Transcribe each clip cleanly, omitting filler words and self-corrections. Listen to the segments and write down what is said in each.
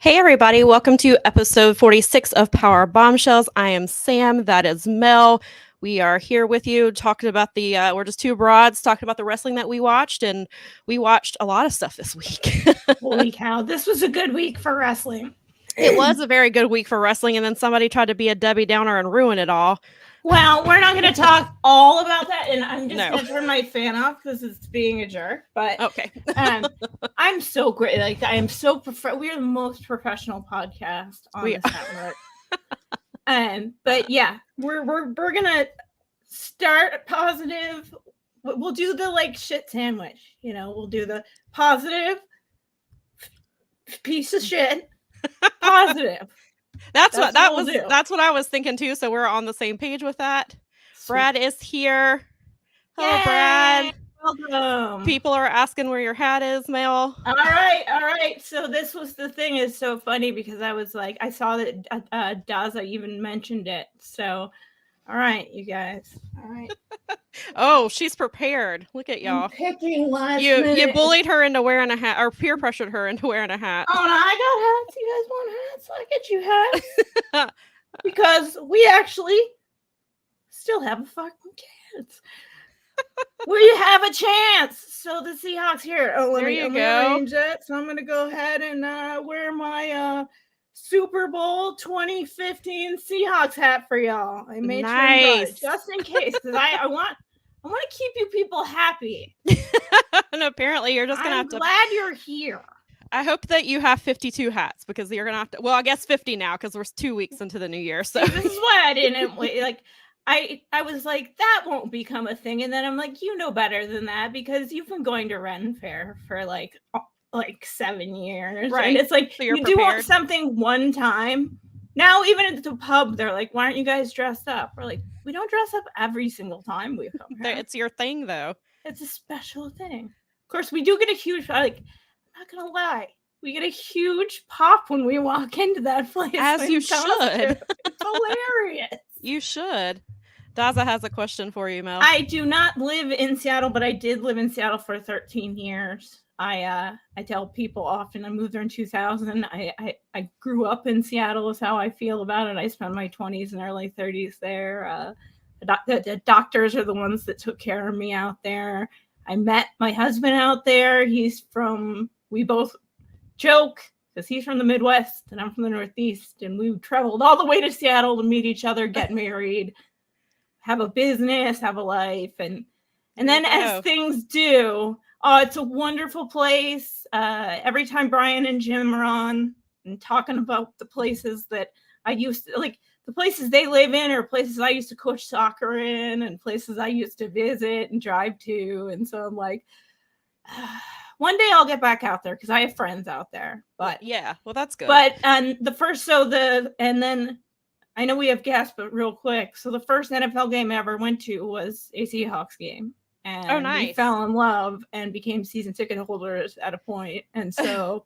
Hey everybody, welcome to episode 46 of Powerbombshells. I am Sam, that is Mel. We are here with you talking about we're just two broads talking about the wrestling that we watched, and we watched a lot of stuff this week. Holy cow, this was a good week for wrestling. It was a very good week for wrestling, and then somebody tried to be a Debbie Downer and ruin it all. Well, we're not going to talk all about that, and I'm just going to turn my fan off because it's being a jerk. But okay, I'm so great. Like I am so we are the most professional podcast on this network. But yeah, we're gonna start positive. We'll do the shit sandwich. We'll do the positive piece of shit. Positive. That's what I was thinking too. So we're on the same page with that. Sweet. Brad is here. Hello, Yay! Brad. Welcome. People are asking where your hat is, Mel. All right. So this was the thing. Is so funny because I was like, I saw that Daza even mentioned it. So, all right, you guys. All right. Oh, she's prepared. Look at y'all. I'm picking last You minute. bullied her into wearing a hat, or peer pressured her into wearing a hat. Oh, no, I got hats. You guys want hats? I'll get you hats. Because we actually still have a fucking chance. We have a chance. So the Seahawks here. Oh, let me arrange it. So I'm going to go ahead and wear my Super Bowl 2015 Seahawks hat for y'all. I made sure just in case, because I want to keep you people happy. And apparently you're just going to have to. I'm glad you're here. I hope that you have 52 hats because you're going to have to. Well, I guess 50 now because we're 2 weeks into the new year. So this is why I didn't wait. I was like, that won't become a thing. And then I'm like, you know better than that because you've been going to Ren Fair for like 7 years. Right. And it's like, so you do want something one time. Now, even at the pub, they're like, why aren't you guys dressed up? We're like, we don't dress up every single time we come here. It's your thing, though. It's a special thing. Of course, we do get a huge, I'm not going to lie. We get a huge pop when we walk into that place. As you should. It's hilarious. You should. Daza has a question for you, Mel. I do not live in Seattle, but I did live in Seattle for 13 years. I tell people often I moved there in 2000. I grew up in Seattle is how I feel about it. I spent my 20s and early 30s there. The doctors are the ones that took care of me out there. I met my husband out there. We both joke because he's from the Midwest and I'm from the Northeast. And we traveled all the way to Seattle to meet each other, get married, have a business, have a life. And then as things do, it's a wonderful place. Every time Brian and Jim are on and talking about the places that I used to, like the places they live in or places I used to coach soccer in and places I used to visit and drive to. And so I'm like, one day I'll get back out there because I have friends out there. But yeah, well, that's good. But and then I know we have guests, but real quick. So the first NFL game I ever went to was a Seahawks game. And nice. We fell in love and became season ticket holders at a point. And so,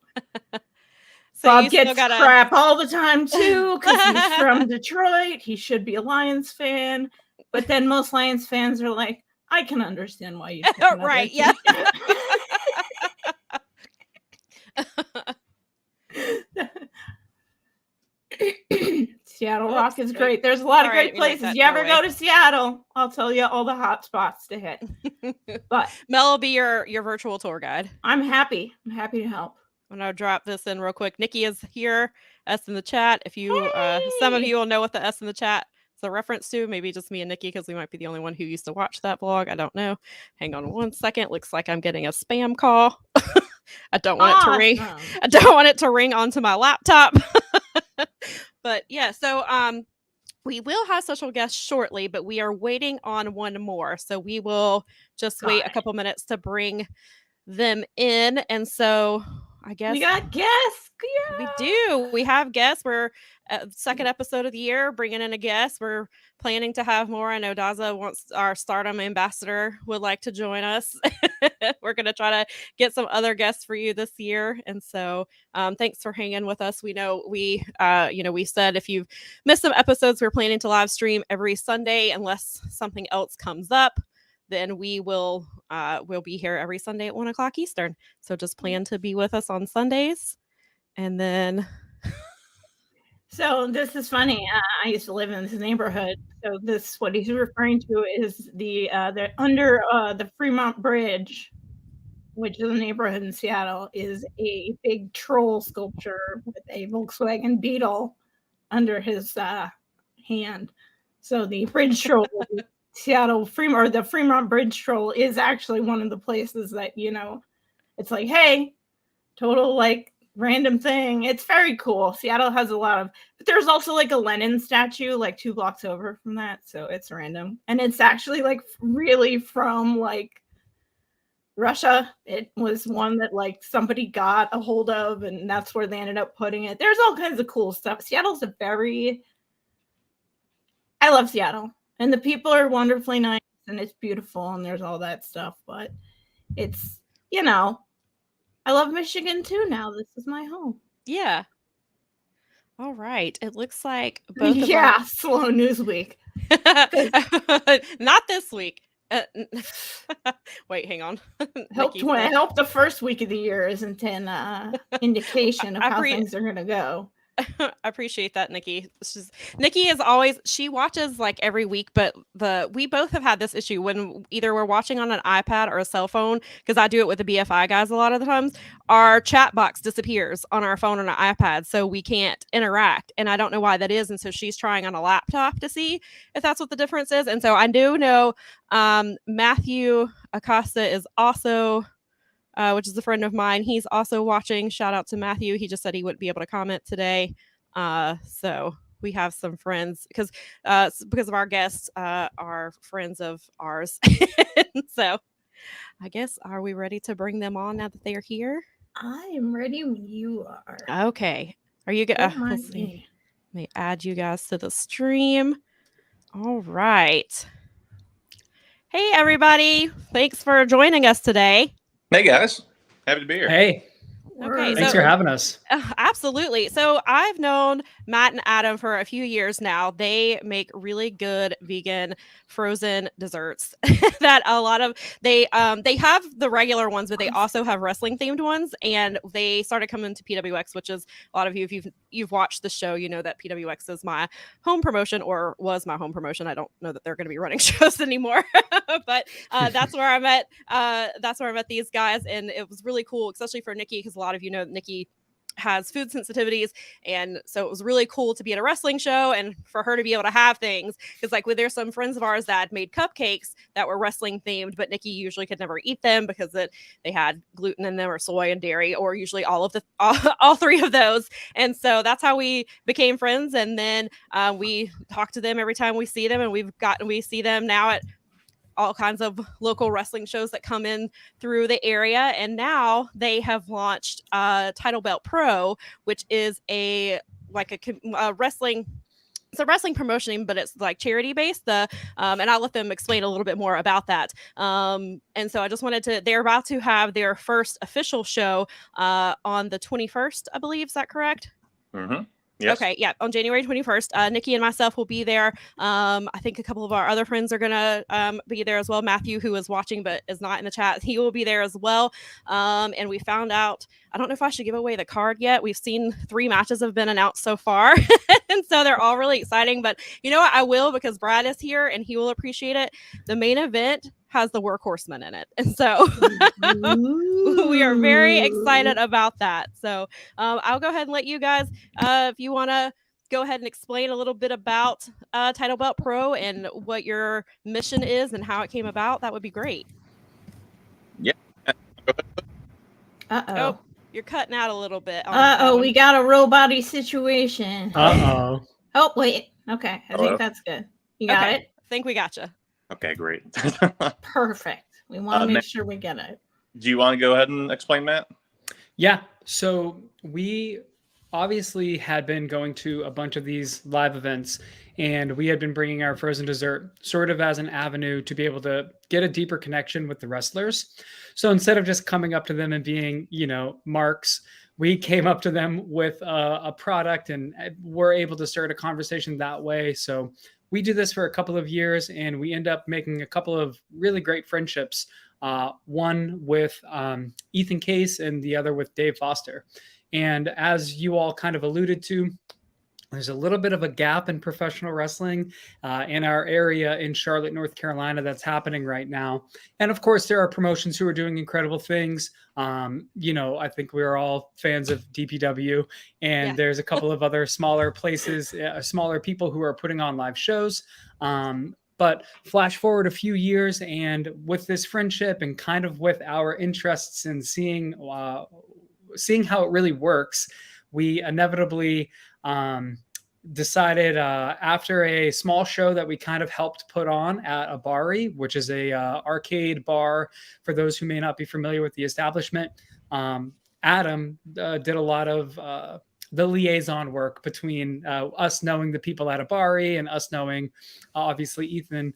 Bob gets crap all the time, too, because he's from Detroit. He should be a Lions fan. But then most Lions fans are like, I can understand why you right, yeah. Seattle Rock is great. There's a lot of great places. You ever go to Seattle, I'll tell you all the hot spots to hit. But Mel will be your virtual tour guide. I'm happy. I'm happy to help. I'm going to drop this in real quick. Nikki is here. S in the chat. If you, some of you will know what the S in the chat is a reference to. Maybe just me and Nikki because we might be the only one who used to watch that vlog. I don't know. Hang on 1 second. Looks like I'm getting a spam call. I don't want it to ring. I don't want it to ring onto my laptop. But yeah, so we will have special guests shortly, but we are waiting on one more. So we will just wait a couple minutes to bring them in. And so I guess we got guests. Yeah. We do. We have guests. We're second episode of the year, bringing in a guest. We're planning to have more. I know Daza wants our Stardom ambassador would like to join us. We're going to try to get some other guests for you this year. And so thanks for hanging with us. We know we said if you've missed some episodes, we're planning to live stream every Sunday unless something else comes up. Then we'll be here every Sunday at 1:00 Eastern. So just plan to be with us on Sundays. And then So this is funny. I used to live in this neighborhood. So what he's referring to is the under the Fremont Bridge, which is a neighborhood in Seattle, is a big troll sculpture with a Volkswagen Beetle under his hand. So the bridge troll, Seattle Fremont, or the Fremont Bridge troll, is actually one of the places that, you know, it's like, hey, total like random thing. It's very cool. Seattle has a lot of, but there's also like a Lenin statue like 2 blocks over from that, so it's random. And it's actually like really from like Russia. It was one that like somebody got a hold of, and that's where they ended up putting it. There's all kinds of cool stuff. Seattle's I love Seattle, and the people are wonderfully nice, and it's beautiful, and there's all that stuff, but it's, you know, I love Michigan too now. This is my home. Yeah. All right. It looks like both of our... slow news week. Not this week. Wait, hang on. Help the first week of the year isn't an indication of how things are going to go. I appreciate that, Nikki. Nikki is always, she watches like every week, but we both have had this issue when either we're watching on an iPad or a cell phone, because I do it with the BFI guys a lot of the times. Our chat box disappears on our phone or an iPad, so we can't interact, and I don't know why that is. And so she's trying on a laptop to see if that's what the difference is. And so I do know Matthew Acosta is also which is a friend of mine. He's also watching. Shout out to Matthew. He just said he wouldn't be able to comment today. So we have some friends because of our guests are friends of ours. So I guess, are we ready to bring them on now that they are here? I am ready when you are. Okay. Are you good? Let's see. Let me add you guys to the stream. All right. Hey, everybody. Thanks for joining us today. Hey guys, happy to be here. Hey, okay, thanks for having us. Absolutely. So I've known Matt and Adam for a few years now. They make really good vegan frozen desserts that a lot of they have the regular ones, but they also have wrestling themed ones. And they started coming to PWX, which is a lot of you, if you've watched the show, you know that PWX is my home promotion, or was my home promotion. I don't know that they're going to be running shows anymore, but that's where I met. That's where I met these guys, and it was really cool, especially for Nikki, because a lot of you know that Nikki has food sensitivities, and so it was really cool to be at a wrestling show and for her to be able to have things, because like there's some friends of ours that made cupcakes that were wrestling themed, but Nikki usually could never eat them because they had gluten in them, or soy and dairy, or usually all 3 of those. And so that's how we became friends, and then we talk to them every time we see them, and we see them now at all kinds of local wrestling shows that come in through the area. And now they have launched Title Belt Pro, which is a wrestling. It's a wrestling promotion, but it's like charity based. And I'll let them explain a little bit more about that. And so I just wanted they're about to have their first official show on the 21st, I believe. Is that correct? Mm-hmm. Yes. Okay, yeah, on January 21st. Nikki and myself will be there. I think a couple of our other friends are going to be there as well. Matthew, who is watching but is not in the chat, he will be there as well. And we found out, I don't know if I should give away the card yet. We've seen 3 matches have been announced so far. And so they're all really exciting. But you know what? I will, because Brad is here and he will appreciate it. The main event has the Workhorsemen in it. And so we are very excited about that. So I'll go ahead and let you guys, if you want to go ahead and explain a little bit about Title Belt Pro and what your mission is and how it came about, that would be great. Yeah. Oh, you're cutting out a little bit. We got a robot-y situation. Oh, wait. Okay. I think that's good. You got it? I think we got you. Okay, great. Perfect. We want to make sure we get it. Do you want to go ahead and explain, Matt? Yeah. So we obviously had been going to a bunch of these live events, and we had been bringing our frozen dessert sort of as an avenue to be able to get a deeper connection with the wrestlers. So instead of just coming up to them and being, marks, we came up to them with a product and were able to start a conversation that way. So we do this for a couple of years, and we end up making a couple of really great friendships. One with Ethan Case and the other with Dave Foster. And as you all kind of alluded to, there's a little bit of a gap in professional wrestling in our area in Charlotte, North Carolina, that's happening right now. And of course, there are promotions who are doing incredible things. I think we're all fans of DPW, and there's a couple of other smaller places, smaller people who are putting on live shows. But flash forward a few years, and with this friendship and kind of with our interests in seeing how it really works, we inevitably decided after a small show that we kind of helped put on at Abari, which is a arcade bar for those who may not be familiar with the establishment. Adam did a lot of the liaison work between us knowing the people at Abari and us knowing, obviously, Ethan,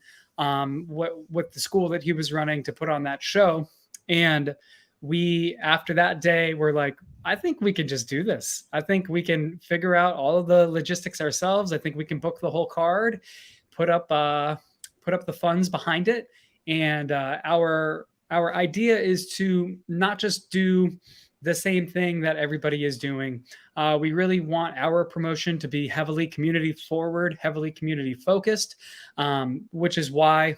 with the school that he was running to put on that show. And we, after that day, were like, I think we can just do this. I think we can figure out all of the logistics ourselves. I think we can book the whole card, put up the funds behind it. And our idea is to not just do the same thing that everybody is doing. We really want our promotion to be heavily community forward, heavily community focused, which is why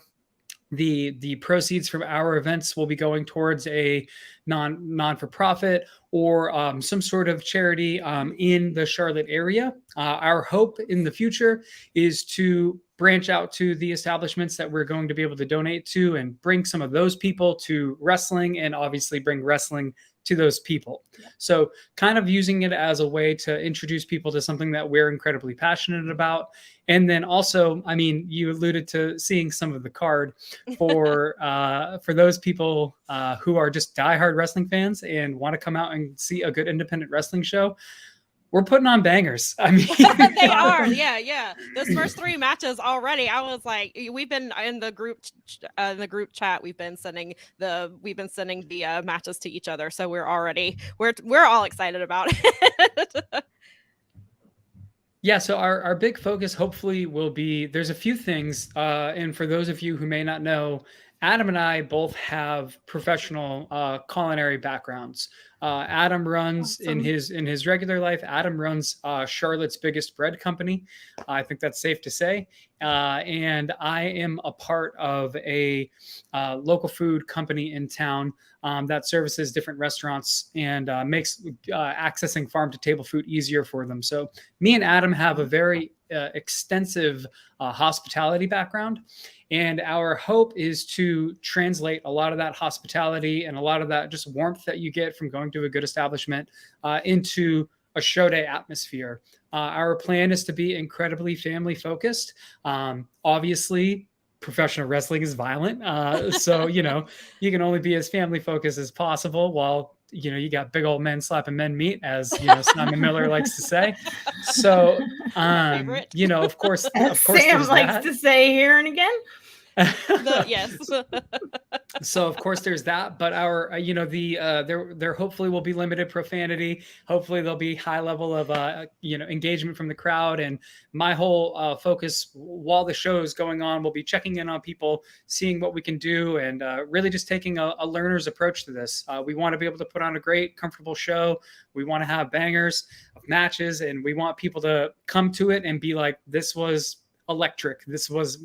the proceeds from our events will be going towards a non-for-profit or some sort of charity in the Charlotte area. Our hope in the future is to branch out to the establishments that we're going to be able to donate to and bring some of those people to wrestling, and obviously bring wrestling to those people. So kind of using it as a way to introduce people to something that we're incredibly passionate about. And then also, I mean, you alluded to seeing some of the card for those people who are just diehard wrestling fans and want to come out and see a good independent wrestling show. We're putting on bangers. I mean, they are. Yeah. Those first 3 matches already, I was like, we've been in the group chat. We've been sending the matches to each other. So we're all excited about it. Yeah, so our big focus hopefully will be, there's a few things, and for those of you who may not know, Adam and I both have professional culinary backgrounds. Adam runs in his regular life. Adam runs Charlotte's biggest bread company. I think that's safe to say. And I am a part of a local food company in town that services different restaurants and makes accessing farm to table food easier for them. So me and Adam have a very extensive hospitality background. And our hope is to translate a lot of that hospitality and a lot of that just warmth that you get from going to a good establishment into a show day atmosphere. Our plan is to be incredibly family focused. Obviously, professional wrestling is violent. So, you can only be as family focused as possible while, you got big old men slapping men meat, as, Simon Miller likes to say. So, of course, Sam likes to say here and again. Yes. So of course there's that, but our there hopefully will be limited profanity. Hopefully there'll be high level of engagement from the crowd, and my whole focus while the show is going on will be checking in on people, seeing what we can do, and really just taking a learner's approach to this. We want to be able to put on a great, comfortable show. We want to have bangers of matches, and we want people to come to it and be like, this was electric. This was,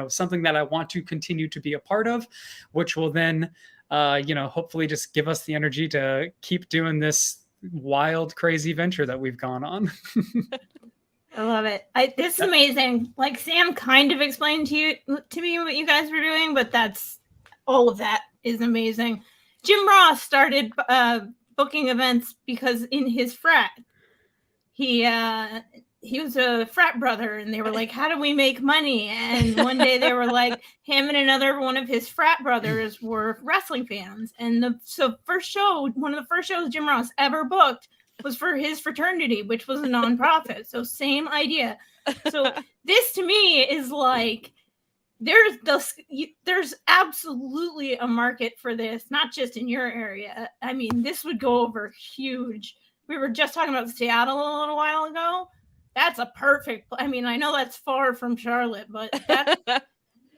something that I want to continue to be a part of, which will then, hopefully just give us the energy to keep doing this wild, crazy venture that we've gone on. I love it. This is amazing. Like Sam kind of explained to me what you guys were doing, but all of that is amazing. Jim Ross started booking events because in his frat, he was a frat brother, and they were like, how do we make money? And one day they were like, him and another one of his frat brothers were wrestling fans. And one of the first shows Jim Ross ever booked was for his fraternity, which was a nonprofit. So same idea. So this to me is like, there's absolutely a market for this, not just in your area. I mean, this would go over huge. We were just talking about Seattle a little while ago. That's a perfect. I mean, I know that's far from Charlotte, but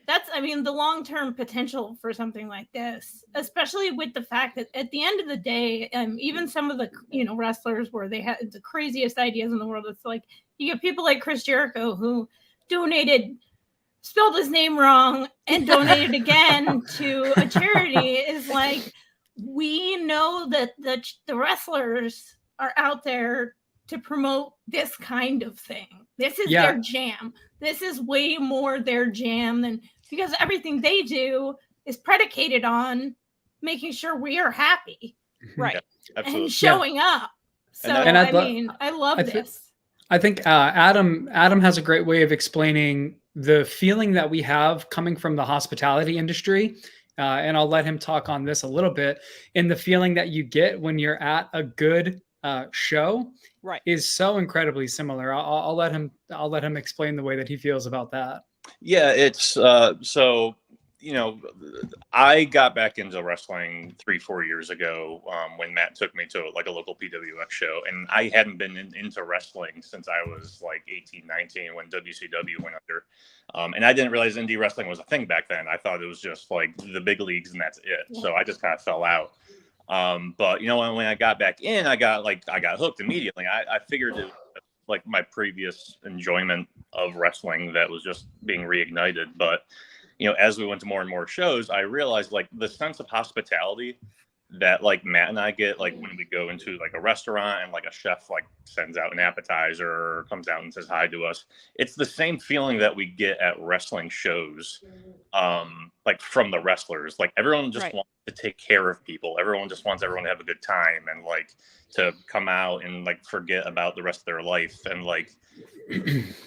that's, I mean, the long-term potential for something like this, especially with the fact that at the end of the day, even some of the, wrestlers where they had the craziest ideas in the world, it's like you get people like Chris Jericho who spelled his name wrong and donated again to a charity. Is like, we know that the wrestlers are out there to promote this kind of thing. This is their jam. This is way more their jam than, because everything they do is predicated on making sure we are happy. Right. Yeah, absolutely. And showing up. So, I love this. I think Adam has a great way of explaining the feeling that we have coming from the hospitality industry. And I'll let him talk on this a little bit. And the feeling that you get when you're at a good show is so incredibly similar. I'll let him explain the way that he feels about that. Yeah, it's so I got back into wrestling 3-4 years ago when Matt took me to like a local PWX show, and I hadn't been into wrestling since I was like 18, 19 when WCW went under, and I didn't realize indie wrestling was a thing back then. I thought it was just like the big leagues and that's it. So I just kind of fell out. But when I got back in, I got hooked immediately. I figured it was like my previous enjoyment of wrestling that was just being reignited. But as we went to more and more shows, I realized like the sense of hospitality that like Matt and I get, like when we go into like a restaurant and like a chef like sends out an appetizer or comes out and says hi to us. It's the same feeling that we get at wrestling shows, like from the wrestlers. Like everyone just wants to take care of people. Everyone just wants everyone to have a good time and like to come out and like forget about the rest of their life. And like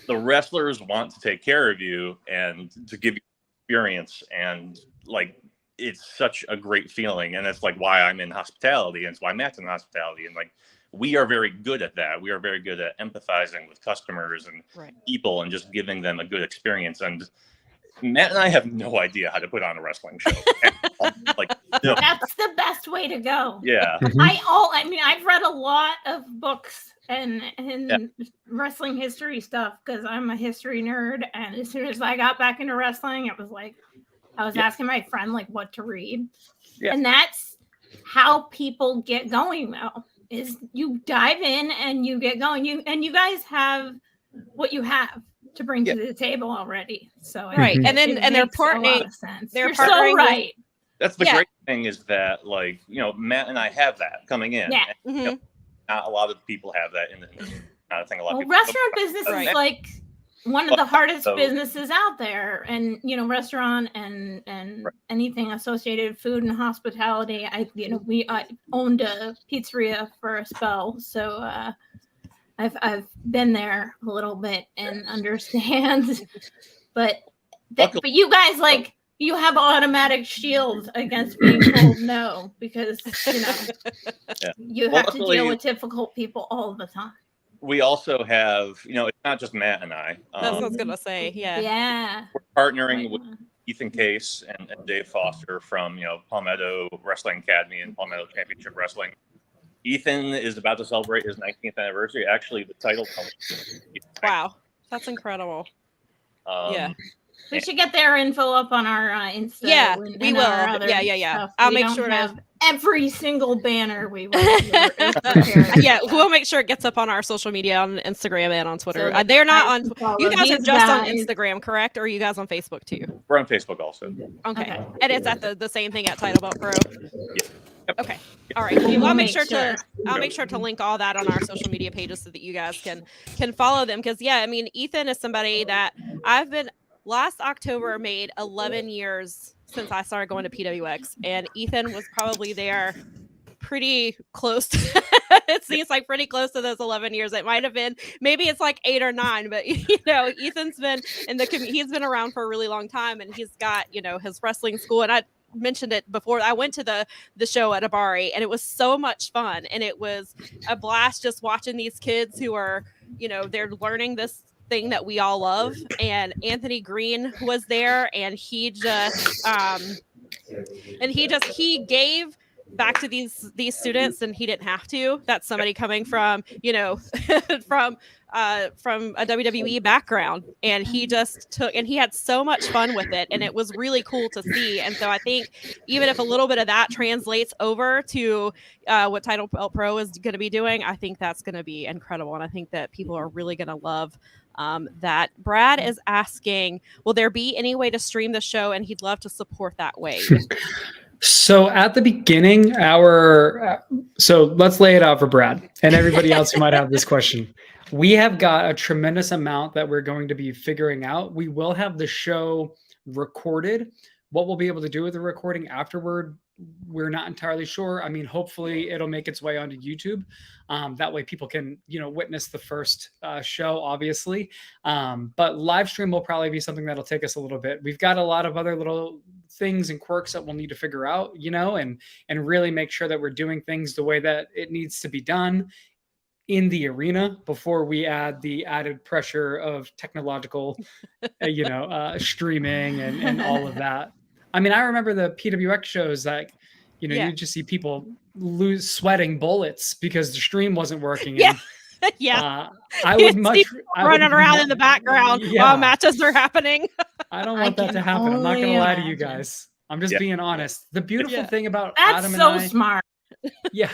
the wrestlers want to take care of you and to give you experience, and like it's such a great feeling. And it's like why I'm in hospitality, and it's why Matt's in hospitality, and like we are very good at that. We are very good at empathizing with customers and people and just giving them a good experience. And Matt and I have no idea how to put on a wrestling show. That's the best way to go. Yeah. I've read a lot of books and wrestling history stuff because I'm a history nerd. And as soon as I got back into wrestling, it was like I was asking my friend like what to read. Yeah. And that's how people get going though, is you dive in and you get going. You guys have what you have to bring to the table already. So and they're partnering. You're so right. That's the great thing, is that like Matt and I have that coming in. Yeah. And, not a lot of people have that in the not a thing a lot of people. Restaurant business is like one of the hardest businesses out there, and restaurant and anything associated with food and hospitality. I owned a pizzeria for a spell, so I've been there a little bit and understand. but you guys like. You have automatic shields against being told no, because you have to deal with difficult people all the time. We also have, it's not just Matt and I. That's what I was gonna say. Yeah. We're partnering with Ethan Case and Dave Foster from Palmetto Wrestling Academy and Palmetto Championship Wrestling. Ethan is about to celebrate his 19th anniversary. Actually, the title. Wow, that's incredible. We should get their info up on our Insta. Yeah, we will. Yeah. I'll make sure to have every single banner we will. We'll make sure it gets up on our social media on Instagram and on Twitter. So they're not on. You guys are just on Instagram, correct? Or are you guys on Facebook too? We're on Facebook also. Okay. And it's at the same thing at Title Belt Pro. Yeah. Yep. Okay. All right. I'll make sure to link all that on our social media pages so that you guys can follow them. Because Ethan is somebody that last October made 11 years since I started going to PWX, and Ethan was probably there pretty close to, it seems like pretty close to those 11 years. It might have been, maybe it's like 8 or 9, but Ethan's been in the he's been around for a really long time, and he's got his wrestling school. And I mentioned it before, I went to the show at Abari, and it was so much fun, and it was a blast just watching these kids who are they're learning this thing that we all love. And Anthony Green was there, and he gave back to these students, and he didn't have to. That's somebody coming from, you know, from a WWE background, and he just took, and he had so much fun with it, and it was really cool to see. And so I think even if a little bit of that translates over to what Title Belt Pro is going to be doing, I think that's going to be incredible, and I think that people are really going to love that. Brad is asking, will there be any way to stream the show? And he'd love to support that way. So at the beginning, so let's lay it out for Brad and everybody else who might have this question. We have got a tremendous amount that we're going to be figuring out. We will have the show recorded. What we'll be able to do with the recording afterward, we're not entirely sure. I mean, hopefully it'll make its way onto YouTube. That way people can, you know, witness the first show, obviously. But live stream will probably be something that'll take us a little bit. We've got a lot of other little things and quirks that we'll need to figure out, you know, and really make sure that we're doing things the way that it needs to be done in the arena before we add the added pressure of technological, streaming and all of that. I mean, I remember the PWX shows that, you know, you just see people sweating bullets because the stream wasn't working. Yeah. And, I would much running around in the background while matches are happening. I don't want that to happen. I'm not going to lie to you guys. I'm just being honest. The beautiful thing about Adam and I, smart. Yeah.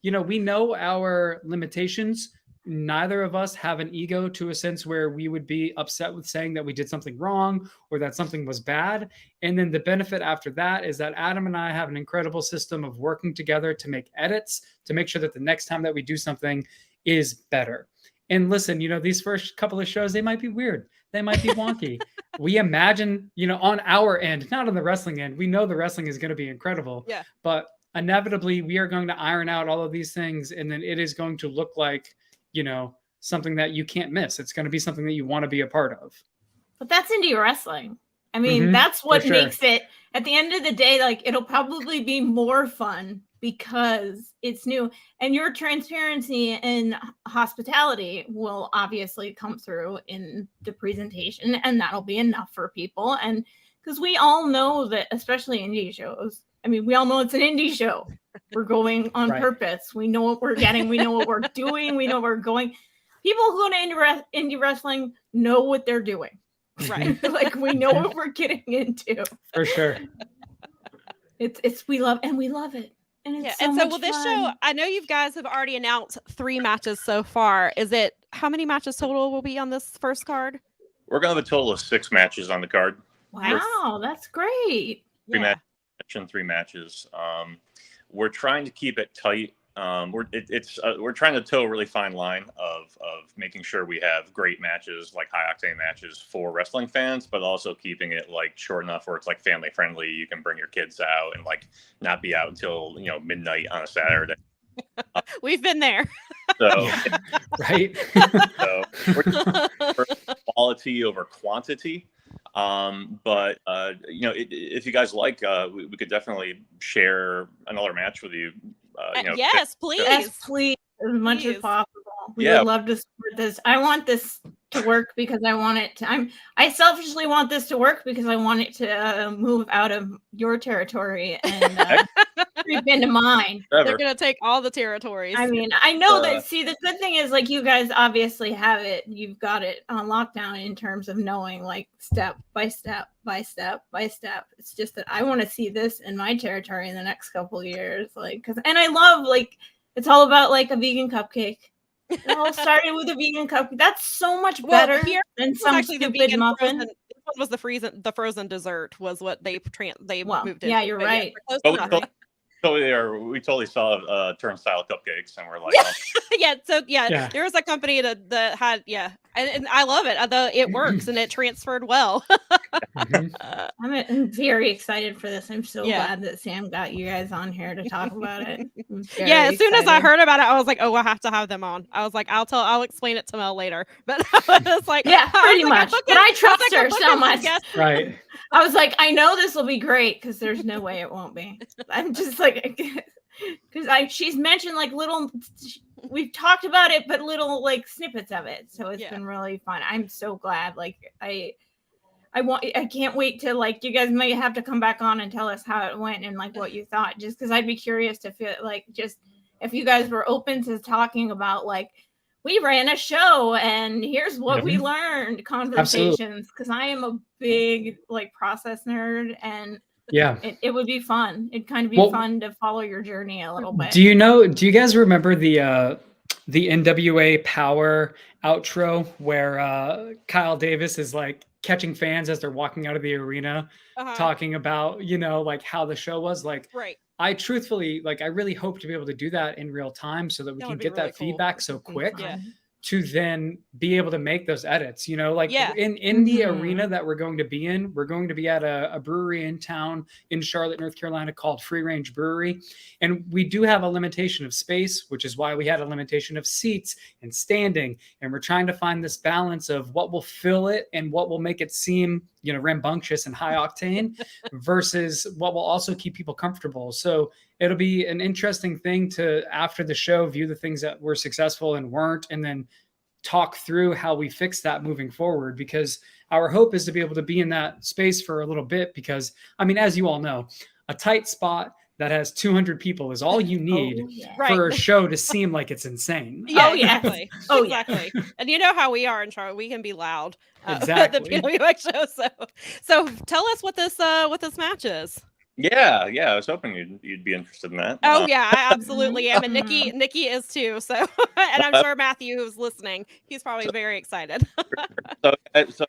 You know, we know our limitations. Neither of us have an ego to a sense where we would be upset with saying that we did something wrong or that something was bad. And then the benefit after that is that Adam and I have an incredible system of working together to make edits, to make sure that the next time that we do something is better. And listen, you know, these first couple of shows, they might be weird. They might be wonky. We imagine, you know, on our end, not on the wrestling end, we know the wrestling is going to be incredible. Yeah. But inevitably, we are going to iron out all of these things. And then it is going to look like, you know, something that you can't miss. It's going to be something that you want to be a part of. But that's indie wrestling. I mean, that's what makes it, at the end of the day, like, it'll probably be more fun because it's new. And your transparency and hospitality will obviously come through in the presentation, and that'll be enough for people. And because we all know that, especially indie shows, I mean, we all know it's an indie show. We're going on purpose. We know what we're getting. We know what we're doing. We know where we're going. People who go to indie wrestling know what they're doing. Right. Like, we know what we're getting into. For sure. We love it. And it's so will this show, I know you guys have already announced 3 matches so far. How many matches total will be on this first card? We're going to have a total of 6 matches on the card. Wow, that's great. 3 matches. We're trying to keep it tight. We're trying to toe a really fine line of making sure we have great matches, like high octane matches for wrestling fans, but also keeping it like short enough where it's like family friendly. You can bring your kids out and like not be out until, you know, midnight on a Saturday. We've been there. So right. So we're quality over quantity. But you know, if you guys like, we could definitely share another match with you. Yes, please. Yes, please, as much as possible. We would love to support this. I want this to work because I want it to. I selfishly want this to work because I want it to move out of your territory and creep into mine. They're gonna take all the territories. I mean, I know that. See, the good thing is, like, you guys obviously have it. You've got it on lockdown in terms of knowing, like, step by step by step by step. It's just that I want to see this in my territory in the next couple of years, like, and I love, like, it's all about like a vegan cupcake. It all started with a vegan cupcake. That's so much better than some stupid muffin. This one was the frozen dessert was what they moved in. Yeah, you're right. We totally saw turnstile cupcakes, and we're like, there was a company that had and I love it. Although it works and it transferred well. I'm very excited for this. I'm so glad that Sam got you guys on here to talk about it. As soon as I heard about it, I was like, oh, I have to have them on. I was like, I'll explain it to Mel later. But I was like, pretty much. But I trust her so much. Right. I was like, I know this will be great because there's no way it won't be. I'm just like, because she's mentioned like little, we've talked about it, but little like snippets of it. So it's been really fun. I'm so glad. Like I I can't wait to like, you guys might have to come back on and tell us how it went and like what you thought, just because I'd be curious to feel like just if you guys were open to talking about like, we ran a show and here's what we learned conversations, because I am a big like process nerd, and it would be fun. It'd kind of be fun to follow your journey a little bit. Do you guys remember the NWA Power outro where Kyle Davis is like catching fans as they're walking out of the arena, talking about, like how the show was like, I truthfully, like, I really hope to be able to do that in real time so that we can get really that feedback so quick to then be able to make those edits, like in the arena that we're going to be in. We're going to be at a brewery in town in Charlotte, North Carolina called Free Range Brewery. And we do have a limitation of space, which is why we had a limitation of seats and standing. And we're trying to find this balance of what will fill it and what will make it seem, rambunctious and high octane versus what will also keep people comfortable. So it'll be an interesting thing to, after the show, view the things that were successful and weren't, and then talk through how we fix that moving forward, because our hope is to be able to be in that space for a little bit, because, I mean, as you all know, a tight spot that has 200 people is all you need for a show to seem like it's insane. Yeah, exactly. Exactly. And you know how we are in Charlotte. We can be loud at the PWX show. So tell us what this match is. Yeah. I was hoping you'd be interested in that. Oh yeah, I absolutely am, and Nikki is too. So, and I'm sure Matthew, who's listening, he's probably very excited. So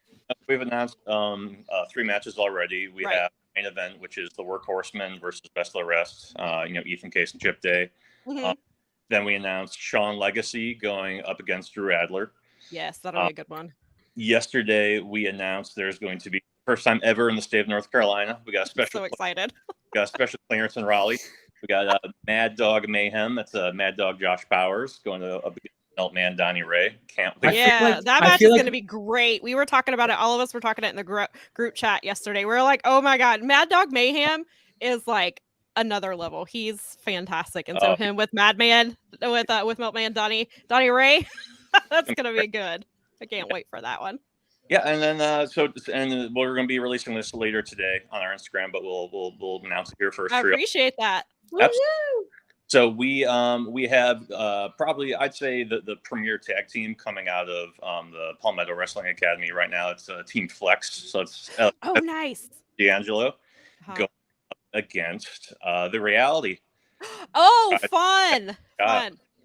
we've announced 3 matches already. We have main event, which is the Workhorsemen versus Best of the Rest. Ethan Case and Chip Day. Then we announced Sean Legacy going up against Drew Adler. Yes, that'll be a good one. Yesterday we announced there's going to be first time ever in the state of North Carolina. We got a special. So excited. We got a special clearance in Raleigh. We got Mad Dog Mayhem. That's Mad Dog Josh Powers going to up against Meltman Donnie Ray. Can't wait. Yeah, that match is going to be great. We were talking about it. All of us were talking it in the group chat yesterday. We were like, oh my God, Mad Dog Mayhem is like another level. He's fantastic. And so him with Madman, with Meltman Donnie Ray, that's going to be good. I can't wait for that one. Yeah, and then we're going to be releasing this later today on our Instagram, but we'll announce it here first. I appreciate that. So we have probably, I'd say, the premier tag team coming out of the Palmetto Wrestling Academy right now. It's Team Flex. So it's nice. D'Angelo going up against the Reality. Oh, fun.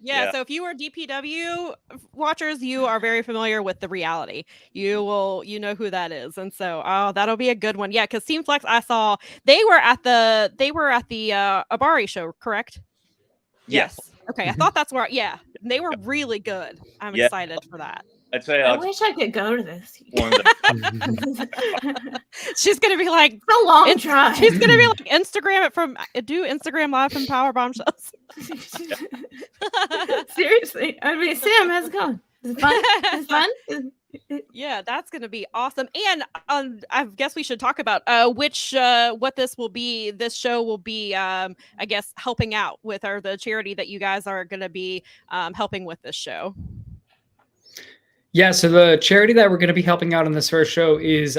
Yeah, so if you are DPW watchers, you are very familiar with the Reality. You know who that is, and so that'll be a good one. Yeah, because Team Flex, I saw they were at the Abari show, correct? Yes. Okay, I thought that's where. Yeah, they were really good. I'm excited for that. I'd say I wish I could go to this. She's gonna be like a long drive. She's gonna be like Instagram live from Powerbombshells. Seriously, I mean, Sam, how's it going? Is it fun? Is it fun? Yeah, that's gonna be awesome. And I guess we should talk about what this will be. This show will be, I guess, helping out with, or the charity that you guys are gonna be helping with this show. Yeah, so the charity that we're going to be helping out on this first show is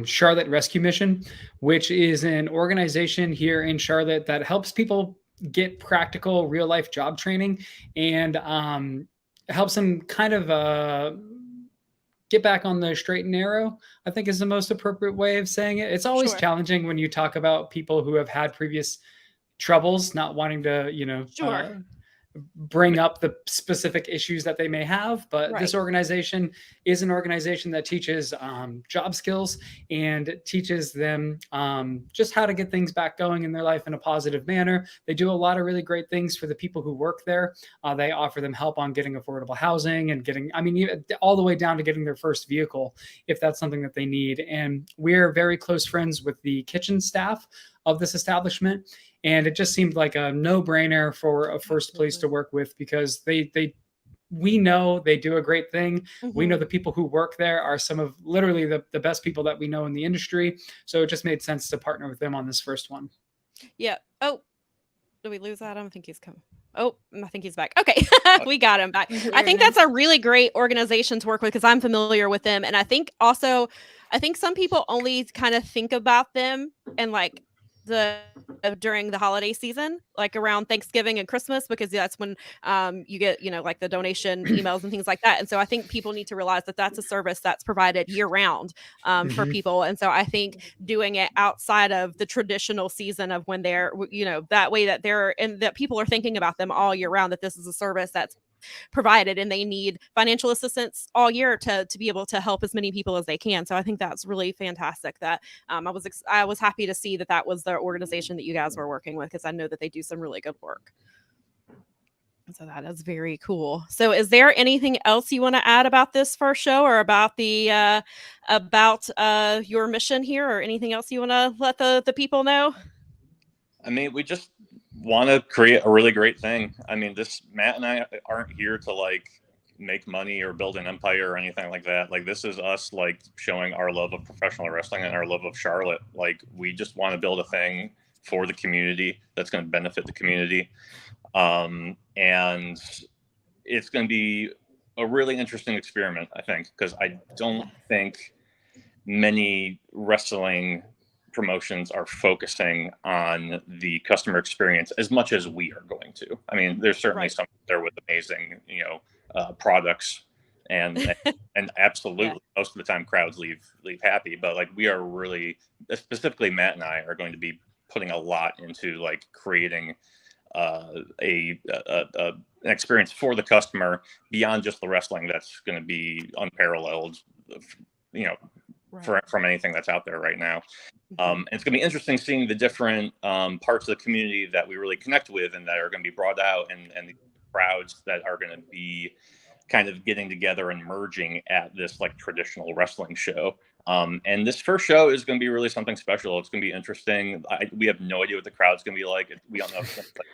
Charlotte Rescue Mission, which is an organization here in Charlotte that helps people get practical real-life job training and helps them kind of get back on the straight and narrow, I think is the most appropriate way of saying it. It's always challenging when you talk about people who have had previous troubles, not wanting to, bring up the specific issues that they may have, but this organization is an organization that teaches job skills and teaches them just how to get things back going in their life in a positive manner. They do a lot of really great things for the people who work there. They offer them help on getting affordable housing and all the way down to getting their first vehicle if that's something that they need. And we're very close friends with the kitchen staff of this establishment. And it just seemed like a no-brainer for a first place to work with, because we know they do a great thing. Mm-hmm. We know the people who work there are some of literally the best people that we know in the industry. So it just made sense to partner with them on this first one. Yeah. Oh, did we lose Adam? I think he's coming. Oh, I think he's back. Okay, we got him back. He's I think here that's a really great organization to work with because I'm familiar with them, and I think also, I think some people only kind of think about them and like the during the holiday season, like around Thanksgiving and Christmas, because that's when you get like the donation emails and things like that. And so I think people need to realize that that's a service that's provided year round for Mhm. people. And so I think doing it outside of the traditional season of when they're that way that they're and that people are thinking about them all year round, that this is a service that's provided and they need financial assistance all year to be able to help as many people as they can. So I think that's really fantastic that I was happy to see that that was the organization that you guys were working with, because I know that they do some really good work. So that is very cool. So is there anything else you want to add about this first show, or about the your mission here, or anything else you want to let the people know? I mean, we just want to create a really great thing. I mean, Matt and I aren't here to like make money or build an empire or anything like that. Like, this is us like showing our love of professional wrestling and our love of Charlotte. Like, we just want to build a thing for the community that's going to benefit the community. And it's going to be a really interesting experiment, I think, because I don't think many wrestling promotions are focusing on the customer experience as much as we are going to. I mean, there's certainly some there with amazing, products and absolutely most of the time crowds leave happy, but like, we are really, specifically Matt and I, are going to be putting a lot into like creating an experience for the customer beyond just the wrestling that's going to be unparalleled, from anything that's out there right now. And it's going to be interesting seeing the different parts of the community that we really connect with and that are going to be brought out, and the crowds that are going to be kind of getting together and merging at this like traditional wrestling show. And this first show is going to be really something special. It's going to be interesting. We have no idea what the crowd's going to be like. We don't know if it's like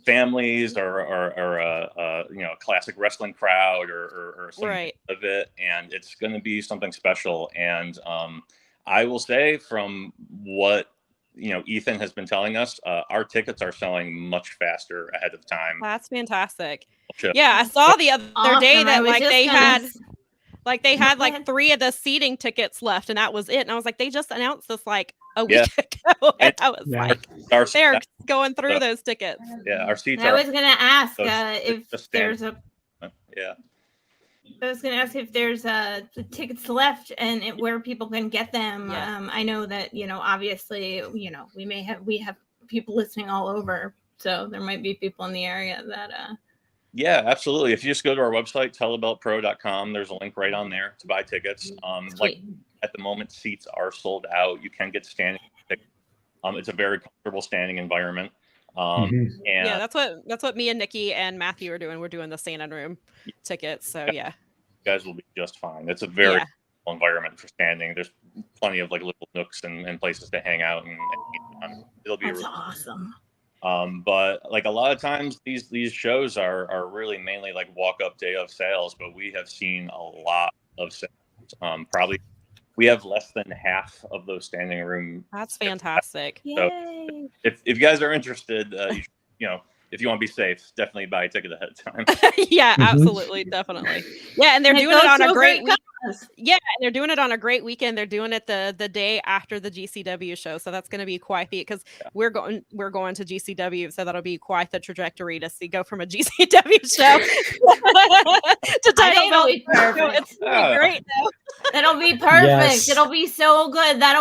families or a classic wrestling crowd or something of it. And it's going to be something special. And I will say, from what Ethan has been telling us, our tickets are selling much faster ahead of time. That's fantastic. Yeah, I saw the other day that they had like 3 of the seating tickets left, and that was it. And I was like, they just announced this like a week ago, and I was like, they're going through those tickets. Yeah, our seats. I was gonna ask if there's tickets left and where people can get them. I know that obviously we have people listening all over, so there might be people in the area that. Yeah, absolutely. If you just go to our website, telebeltpro.com, there's a link right on there to buy tickets. Like, at the moment, seats are sold out. You can get standing tickets. It's a very comfortable standing environment. And that's what me and Nikki and Matthew are doing. We're doing the standing room tickets. So you guys will be just fine. It's a very comfortable environment for standing. There's plenty of like little nooks and places to hang out, and it'll be awesome. But like, a lot of times these shows are really mainly like walk up day of sales, but we have seen a lot of sales. Probably we have less than half of those standing room. That's fantastic. So if you guys are interested, if you want to be safe, definitely buy a ticket ahead of time. Yeah, absolutely. Definitely. Yeah. And they're doing it on a great week. Yeah. And they're doing it on a great weekend. They're doing it the day after the GCW show. So that's going to be quite because we're going to GCW. So that'll be quite the trajectory to go from a GCW show to title belt. It's gonna be great though. That'll be perfect. Yes. It'll be so good. That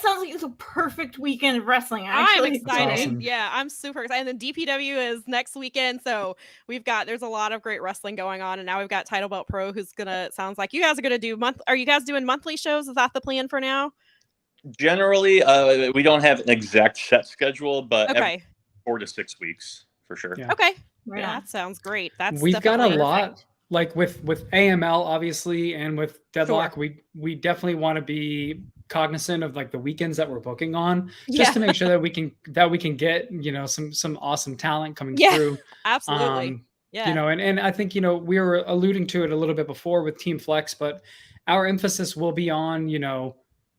sounds like it's a perfect weekend of wrestling. Actually. I'm excited. Awesome. Yeah, I'm super excited. And then DPW is next weekend. So there's a lot of great wrestling going on. And now we've got Title Belt Pro, who's sounds like you guys are gonna do Are you guys doing monthly shows? Is that the plan for now? Generally, we don't have an exact set schedule, but every 4 to 6 weeks for sure. Yeah. Okay. Yeah, that sounds great. We've got a lot. Like with AML, obviously, and with Deadlock, we definitely want to be cognizant of like the weekends that we're booking on, just to make sure that we can get some awesome talent coming through. Absolutely. And I think we were alluding to it a little bit before with Team Flex, but our emphasis will be on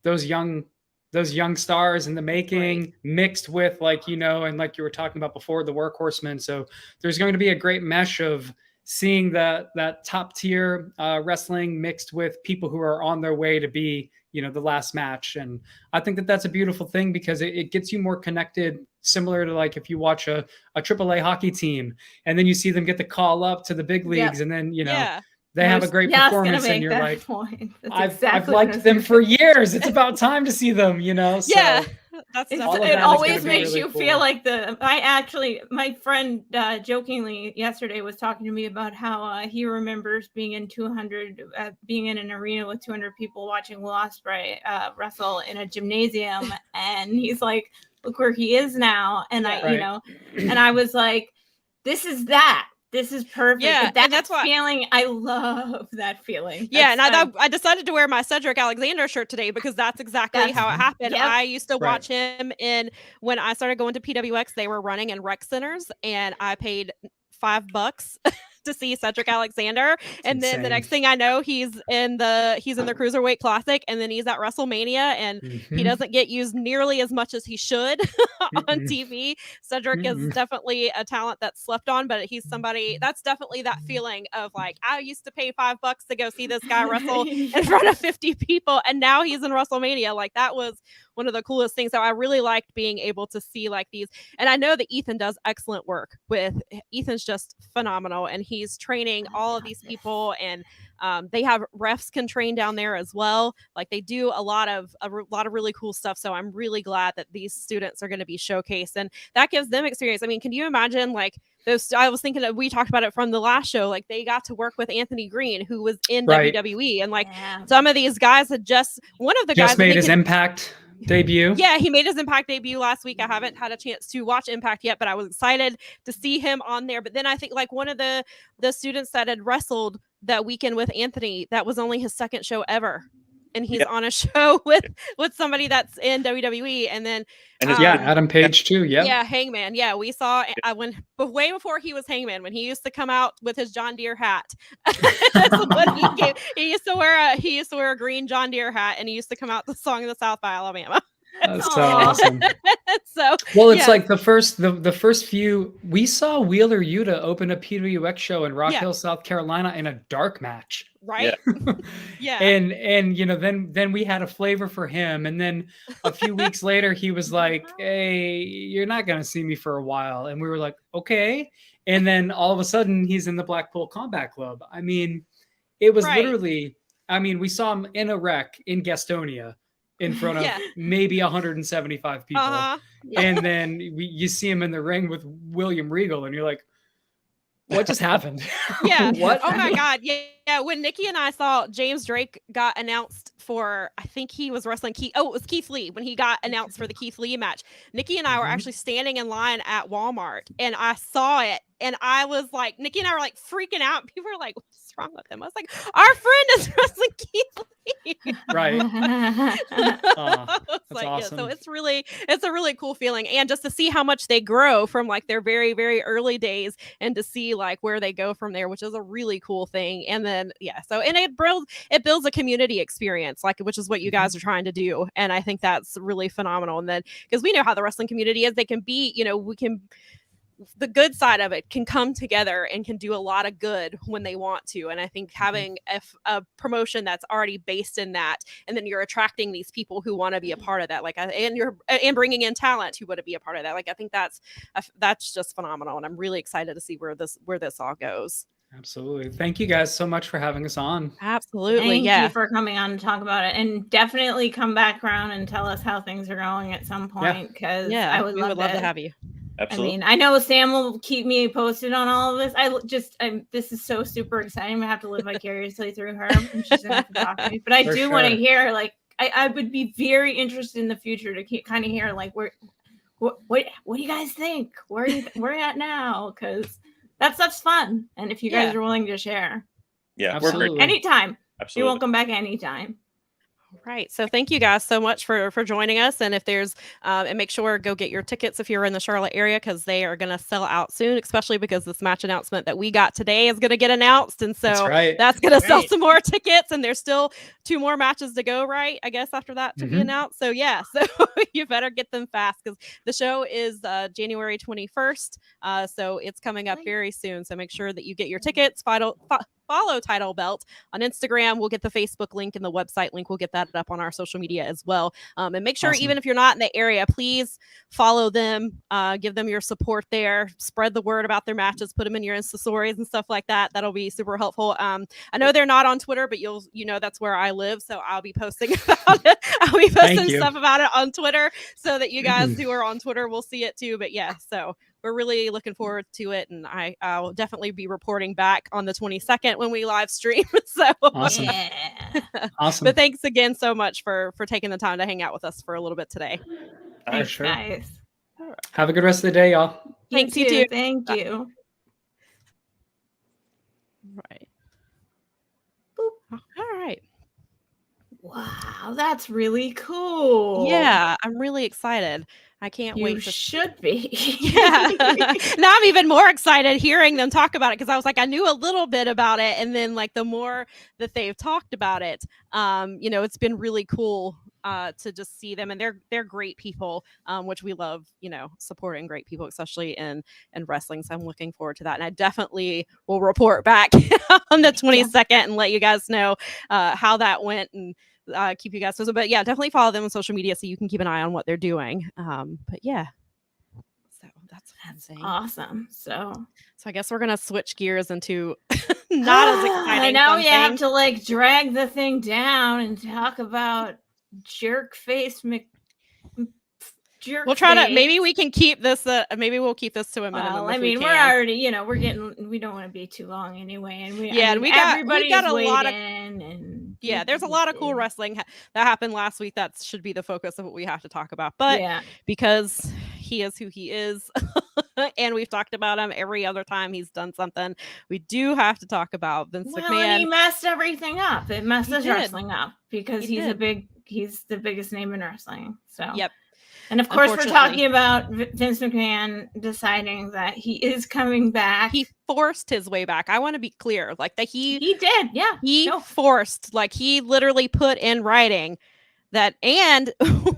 those young those young stars in the making, Right. mixed with like, and like you were talking about before, the workhorsemen. So there's going to be a great mesh of seeing that top tier wrestling mixed with people who are on their way to be, the last match. And I think that that's a beautiful thing because it gets you more connected, similar to like if you watch a AAA hockey team and then you see them get the call up to the big leagues, and then they have a great performance, and you're like, I've liked them for years. It's about time to see them, So Yeah, that's it definitely always makes really you cool. feel like my friend jokingly yesterday was talking to me about how he remembers being in an arena with 200 people watching Will Ospreay wrestle in a gymnasium, and he's like, look where he is now. And and I was like, this is perfect. Yeah, and that's why feeling. I love that feeling. Yeah, and I decided to wear my Cedric Alexander shirt today because that's exactly how it happened. Yep. I used to watch him when I started going to PWX, they were running in rec centers, and I paid $5 to see Cedric Alexander. And then the next thing I know, he's in the Cruiserweight Classic, and then he's at WrestleMania, and he doesn't get used nearly as much as he should on TV. Cedric is definitely a talent that's slept on, but he's somebody that's definitely that feeling of like, I used to pay $5 to go see this guy wrestle in front of 50 people, and now he's in WrestleMania. Like, that was one of the coolest things. So I really liked being able to see like these, and I know that Ethan does excellent work Ethan's just phenomenal, and he's training all of these people, and they have refs can train down there as well. Like, they do a lot of really cool stuff. So I'm really glad that these students are going to be showcased, and that gives them experience. I mean, can you imagine like those? I was thinking that we talked about it from the last show. Like, they got to work with Anthony Green, who was in WWE, and like some of these guys had one of the guys made his Impact debut. Yeah, he made his Impact debut last week. I haven't had a chance to watch Impact yet, but I was excited to see him on there. But then I think like one of the students that had wrestled that weekend with Anthony, that was only his second show ever, and he's on a show with somebody that's in WWE. And then Adam Page too. Yeah, Hangman. Yeah, we saw but way before he was Hangman, when he used to come out with his John Deere hat. That's what he used to wear a green John Deere hat, and he used to come out the Song of the South by Alabama. That's so awesome. It's like the first few, we saw Wheeler Yuta open a PWX show in Rock Hill, South Carolina, in a dark match. Right. Yeah. And then we had a flavor for him, and then a few weeks later he was like, hey, you're not gonna see me for a while, and we were like, okay. And then all of a sudden he's in the Blackpool Combat Club. I mean, it was literally, we saw him in a rec in Gastonia in front of maybe 175 people. And then you see him in the ring with William Regal, and you're like, what just happened? Yeah. What? Oh my God. Yeah. When Nikki and I saw James Drake got announced for, I think he was wrestling it was Keith Lee, when he got announced for the Keith Lee match. Nikki and I were actually standing in line at Walmart, and I saw it, and I was like, Nikki and I were like freaking out. People were like, what's wrong with him? I was like, our friend is wrestling Keith Lee. Right. That's awesome. So it's a really cool feeling. And just to see how much they grow from like their very, very early days, and to see like where they go from there, which is a really cool thing. And then, and it builds a community experience, like, which is what you guys are trying to do. And I think that's really phenomenal. And then, because we know how the wrestling community is, they can be, the good side of it can come together and can do a lot of good when they want to. And I think having a promotion that's already based in that, and then you're attracting these people who want to be a part of that, like, and bringing in talent who want to be a part of that. Like, I think that's just phenomenal. And I'm really excited to see where this all goes. Absolutely. Thank you guys so much for having us on. Absolutely. Thank you for coming on to talk about it, and definitely come back around and tell us how things are going at some point. Because we would love to have you. Absolutely. I know Sam will keep me posted on all of this. This is so super exciting. I'm gonna have to live vicariously through her, and she's gonna have to talk to me. But I do want to hear, like, I would be very interested in the future to kind of hear, like, what do you guys think? Where are you at now? Because that stuff's fun, and if you guys are willing to share, absolutely, anytime, absolutely, you're welcome back anytime. Right. So thank you guys so much for joining us. And if there's and make sure go get your tickets if you're in the Charlotte area, because they are going to sell out soon, especially because this match announcement that we got today is going to get announced. And That's so right. that's going to sell some more tickets. And there's still 2 more matches to go, right? I guess after that to be announced. So yeah, so you better get them fast because the show is January 21st. So it's coming up very soon. So make sure that you get your tickets. Follow Title Belt on Instagram. We'll get the Facebook link and the website link. We'll get that up on our social media as well. And make sure, even if you're not in the area, please follow them. Give them your support there. Spread the word about their matches. Put them in your Insta stories and stuff like that. That'll be super helpful. I know they're not on Twitter, but that's where I live, so I'll be posting about it. I'll be posting stuff about it on Twitter so that you guys who are on Twitter will see it too. But yeah, so we're really looking forward to it, and I'll definitely be reporting back on the 22nd when we live stream. So awesome. Awesome. But thanks again so much for taking the time to hang out with us for a little bit today. Thanks, guys. Have a good rest of the day, y'all. Thanks, you too. Thank you. Right. Boop. All right. Wow, that's really cool. Yeah, I'm really excited. I can't wait. You should be. Yeah. Now I'm even more excited hearing them talk about it because I was like, I knew a little bit about it, and then like the more that they've talked about it, it's been really cool to just see them, and they're great people, which we love, supporting great people, especially in wrestling. So I'm looking forward to that, and I definitely will report back on the 22nd and let you guys know how that went and. Keep you guys posted, but yeah, definitely follow them on social media so you can keep an eye on what they're doing. But yeah, so that's awesome. So I guess we're gonna switch gears into not as exciting. Now you have to like drag the thing down and talk about jerk face jerk. We'll try to. Maybe we can keep this. Maybe we'll keep this to a minimum. Well, I mean, we're already. We don't want to be too long anyway, and we got a lot of. Yeah, there's a lot of cool wrestling that happened last week. That should be the focus of what we have to talk about. But because he is who he is, and we've talked about him every other time he's done something, we do have to talk about Vince McMahon. And he messed everything up. It messed his wrestling up because he's the biggest name in wrestling. So yep. And of course, we're talking about Vince McMahon deciding that he is coming back. He forced his way back. I want to be clear, like that he did. Yeah, he forced, like he literally put in writing that. And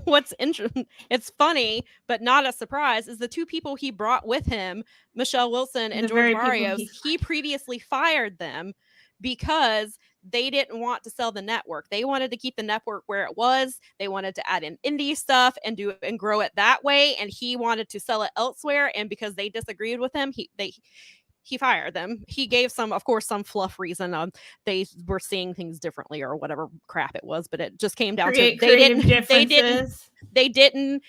what's interesting, it's funny, but not a surprise, is the 2 people he brought with him, Michelle Wilson and George Barrios. He previously fired them because they didn't want to sell the network. They wanted to keep the network where it was. They wanted to add in indie stuff and grow it that way. And he wanted to sell it elsewhere. And because they disagreed with him, he fired them. He gave some fluff reason. They were seeing things differently or whatever crap it was, but it just came down to creative differences. They didn't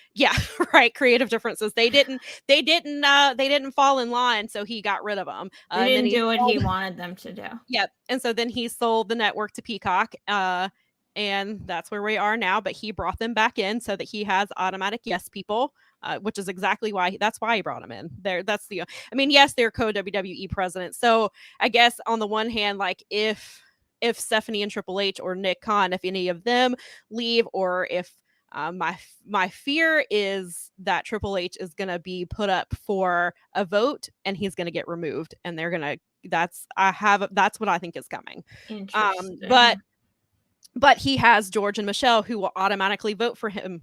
fall in line. So he got rid of them. They didn't do what he wanted them to do. Yep. And so then he sold the network to Peacock. And that's where we are now, but he brought them back in so that he has automatic yes people. Which is exactly why he brought him in there. Yes, they're co-WWE presidents. So I guess on the one hand, like if Stephanie and Triple H or Nick Khan, if any of them leave, or if my fear is that Triple H is going to be put up for a vote and he's going to get removed, and they're going to, that's what I think is coming. But he has George and Michelle who will automatically vote for him.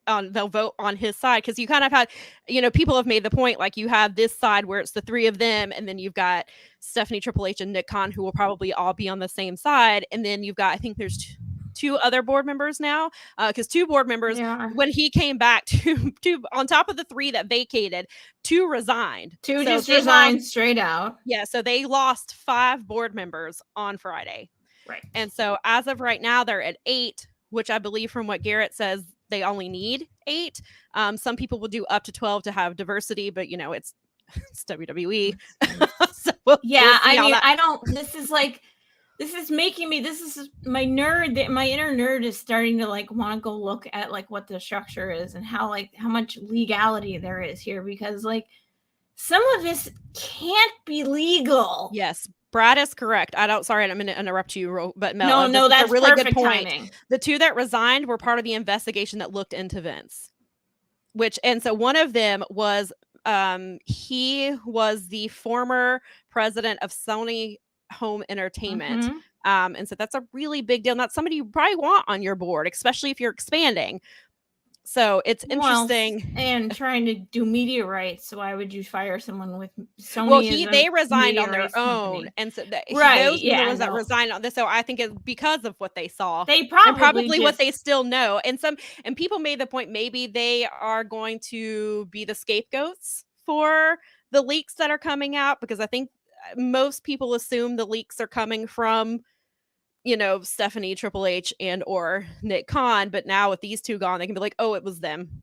They'll vote on his side, because you kind of had, people have made the point, like you have this side where it's the 3 of them, and then you've got Stephanie, Triple H, and Nick Khan who will probably all be on the same side, and then you've got, I think there's 2 other board members now, because 2 board members, when he came back, two on top of the 3 that vacated, 2 resigned. 2 just resigned straight out. Yeah, so they lost 5 board members on Friday. Right. And so as of right now, they're at 8, which I believe from what Garrett says, they only need 8. Some people will do up to 12 to have diversity, but it's WWE. So we'll this is making me, this is my inner nerd is starting to like want to go look at like what the structure is and how much legality there is here, because like some of this can't be legal. Yes. Brad is correct. I'm going to interrupt you, but Mel, No, that's a really perfect good point. timing. The two that resigned were part of the investigation that looked into Vince, and so one of them was, he was the former president of Sony Home Entertainment. Mhm. And so that's a really big deal. Not somebody you probably want on your board, especially if you're expanding. So it's interesting. And trying to do media rights. So why would you fire someone with Sony? Well, they resigned on their own, company. and so those Yeah, were the ones that resigned on this. So I think it's because of what they saw, they and probably what they still know. And people made the point maybe they are going to be the scapegoats for the leaks that are coming out, because I think most people assume the leaks are coming from, Stephanie, Triple H, and or Nick Khan. But now with these two gone, they can be like, oh, it was them.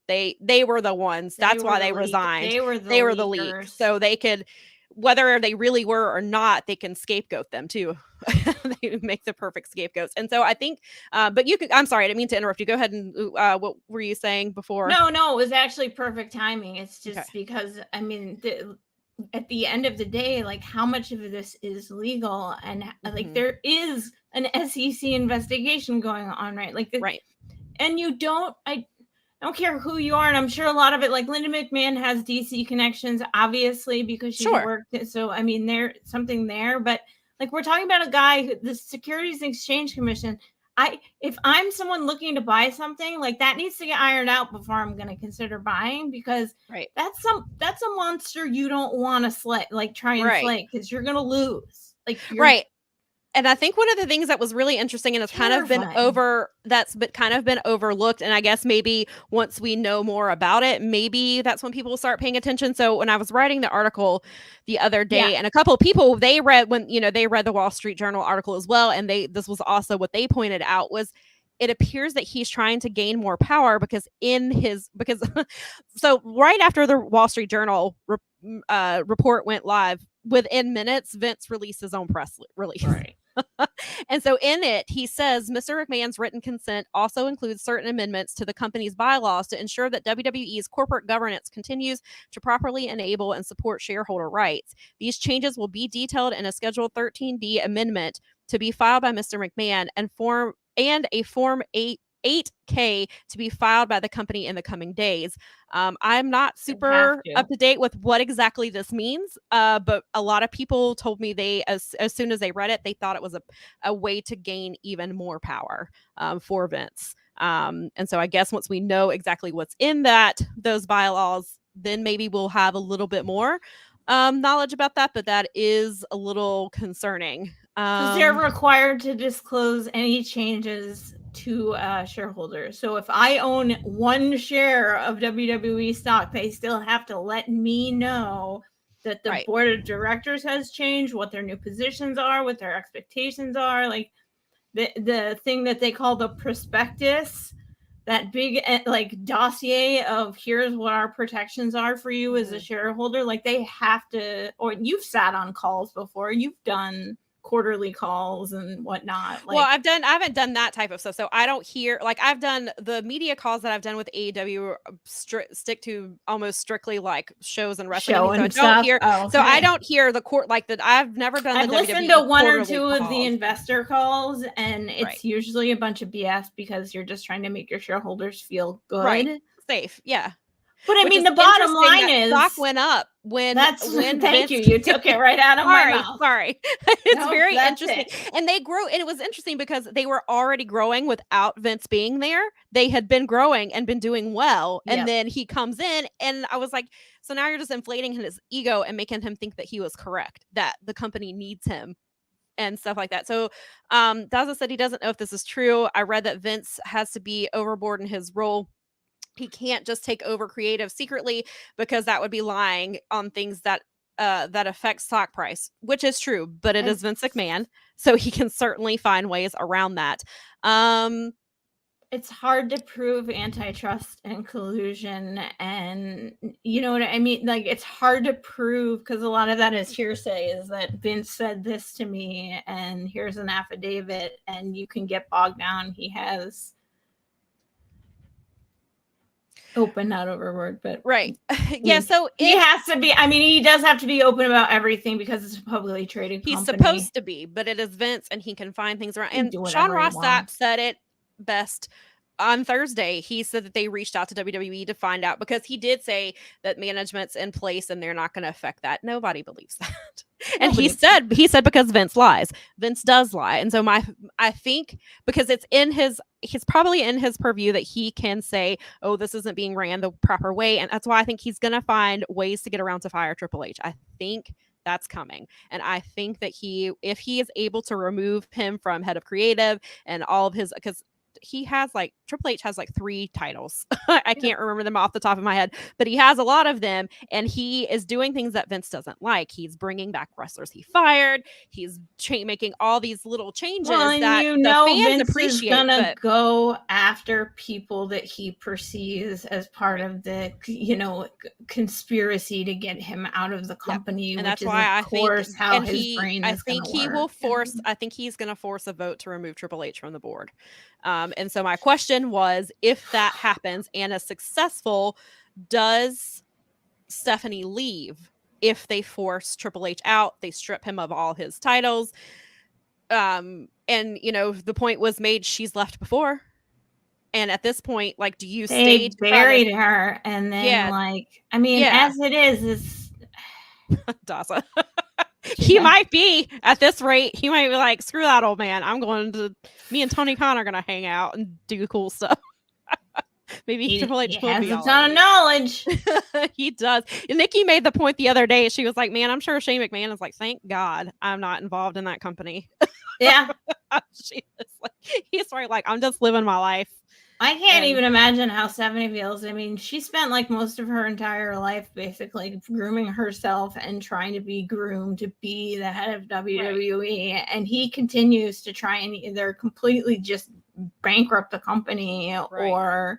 They were the ones. That's why they resigned. They were the leaks. So they could, whether they really were or not, they can scapegoat them too. They make the perfect scapegoats. And so I think, but I'm sorry, I didn't mean to interrupt you. Go ahead and what were you saying before? No, it was actually perfect timing. It's just because, I mean, at the end of the day, like, how much of this is legal, and like there is an SEC investigation going on, right? Like, right. And I don't care who you are, and I'm sure a lot of it, like Linda McMahon has DC connections, obviously, because she worked. So I mean, there's something there, but like, we're talking about a guy, the Securities and Exchange Commission. If I'm someone looking to buy something, like, that needs to get ironed out before I'm going to consider buying, because that's a monster you don't want to slay, like, try and slay, because you're going to lose. Like, right. And I think one of the things that was really interesting, and it's kind of been been overlooked, and I guess maybe once we know more about it, maybe that's when people will start paying attention. So when I was writing the article the other day, and a couple of people, they read the Wall Street Journal article as well, and this was also what they pointed out, was it appears that he's trying to gain more power because so right after the Wall Street Journal report went live, within minutes, Vince released his own press release. Right. And so in it, he says Mr. McMahon's written consent also includes certain amendments to the company's bylaws to ensure that WWE's corporate governance continues to properly enable and support shareholder rights. These changes will be detailed in a Schedule 13D amendment to be filed by Mr. McMahon and a Form 8K to be filed by the company in the coming days. I'm not super up to date with what exactly this means, but a lot of people told me as soon as they read it, they thought it was a way to gain even more power for Vince. And so I guess once we know exactly what's in those bylaws, then maybe we'll have a little bit more knowledge about that, but that is a little concerning. Because they're required to disclose any changes to shareholders. So if I own one share of WWE stock, they still have to let me know that the board of directors has changed, what their new positions are, what their expectations are. Like, the thing that they call the prospectus, that big like dossier of here's what our protections are for you as a shareholder. Like, they have to, or you've sat on calls before, you've done quarterly calls and whatnot. Well, I haven't done that type of stuff, so I don't hear, like, I've done the media calls that I've done with AEW stick to almost strictly like shows and wrestling. I don't hear the court, like, that. I've never done. I've listened to one or two of the investor calls, and it's usually a bunch of BS because you're just trying to make your shareholders feel good, safe, yeah. But I mean, the bottom line is stock went up when thank you. You took it right out of my mouth. Sorry. It's very interesting. And they grew, and it was interesting because they were already growing without Vince being there. They had been growing and been doing well. And then he comes in, and I was like, so now you're just inflating his ego and making him think that he was correct, that the company needs him and stuff like that. So Daza said he doesn't know if this is true. I read that Vince has to be overboard in his role. He can't just take over creative secretly, because that would be lying on things that affect stock price, which is true, but it is Vince McMahon, so he can certainly find ways around that. It's hard to prove antitrust and collusion, and you know what I mean? Like, it's hard to prove because a lot of that is hearsay, is that Vince said this to me and here's an affidavit, and you can get bogged down. He has Open, not overboard, but Right. Yeah. So he has to be. I mean, he does have to be open about everything because it's a publicly traded he's company. supposed to be, but it is Vince, and he can find things around. He can And do Sean whatever he Ross Sapp wants. said it best on Thursday. He said that they reached out to WWE to find out, because he did say that management's in place and they're not going to affect that. Nobody believes that. And he said because Vince lies. Vince does lie. And so I think because it's probably in his purview that he can say, oh, this isn't being ran the proper way. And that's why I think he's going to find ways to get around to fire Triple H. I think that's coming. And I think that if he is able to remove him from head of creative and all of his, because he has Triple H has 3 titles. I can't remember them off the top of my head, but he has a lot of them, and he is doing things that Vince doesn't like. He's bringing back wrestlers he fired. He's making all these little changes that the fans Vince appreciate. Is gonna go after people that he perceives as part of the conspiracy to get him out of the company, and which that's is why of course how his brain is. I think he will force. I think he's going to force a vote to remove Triple H from the board. And so my question was, if that happens and is successful, does Stephanie leave? If they force Triple H out, they strip him of all his titles. And the point was made, she's left before. And at this point, do you stay? They buried her, and then as it is Daza. He might be at this rate. He might be like, screw that old man. Me and Tony Khan are going to hang out and do cool stuff. Maybe Triple H will be. He has a ton of knowledge. He does. And Nikki made the point the other day. She was like, man, I'm sure Shane McMahon is like, thank God I'm not involved in that company. Yeah. She was like, he's right. I'm just living my life. I can't even imagine how Stephanie feels. I mean, she spent most of her entire life basically grooming herself and trying to be groomed to be the head of WWE. Right. And he continues to try and either completely just bankrupt the company or,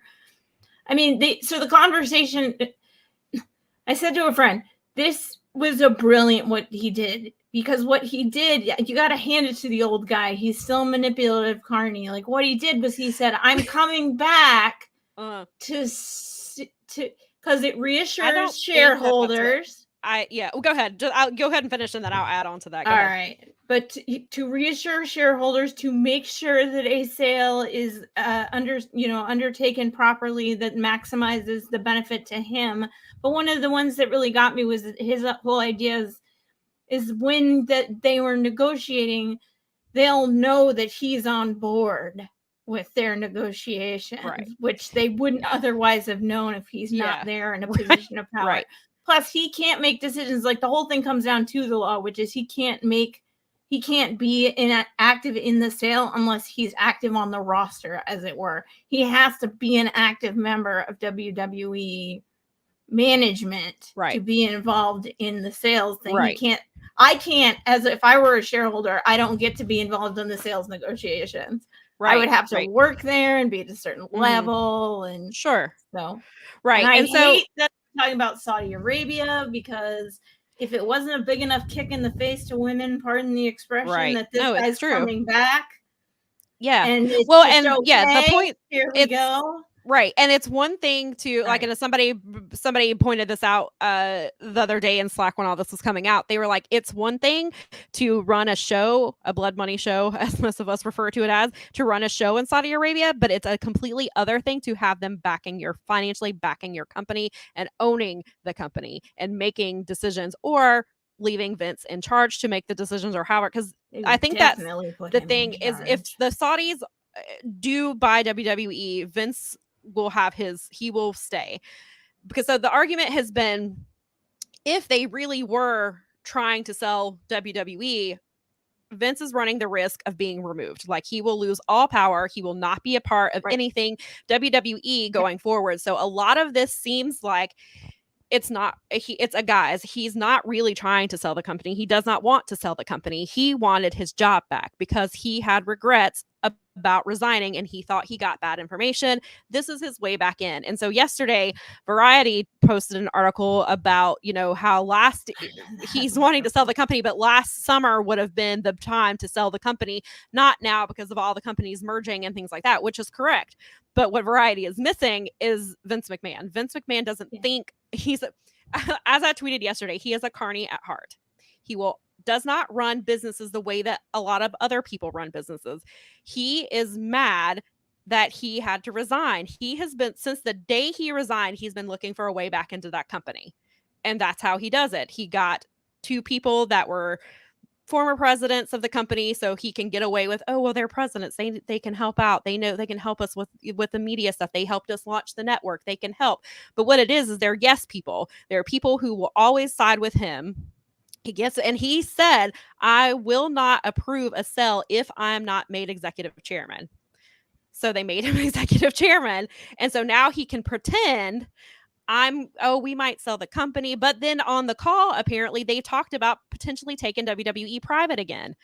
so the conversation, I said to a friend, this was a brilliant what he did. Because what he did, you got to hand it to the old guy. He's still manipulative, Carney. What he did was he said, "I'm coming back to because it reassures shareholders." Well, go ahead. I'll go ahead and finish, and then I'll add on to that. All right, but to reassure shareholders, to make sure that a sale is undertaken properly that maximizes the benefit to him. But one of the ones that really got me was his whole idea is when that they were negotiating, they'll know that he's on board with their negotiations, which they wouldn't otherwise have known if he's not there in a position of power. Right. Plus, he can't make decisions. The whole thing comes down to the law, which is he can't be active in the sale unless he's active on the roster, as it were. He has to be an active member of WWE management to be involved in the sales thing. I can't, as if I were a shareholder, I don't get to be involved in the sales negotiations. I would have to work there and be at a certain level, and so And I hate that I'm talking about Saudi Arabia, because if it wasn't a big enough kick in the face to women, pardon the expression, that this guy's coming back. Yeah. And it's the point, here we go. Right. And it's one thing to and somebody pointed this out the other day in Slack when all this was coming out. They were like, it's one thing to run a show, a blood money show, as most of us refer to it as, to run a show in Saudi Arabia, but it's a completely other thing to have them financially backing your company and owning the company and making decisions, or leaving Vince in charge to make the decisions, or however, because I think that's the thing is, if the Saudis do buy WWE, Vince will have he will stay. Because so the argument has been, if they really were trying to sell WWE, Vince is running the risk of being removed. He will lose all power. He will not be a part of anything WWE going forward. So a lot of this seems like it's a guise. He's not really trying to sell the company. He does not want to sell the company. He wanted his job back because he had regrets about resigning, and he thought he got bad information. This is his way back in. And so yesterday, Variety posted an article about, how he's wanting to sell the company, but last summer would have been the time to sell the company, not now because of all the companies merging and things like that, which is correct. But what Variety is missing is Vince McMahon. Vince McMahon doesn't think as I tweeted yesterday, he is a carny at heart. He does not run businesses the way that a lot of other people run businesses. He is mad that he had to resign. He has been, since the day he resigned, he's been looking for a way back into that company. And that's how he does it. He got 2 people that were former presidents of the company, so he can get away with, they're presidents. They can help out. They know they can help us with the media stuff. They helped us launch the network. They can help. But what it is they're yes people. They're people who will always side with him. He said, I will not approve a sell if I'm not made executive chairman. So they made him executive chairman. And so now he can pretend we might sell the company. But then on the call, apparently they talked about potentially taking WWE private again,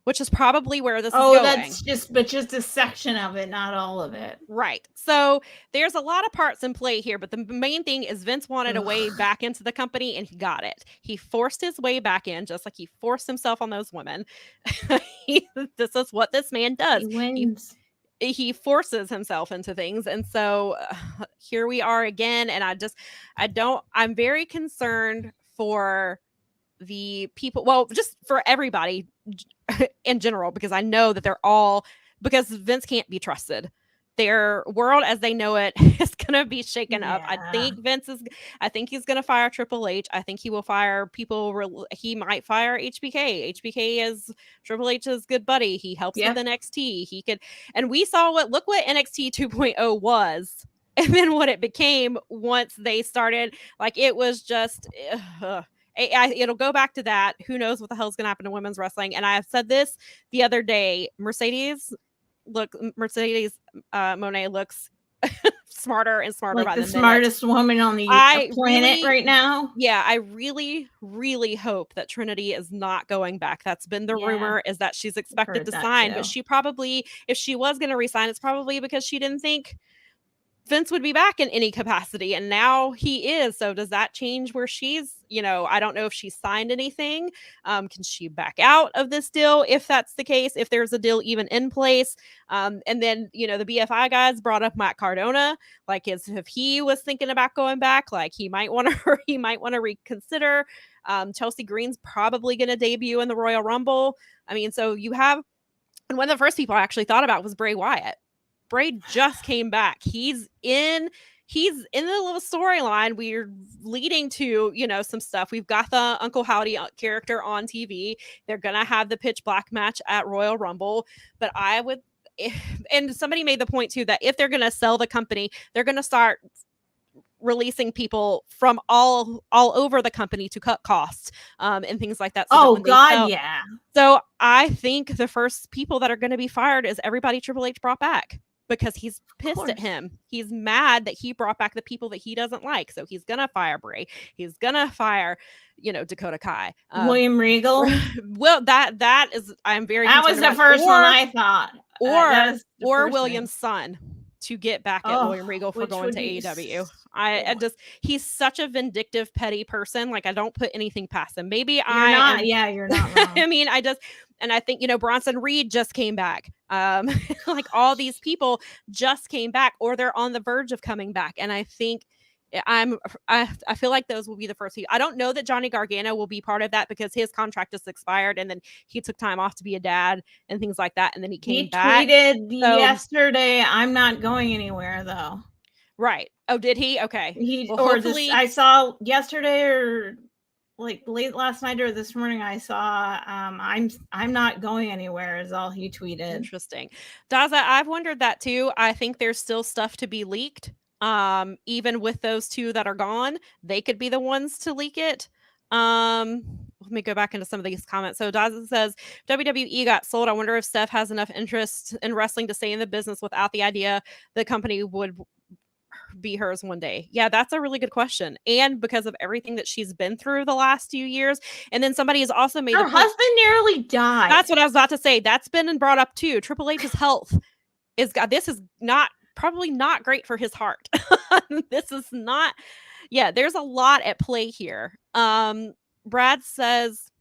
which is probably where this is going. That's just a section of it, not all of it. Right. So there's a lot of parts in play here, but the main thing is Vince wanted a way back into the company, and he got it. He forced his way back in, just like he forced himself on those women. This is what this man does. He wins. He forces himself into things. And so here we are again. And I'm very concerned for the people, just for everybody in general, because I know that because Vince can't be trusted. Their world as they know it is going to be shaken up. I think he's going to fire Triple H. I think he will fire people. He might fire HBK. HBK is Triple H's good buddy. He helps with NXT. And we saw look what NXT 2.0 was. And then what it became once they started, it was just, it'll go back to that. Who knows what the hell's going to happen to women's wrestling? And I have said this the other day, Mercedes Moné looks smarter and smarter by the minute. Smartest woman on the planet right now. Yeah, I really, really hope that Trinity is not going back. That's been the rumor, is that she's expected to sign, but she probably, if she was going to resign, it's probably because she didn't think Vince would be back in any capacity, and now he is. So does that change where she's, I don't know if she signed anything. Can she back out of this deal if that's the case, if there's a deal even in place? And then, the BFI guys brought up Matt Cardona, if he was thinking about going back, he might want to reconsider. Chelsea Green's probably going to debut in the Royal Rumble. I mean, so you have, and one of the first people I actually thought about was Bray Wyatt. Bray just came back. He's in the little storyline. We're leading to, some stuff. We've got the Uncle Howdy character on TV. They're going to have the pitch black match at Royal Rumble. But and somebody made the point too, that if they're going to sell the company, they're going to start releasing people from all over the company to cut costs and things like that. Yeah. So I think the first people that are going to be fired is everybody Triple H brought back. Because he's pissed at him. He's mad that he brought back the people that he doesn't like. So he's going to fire Bray. He's going to fire, Dakota Kai. William Regal. Well, that is, I'm very That was the first one I thought. Or William's son to get back at William Regal for going to AEW. He's such a vindictive, petty person. I don't put anything past him. Maybe you're not wrong. I mean, and I think, Bronson Reed just came back. All these people just came back, or they're on the verge of coming back. And I think I feel like those will be the first people. I don't know that Johnny Gargano will be part of that because his contract just expired, and then he took time off to be a dad and things like that. And then he came back. He tweeted yesterday, I'm not going anywhere though. Right. Oh, did he? Okay. I saw yesterday or late last night or this morning, I saw I'm not going anywhere is all he tweeted. Interesting. Daza, I've wondered that too. I think there's still stuff to be leaked. Even with those 2 that are gone, they could be the ones to leak it. Let me go back into some of these comments. So Daza says WWE got sold. I wonder if Steph has enough interest in wrestling to stay in the business without the idea the company would be hers one day? Yeah, that's a really good question. And because of everything that she's been through the last few years. And then somebody has also made Her the point. husband nearly died. That's what I was about to say. That's been brought up too. Triple H's health this is probably not great for his heart. This is not, there's a lot at play here. Brad says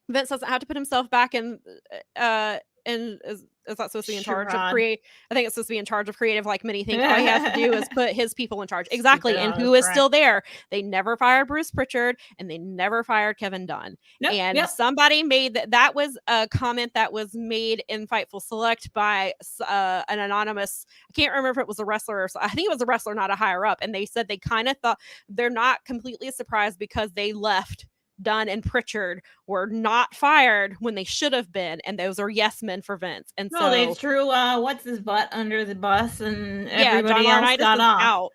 Vince doesn't have to put himself back in is that supposed to be in charge of create? I think it's supposed to be in charge of creative, like many think. All he has to do is put his people in charge. Exactly. And who is still there? They never fired Bruce Pritchard and they never fired Kevin Dunn. And somebody made that was a comment that was made in Fightful Select by an anonymous, I can't remember if it was a wrestler or I think it was a wrestler, not a higher up. And they said they kind of thought they're not completely surprised because they left Dunn and Pritchard were not fired when they should have been, and those are yes men for Vince. And so they threw what's his butt under the bus, and everybody else got off.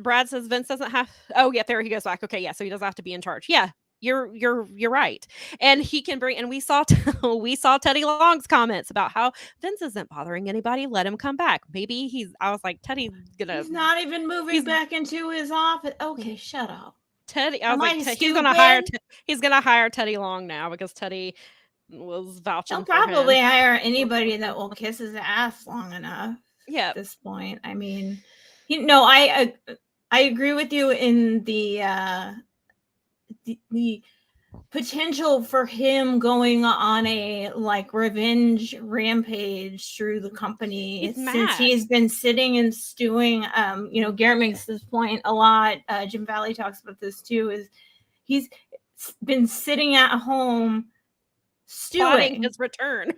Brad says Vince doesn't have. Oh yeah, there he goes back. Okay, so he doesn't have to be in charge. Yeah, you're right, and he can bring. And we saw Teddy Long's comments about how Vince isn't bothering anybody. Let him come back. Maybe I was like, Teddy's gonna. He's not even moving back into his office. Okay, shut up. Teddy, I was like, he's gonna hire Teddy Long now because Teddy was vouching. He'll probably hire anybody that will kiss his ass long enough. Yeah, at this point, I mean, I agree with you in the potential for him going on a revenge rampage through the company since he's been sitting and stewing. Garrett makes this point a lot. Jim Valley talks about this too, is he's been sitting at home stewing his return.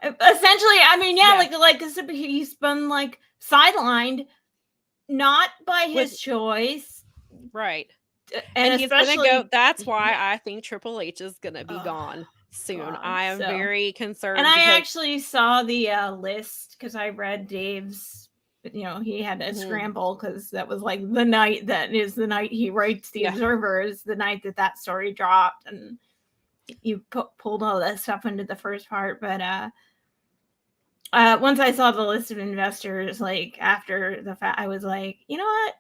Essentially, I mean, he's been sidelined, not by his choice. Right. And he's gonna go. That's why I think Triple H is gonna be gone soon. I am very concerned. And I actually saw the list because I read Dave's. He had to scramble because that was the night that is the night he writes the Observers, the night that story dropped, and you pulled all that stuff into the first part. But once I saw the list of investors, after the fact, I was like, you know what?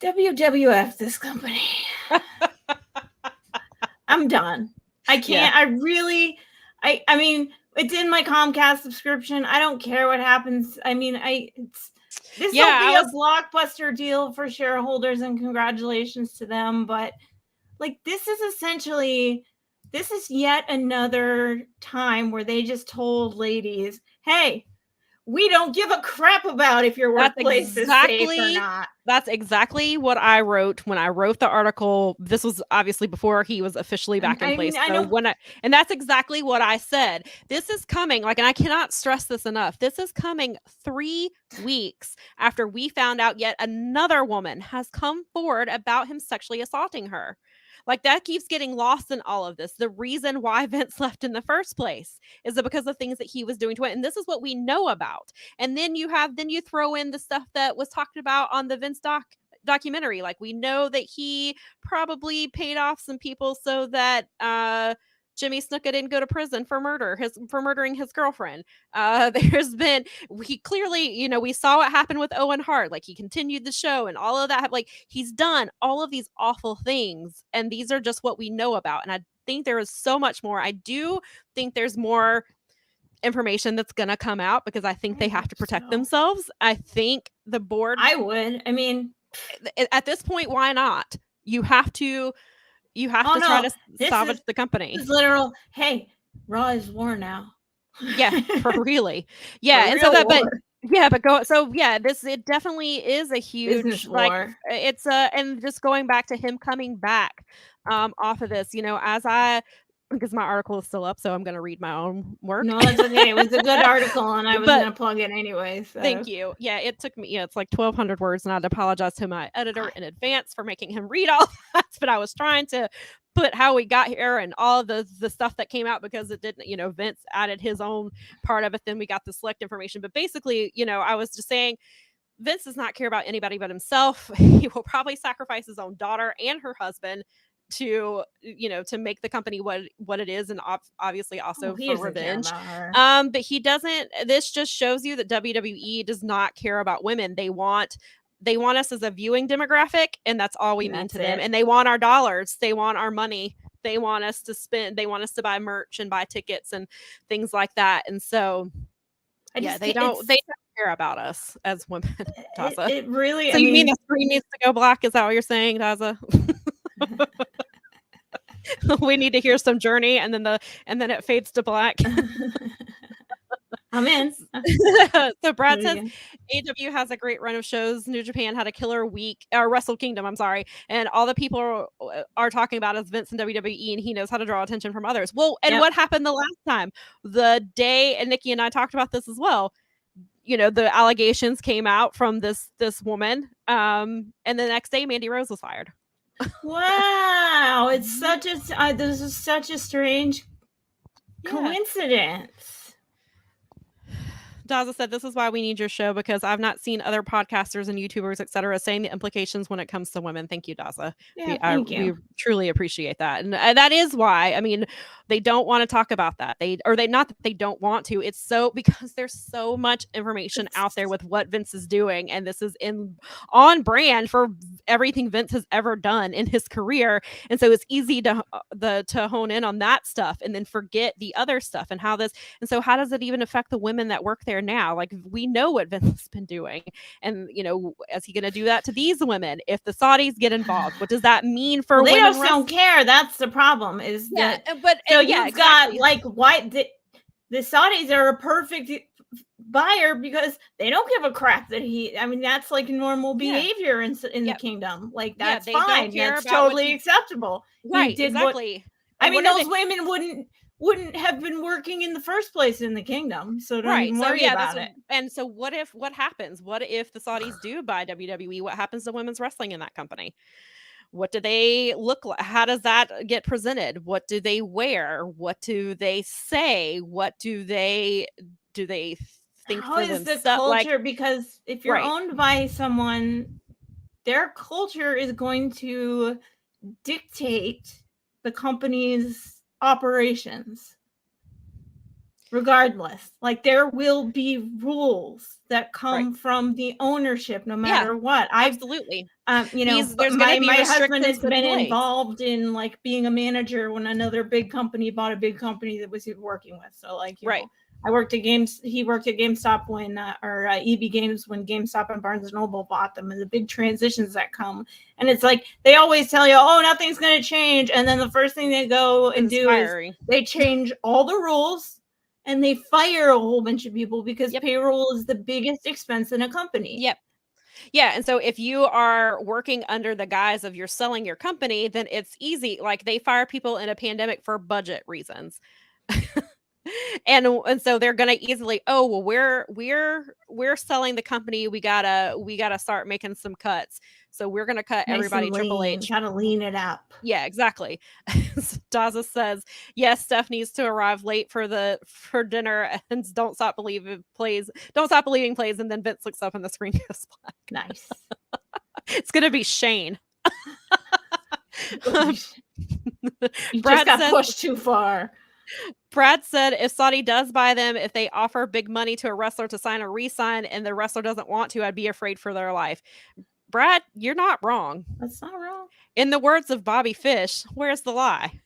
WWF this company. I'm done. I can't. Yeah. I mean, it's in my Comcast subscription. I don't care what happens. I mean, this will be a blockbuster deal for shareholders, and congratulations to them. But this is yet another time where they just told ladies, hey, we don't give a crap about if your workplace is safe or not. That's exactly what I wrote when I wrote the article. This was obviously before he was officially back in place. And that's exactly what I said. This is coming, and I cannot stress this enough. This is coming 3 weeks after we found out yet another woman has come forward about him sexually assaulting her. That keeps getting lost in all of this. The reason why Vince left in the first place is because of things that he was doing to it. And this is what we know about. And then you throw in the stuff that was talked about on the Vince documentary. We know that he probably paid off some people so that Jimmy Snuka didn't go to prison for murdering his girlfriend. He clearly, we saw what happened with Owen Hart. He continued the show and all of that. He's done all of these awful things. And these are just what we know about. And I think there is so much more. I do think there's more information that's going to come out because I think they have to protect themselves. I think the board. I would. I mean, at this point, why not? You have to try to salvage the company. It's literal. Hey, Raw is war now. Yeah, for really. Yeah, and so it definitely is a huge business war. It's and just going back to him coming back off of this, because my article is still up, so I'm going to read my own work. No, that's okay. It was a good article, and I was going to plug it anyway. So. Thank you. Yeah, it took me, it's 1,200 words, and I'd apologize to my editor in advance for making him read all that, but I was trying to put how we got here and all the stuff that came out because it didn't, Vince added his own part of it, then we got the select information. But basically, I was just saying, Vince does not care about anybody but himself. He will probably sacrifice his own daughter and her husband to, to make the company what it is, and obviously also he for doesn't care revenge. about her. But he doesn't. This just shows you that WWE does not care about women. They want us as a viewing demographic, and that's all we mean to them. And they want our dollars. They want our money. They want us to spend. They want us to buy merch and buy tickets and things like that. And so, they don't care about us as women. Daza. It really. So you mean the screen needs to go black? Is that what you're saying, Daza? We need to hear some Journey, and then it fades to black. I'm in. So Brad says AEW has a great run of shows. New Japan had a killer week, or Wrestle Kingdom, I'm sorry. And all the people are talking about is Vince and WWE, and he knows how to draw attention from others. Well, and what happened the last time? The day, and Nikki and I talked about this as well. The allegations came out from this woman, and the next day Mandy Rose was fired. Wow, it's such a this is such a strange coincidence. Daza said, this is why we need your show, because I've not seen other podcasters and YouTubers, etc., saying the implications when it comes to women. Thank you, Daza. Yeah, thank you. We truly appreciate that. And that is why, they don't want to talk about that. Not that they don't want to. It's because there's so much information out there with what Vince is doing. And this is on brand for everything Vince has ever done in his career. And so it's easy to hone in on that stuff and then forget the other stuff and how does it even affect the women that work there now? Like, we know what Vince has been doing, and is he going to do that to these women if the Saudis get involved? What does that mean for women? They don't care. That's the problem. Is that you've got why the Saudis are a perfect buyer because they don't give a crap that that's like normal behavior in the kingdom. Like, that's fine. That's totally acceptable. Right. Exactly. Those women wouldn't have been working in the first place in the kingdom, so don't even worry about it. And so what happens? What if the Saudis do buy WWE? What happens to women's wrestling in that company? What do they look like? How does that get presented? What do they wear? What do they say? What do they think? How is the culture? Because if you're owned by someone, their culture is going to dictate the company's operations regardless. Like, there will be rules that come from the ownership no matter what. Absolutely. My husband has been involved in being a manager when another big company bought a big company that was he working with. So I worked at he worked at GameStop when EB Games when GameStop and Barnes & Noble bought them, and the big transitions that come. And it's like, they always tell you, oh, nothing's going to change. And then the first thing they go and do is they change all the rules and they fire a whole bunch of people because payroll is the biggest expense in a company. Yep. Yeah. And so if you are working under the guise of you're selling your company, then it's easy. Like, they fire people in a pandemic for budget reasons. And so they're going to easily, we're selling the company. We gotta start making some cuts. So we're going to cut everybody. Triple H. Gotta lean it up. Yeah, exactly. Daza says, yes, Steph needs to arrive late for dinner, and Don't Stop Believing plays. And then Vince looks up and the screen goes black. Nice. It's going to be Shane. You just got pushed too far. Brad said, if Saudi does buy them, if they offer big money to a wrestler to sign or re-sign and the wrestler doesn't want to, I'd be afraid for their life. Brad, you're not wrong. That's not wrong. In the words of Bobby Fish, where's the lie?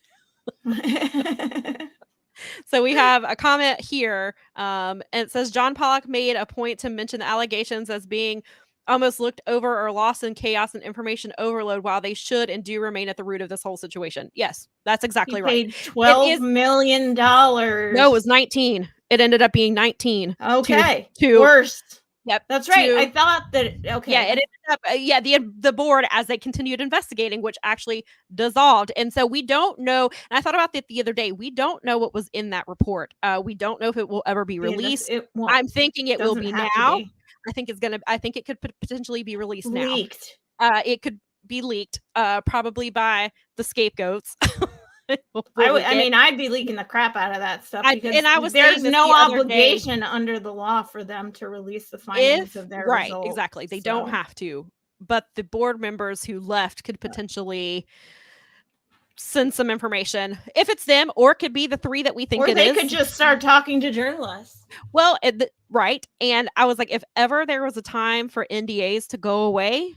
So we have a comment here, and it says, John Pollock made a point to mention the allegations as being almost looked over or lost in chaos and information overload, while they should and do remain at the root of this whole situation. Yes, that's exactly right. Paid $12 million. No, it was 19. It ended up being 19. Okay. To worst. Yep. That's right. I thought that. Okay. Yeah, it ended up. The board, as they continued investigating, which actually dissolved, and so we don't know. And I thought about that the other day. We don't know what was in that report. We don't know if it will ever be released. I'm thinking it will be now. I think it could potentially be released leaked. Now. It could be leaked, probably by the scapegoats. I'd be leaking the crap out of that stuff because there's no obligation under the law for them to release the findings of their results. Right, exactly. They don't have to, but the board members who left could potentially send some information if it's them, or it could be the 3 that we think or it they is. could just start talking to journalists. Well, right. And I was like, if ever there was a time for NDAs to go away,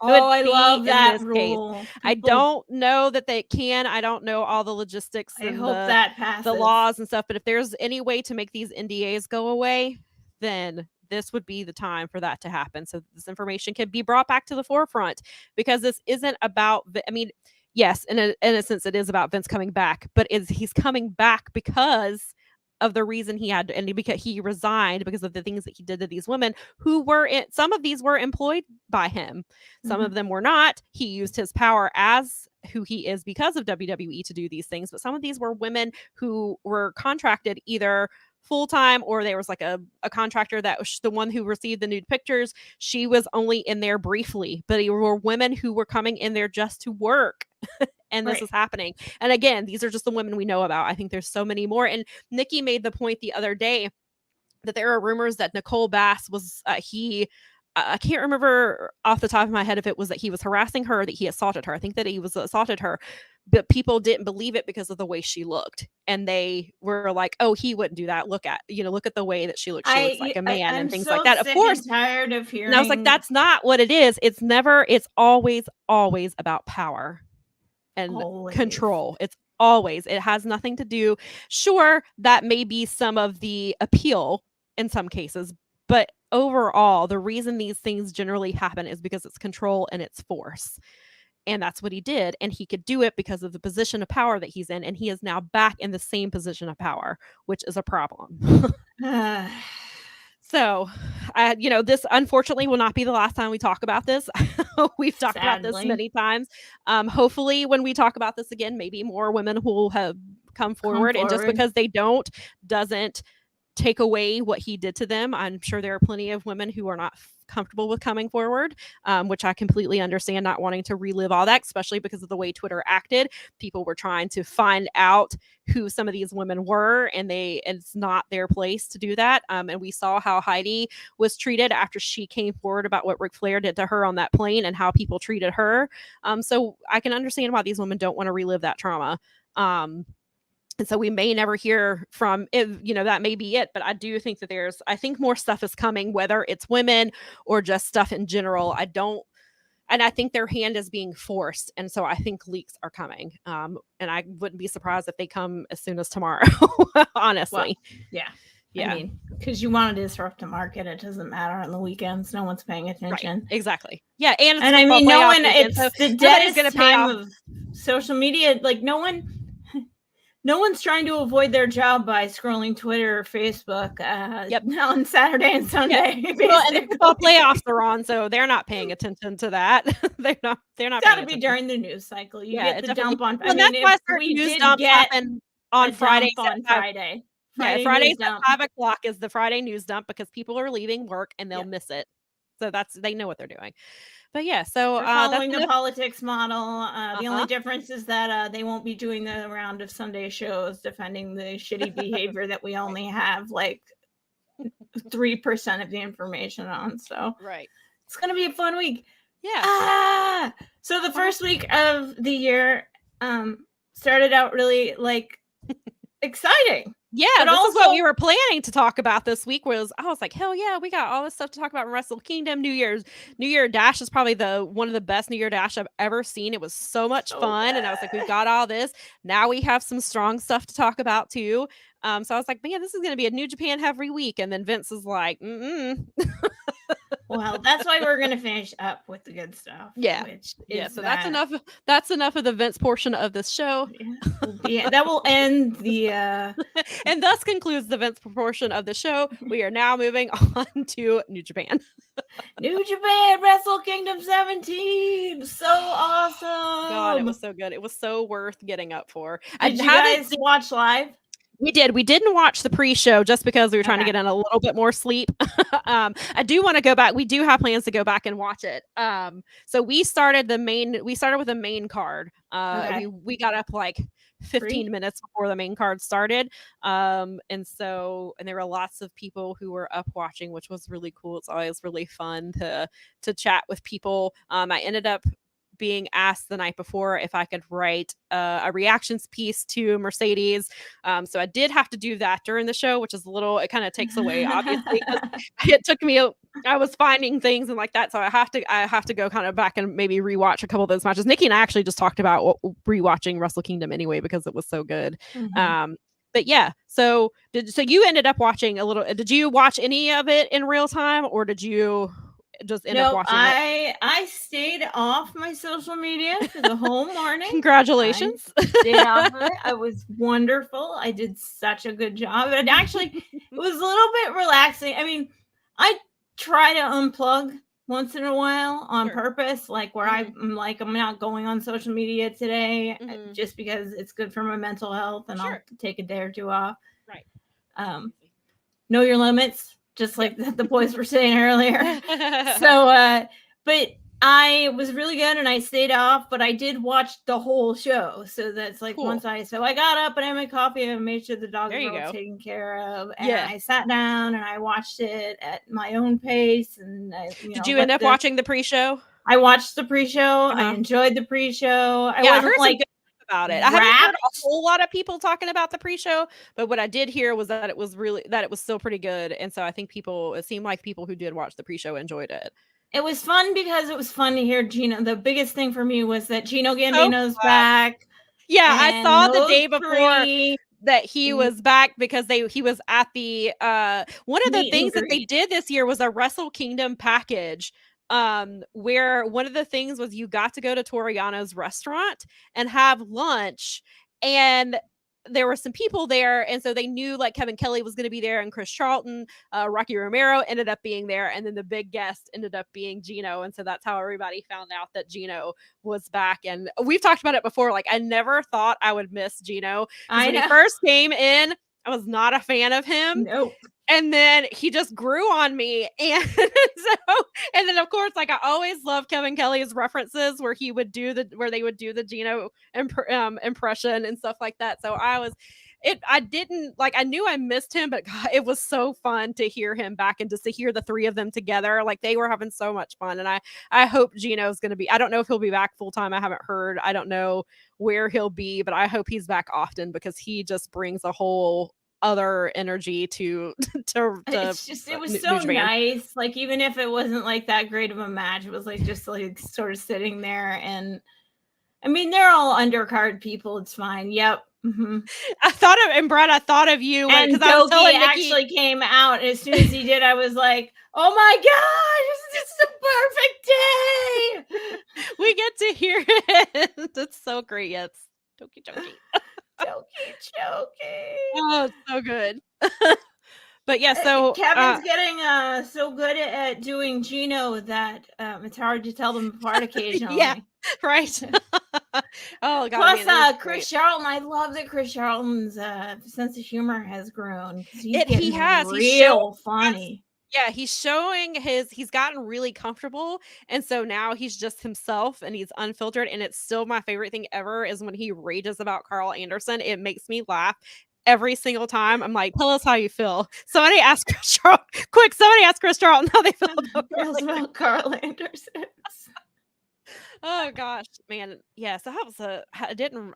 Oh, I love that rule. I don't know that they can. I don't know all the logistics I and hope that passes. the laws and stuff. But if there's any way to make these NDAs go away, then this would be the time for that to happen. So this information can be brought back to the forefront, because this isn't about, I mean, yes, in a sense it is about Vince coming back, but he's coming back because of the reason he had, and because he resigned because of the things that he did to these women who were some of these were employed by him. Some of them were not. He used his power as who he is because of WWE to do these things, but some of these were women who were contracted either full-time, or there was like a contractor that was the one who received the nude pictures. She was only in there briefly, but they were women who were coming in there just to work. And this is happening. And again, these are just the women we know about. I think there's so many more. And Nikki made the point the other day that there are rumors that Nicole Bass was I can't remember off the top of my head if it was that he was harassing her or that he assaulted her. I think that he was assaulted her, but people didn't believe it because of the way she looked. And they were like, oh, he wouldn't do that. Look at the way that she looks. She looks like a man and things like that. Of course. Tired of hearing. And I was like, that's not what it is. It's always about power and control. It has nothing to do. Sure, that may be some of the appeal in some cases, but overall, the reason these things generally happen is because it's control and it's force. And that's what he did. And he could do it because of the position of power that he's in. And he is now back in the same position of power, which is a problem. So, this unfortunately will not be the last time we talk about this. We've talked about this many times. Hopefully when we talk about this again, maybe more women will have come forward. And just because they doesn't take away what he did to them. I'm sure there are plenty of women who are not comfortable with coming forward, which I completely understand, not wanting to relive all that, especially because of the way Twitter acted. People were trying to find out who some of these women were, and it's not their place to do that. And we saw how Heidi was treated after she came forward about what Ric Flair did to her on that plane and how people treated her. So I can understand why these women don't want to relive that trauma. And so we may never hear from, that may be it. But I do think that I think more stuff is coming, whether it's women or just stuff in general. And I think their hand is being forced. And so I think leaks are coming. And I wouldn't be surprised if they come as soon as tomorrow, honestly. Well, yeah. I mean, because you want to disrupt the market. It doesn't matter on the weekends. No one's paying attention. Right, exactly. Yeah. And I mean, it's the deadest time of social media. Like no one's trying to avoid their job by scrolling Twitter or Facebook on Saturday and Sunday. Yep. Well, and the football playoffs are on, so they're not paying attention to that. they're not. It's got to be during the news cycle. You get the dump on. Well, that's why we news dumps happen on Fridays. Friday. Fridays at 5:00 is the Friday news dump because people are leaving work and they'll miss it. So they know what they're doing. But yeah, so they're following the politics model. The only difference is that they won't be doing the round of Sunday shows defending the shitty behavior that we only have like 3% of the information on. So it's gonna be a fun week. Yeah. So the first week of the year started out really exciting. Yeah, but this is what we were planning to talk about this week. I was like, hell yeah, we got all this stuff to talk about. Wrestle Kingdom, New Year Dash is probably one of the best New Year Dash I've ever seen. It was so much fun, and I was like, we've got all this. Now we have some strong stuff to talk about too. So I was like, man, this is going to be a New Japan heavy week. And then Vince is like, Well, that's why we're going to finish up with the good stuff. Yeah. So that's enough. That's enough of the Vince portion of this show. Yeah, that will end the. And thus concludes the Vince portion of the show. We are now moving on to New Japan. New Japan Wrestle Kingdom 17. So awesome. God, it was so good. It was so worth getting up for. Did you guys watch live? We did. We didn't watch the pre-show just because we were trying to get in a little bit more sleep. I do want to go back. We do have plans to go back and watch it. So we started with the main card. We got up like 15 minutes before the main card started. And there were lots of people who were up watching, which was really cool. It's always really fun to chat with people. I ended up being asked the night before if I could write a reactions piece to Mercedes. So I did have to do that during the show, which is a little, it kind of takes away, obviously, 'cause it took me, I was finding things and like that. So I have to go kind of back and maybe rewatch a couple of those matches. Nikki and I actually just talked about rewatching Wrestle Kingdom anyway, because it was so good. But yeah, so you ended up watching a little, did you watch any of it in real time, or did you just end up watching it? I stayed off my social media for the whole morning. Congratulations. I stayed off of it. It was wonderful. I did such a good job. And actually, it was a little bit relaxing. I mean, I try to unplug once in a while on purpose, like where I'm like, I'm not going on social media today just because it's good for my mental health, and I'll take a day or two off. Right. Know your limits, just like the boys were saying earlier. So, but I was really good and I stayed off, but I did watch the whole show. So that's like Cool. so I got up and I had my coffee and made sure the dogs There you were all go. taken care of. And I sat down and I watched it at my own pace. And did you end up watching the pre-show? I watched the pre-show. I enjoyed the pre-show. I wasn't like about it. I haven't heard a whole lot of people talking about the pre-show, but what I did hear was that it was still pretty good. And so I think it seemed like people who did watch the pre-show enjoyed it. It was fun because it was fun to hear Gino. The biggest thing for me was that Gino Gambino's back. Yeah, I saw the day before that he was back because he was at the one of the things that they did this year was a Wrestle Kingdom package, where one of the things was you got to go to Toriano's restaurant and have lunch, and there were some people there, and so they knew like Kevin Kelly was going to be there, and Chris Charlton, Rocky Romero ended up being there, and then the big guest ended up being Gino, and so that's how everybody found out that Gino was back. And we've talked about it before, like I never thought I would miss Gino. When he first came in, I was not a fan of him. Nope. And then he just grew on me. And and then of course, like I always love Kevin Kelly's references where they would do the Gino impression and stuff like that. So I knew I missed him, but God, it was so fun to hear him back and just to hear the three of them together. Like they were having so much fun. And I hope Gino's going to be, I don't know if he'll be back full time. I haven't heard. I don't know where he'll be, but I hope he's back often because he just brings a whole other energy to it's just, it was so nice. Like even if it wasn't like that great of a match, it was like just like sort of sitting there. And I mean, they're all undercard people. It's fine. Yep. I thought of you and because I was telling Nikki, actually came out. As soon as he did, I was like, "Oh my god, this is a perfect day! We get to hear it. That's so great. Yes, Toki. Jokey. Oh, it's so good. But yeah, so Kevin's getting so good at doing Gino that it's hard to tell them apart occasionally. Yeah, right. Oh god. Plus, Chris Charlton. I love that Chris Charlton's sense of humor has grown. He has. He's real funny. Yeah, he's gotten really comfortable. And so now he's just himself and he's unfiltered. And it's still my favorite thing ever is when he rages about Carl Anderson. It makes me laugh every single time. I'm like, tell us how you feel. Somebody ask Chris Charlton how they feel about Carl Anderson. Oh gosh, man. Yeah, so that was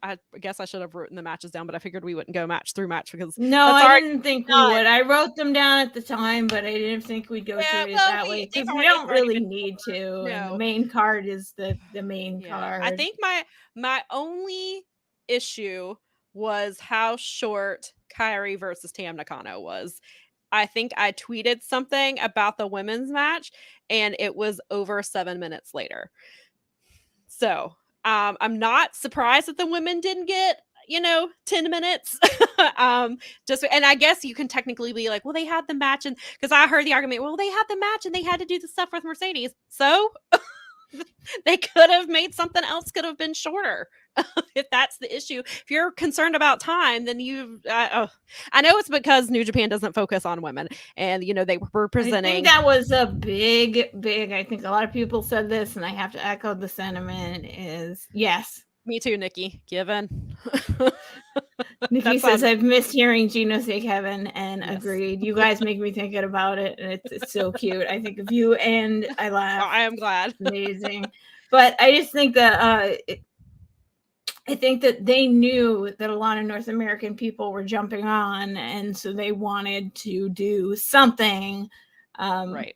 I guess I should have written the matches down, but I figured we wouldn't go match through match because I didn't think we would. I wrote them down at the time, but I didn't think we'd go through it that way because we don't really need to. No. And the main card is the main card. I think my only issue was how short Kairi versus Tam Nakano was. I think I tweeted something about the women's match and it was over 7 minutes later. So I'm not surprised that the women didn't get, 10 minutes. And I guess you can technically be like, well, they had the match. And because I heard the argument, well, they had the match and they had to do the stuff with Mercedes. So they could have made something else could have been shorter. If that's the issue. If you're concerned about time, then I know it's because New Japan doesn't focus on women. And, they were presenting. I think that was a big, I think a lot of people said this, and I have to echo the sentiment is yes. Me too, Nikki. Given. Nikki says, I've missed hearing Gino say Kevin, and agreed. You guys make me thinking about it, and it's so cute. I think of you, and I laugh. Oh, I am glad. It's amazing. But I just think that I think that they knew that a lot of North American people were jumping on, and so they wanted to do something. Right.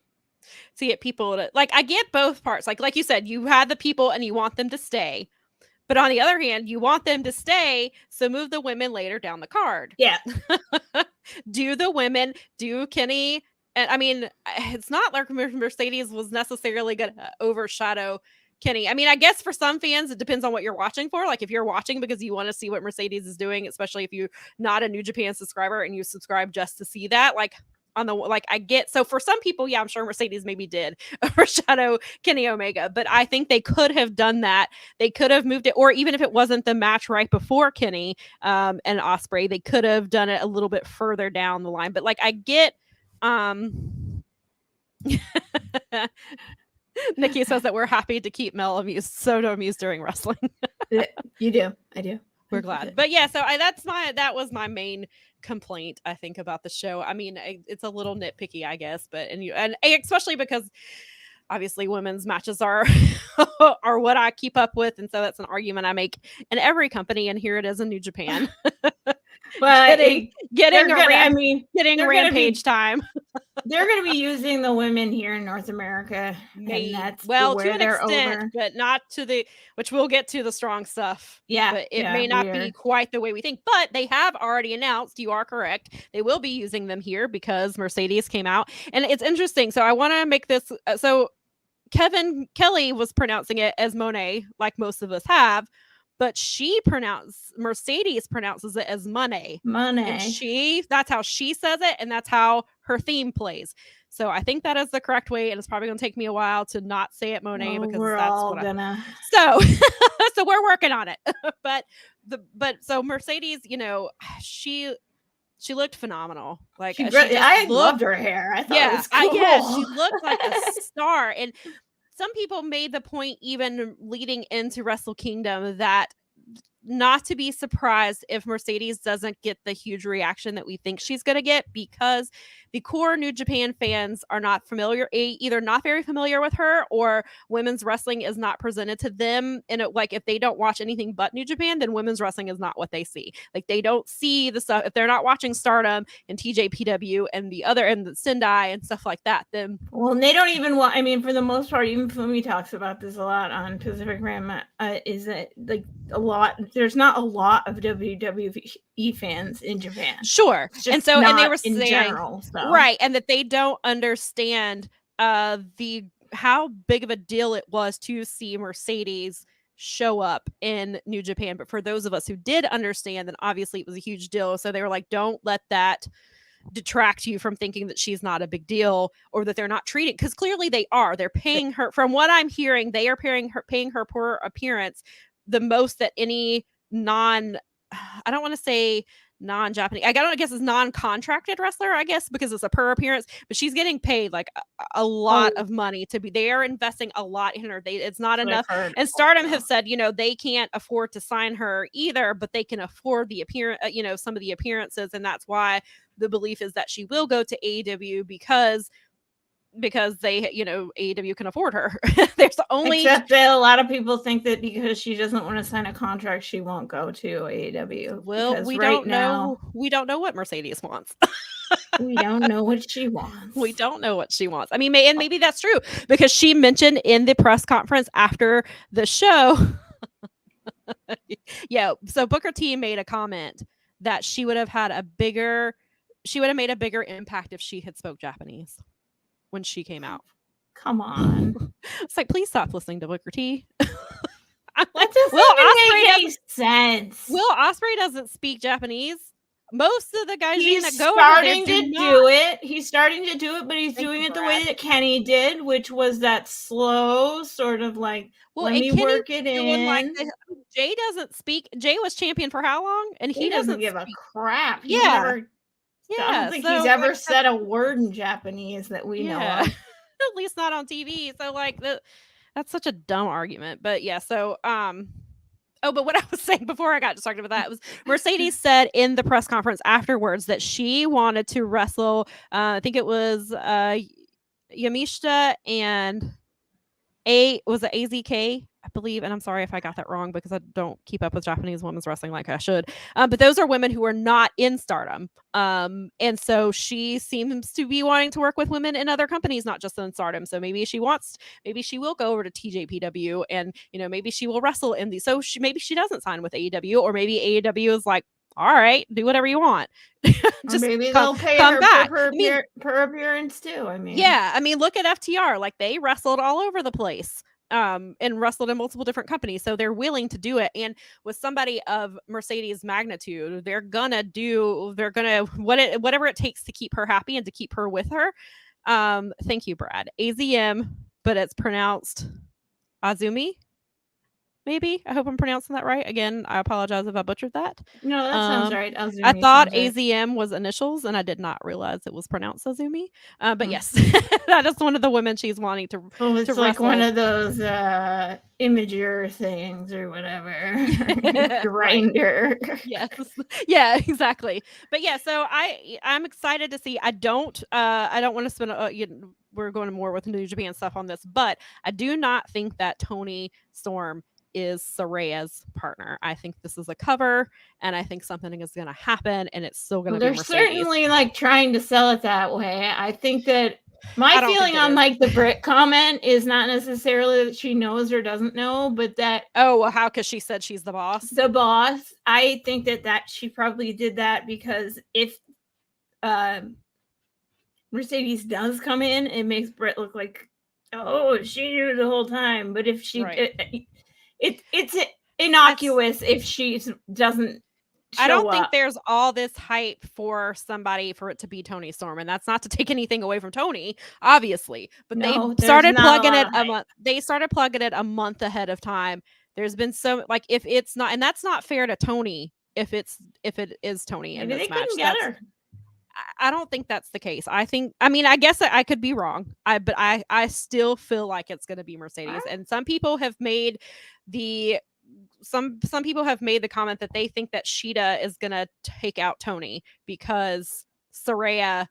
To get people to, like, I get both parts. Like you said, you had the people and you want them to stay. But on the other hand, you want them to stay, so move the women later down the card. Yeah. Do Kenny. And I mean, it's not like Mercedes was necessarily going to overshadow Kenny. I mean, I guess for some fans, it depends on what you're watching for. Like if you're watching because you want to see what Mercedes is doing, especially if you're not a New Japan subscriber and you subscribe just to see that, like on the, like I get, so for some people, yeah, I'm sure Mercedes maybe did overshadow Kenny Omega, but I think they could have done that. They could have moved it, or even if it wasn't the match right before Kenny and Ospreay, they could have done it a little bit further down the line. But like I get Nikki says that we're happy to keep Mel amused, so amused during wrestling. You do. I do. We're glad. But yeah, so that was my main complaint, I think, about the show. I mean, it's a little nitpicky, I guess, but and especially because obviously women's matches are are what I keep up with, and so that's an argument I make in every company, and here it is in New Japan. But getting Rampage time. They're going to be using the women here in North America, and that's well where to an they're extent, over. but not to the, which we'll get to the strong stuff. Yeah, but it may not be quite the way we think. But they have already announced, you are correct, they will be using them here because Mercedes came out, and it's interesting. So I want to make this so. Kevin Kelly was pronouncing it as Monet, like most of us have, but Mercedes pronounces it as Money. And that's how she says it, and that's how her theme plays. So I think that is the correct way, and it's probably going to take me a while to not say it Monet because we're that's all what gonna. So we're working on it. but so Mercedes, you know, she looked phenomenal. Like I loved her hair. I thought it was cool. She looked like a star. And some people made the point, even leading into Wrestle Kingdom, that not to be surprised if Mercedes doesn't get the huge reaction that we think she's going to get, because the core New Japan fans are not familiar, either not very familiar with her, or women's wrestling is not presented to them. And like, if they don't watch anything but New Japan, then women's wrestling is not what they see. Like, they don't see the stuff. If they're not watching Stardom and TJPW and the Sendai and stuff like that, then. Well, they don't even want, I mean, for the most part, even Fumi talks about this a lot on Pacific Rim, is that like there's not a lot of WWE fans in Japan. Sure. And so, and they were in saying, general, so. Right. And that they don't understand how big of a deal it was to see Mercedes show up in New Japan. But for those of us who did understand, then obviously it was a huge deal. So they were like, don't let that detract you from thinking that she's not a big deal, or that they're not treating, because clearly they are. They're paying her, from what I'm hearing, they are paying her per appearance the most that any I don't want to say non-Japanese, I guess it's non-contracted wrestler, I guess, because it's a per appearance, but she's getting paid like a lot of money to be. They are investing a lot in her. It's not enough. And Stardom have said, you know, they can't afford to sign her either, but they can afford the appearance, some of the appearances, and that's why the belief is that she will go to AEW because they, AEW can afford her. There's only, except that a lot of people think that because she doesn't want to sign a contract, she won't go to AEW. Well, we don't know what Mercedes wants. We don't know what she wants. We don't know what she wants. I mean, and maybe that's true, because she mentioned in the press conference after the show. Yeah. So Booker T made a comment that she would have made a bigger impact if she had spoke Japanese when she came out. Come on. It's like, please stop listening to Booker T. That doesn't make any sense. Will Ospreay doesn't speak Japanese. Most of the guys He's that go starting to do it. He's starting to do it, but he's doing it the way that Kenny did, which was that slow sort of like, let me work it in. Like Jay doesn't speak. Jay was champion for how long? And he doesn't give a crap. Yeah. I don't think he's ever said a word in Japanese that we know of. At least not on TV. So like that's such a dumb argument. But yeah, so but what I was saying before I got distracted with that was Mercedes said in the press conference afterwards that she wanted to wrestle I think it was Yamashita and was it AZK, I believe, and I'm sorry if I got that wrong because I don't keep up with Japanese women's wrestling like I should. But those are women who are not in Stardom. And so she seems to be wanting to work with women in other companies, not just in Stardom. So maybe she will go over to TJPW, and maybe she will wrestle in these. So maybe she doesn't sign with AEW, or maybe AEW is like, all right, do whatever you want. Just maybe they'll pay her back. per appearance too. I mean, yeah, I mean, look at FTR. Like, they wrestled all over the place, and wrestled in multiple different companies, so they're willing to do it. And with somebody of Mercedes' magnitude, they're gonna whatever it takes to keep her happy and to keep her with her. Thank you, Brad. AZM, but it's pronounced Azumi. Maybe. I hope I'm pronouncing that right. Again, I apologize if I butchered that. No, that sounds right. Azumi I thought sounds right. AZM was initials, and I did not realize it was pronounced Azumi. But yes, that is one of the women she's wanting to. It's to like wrestle. one of those imager things or whatever. Grinder. Yes. Yeah, exactly. But yeah, so I'm excited to see. I don't want to spend we're going more with New Japan stuff on this, but I do not think that Toni Storm is Saraya's partner. I think this is a cover, and I think something is going to happen, and it's still going to be Mercedes. They're certainly like trying to sell it that way. I think that my feeling on like the Brit comment is not necessarily that she knows or doesn't know, but that how, because she said she's the boss. I think that she probably did that because if Mercedes does come in, it makes Brit look like, oh, she knew the whole time. But if she it's innocuous if she doesn't. I don't think there's all this hype for somebody for it to be Toni Storm, and that's not to take anything away from Toni, obviously. But they started plugging it. They started plugging it a month ahead of time. There's been so if it's not, and that's not fair to Toni. If it is Toni in this match, I don't think that's the case. I guess I could be wrong. But I still feel like it's going to be Mercedes. And some people have made some people have made the comment that they think that Shida is going to take out Toni because Saraya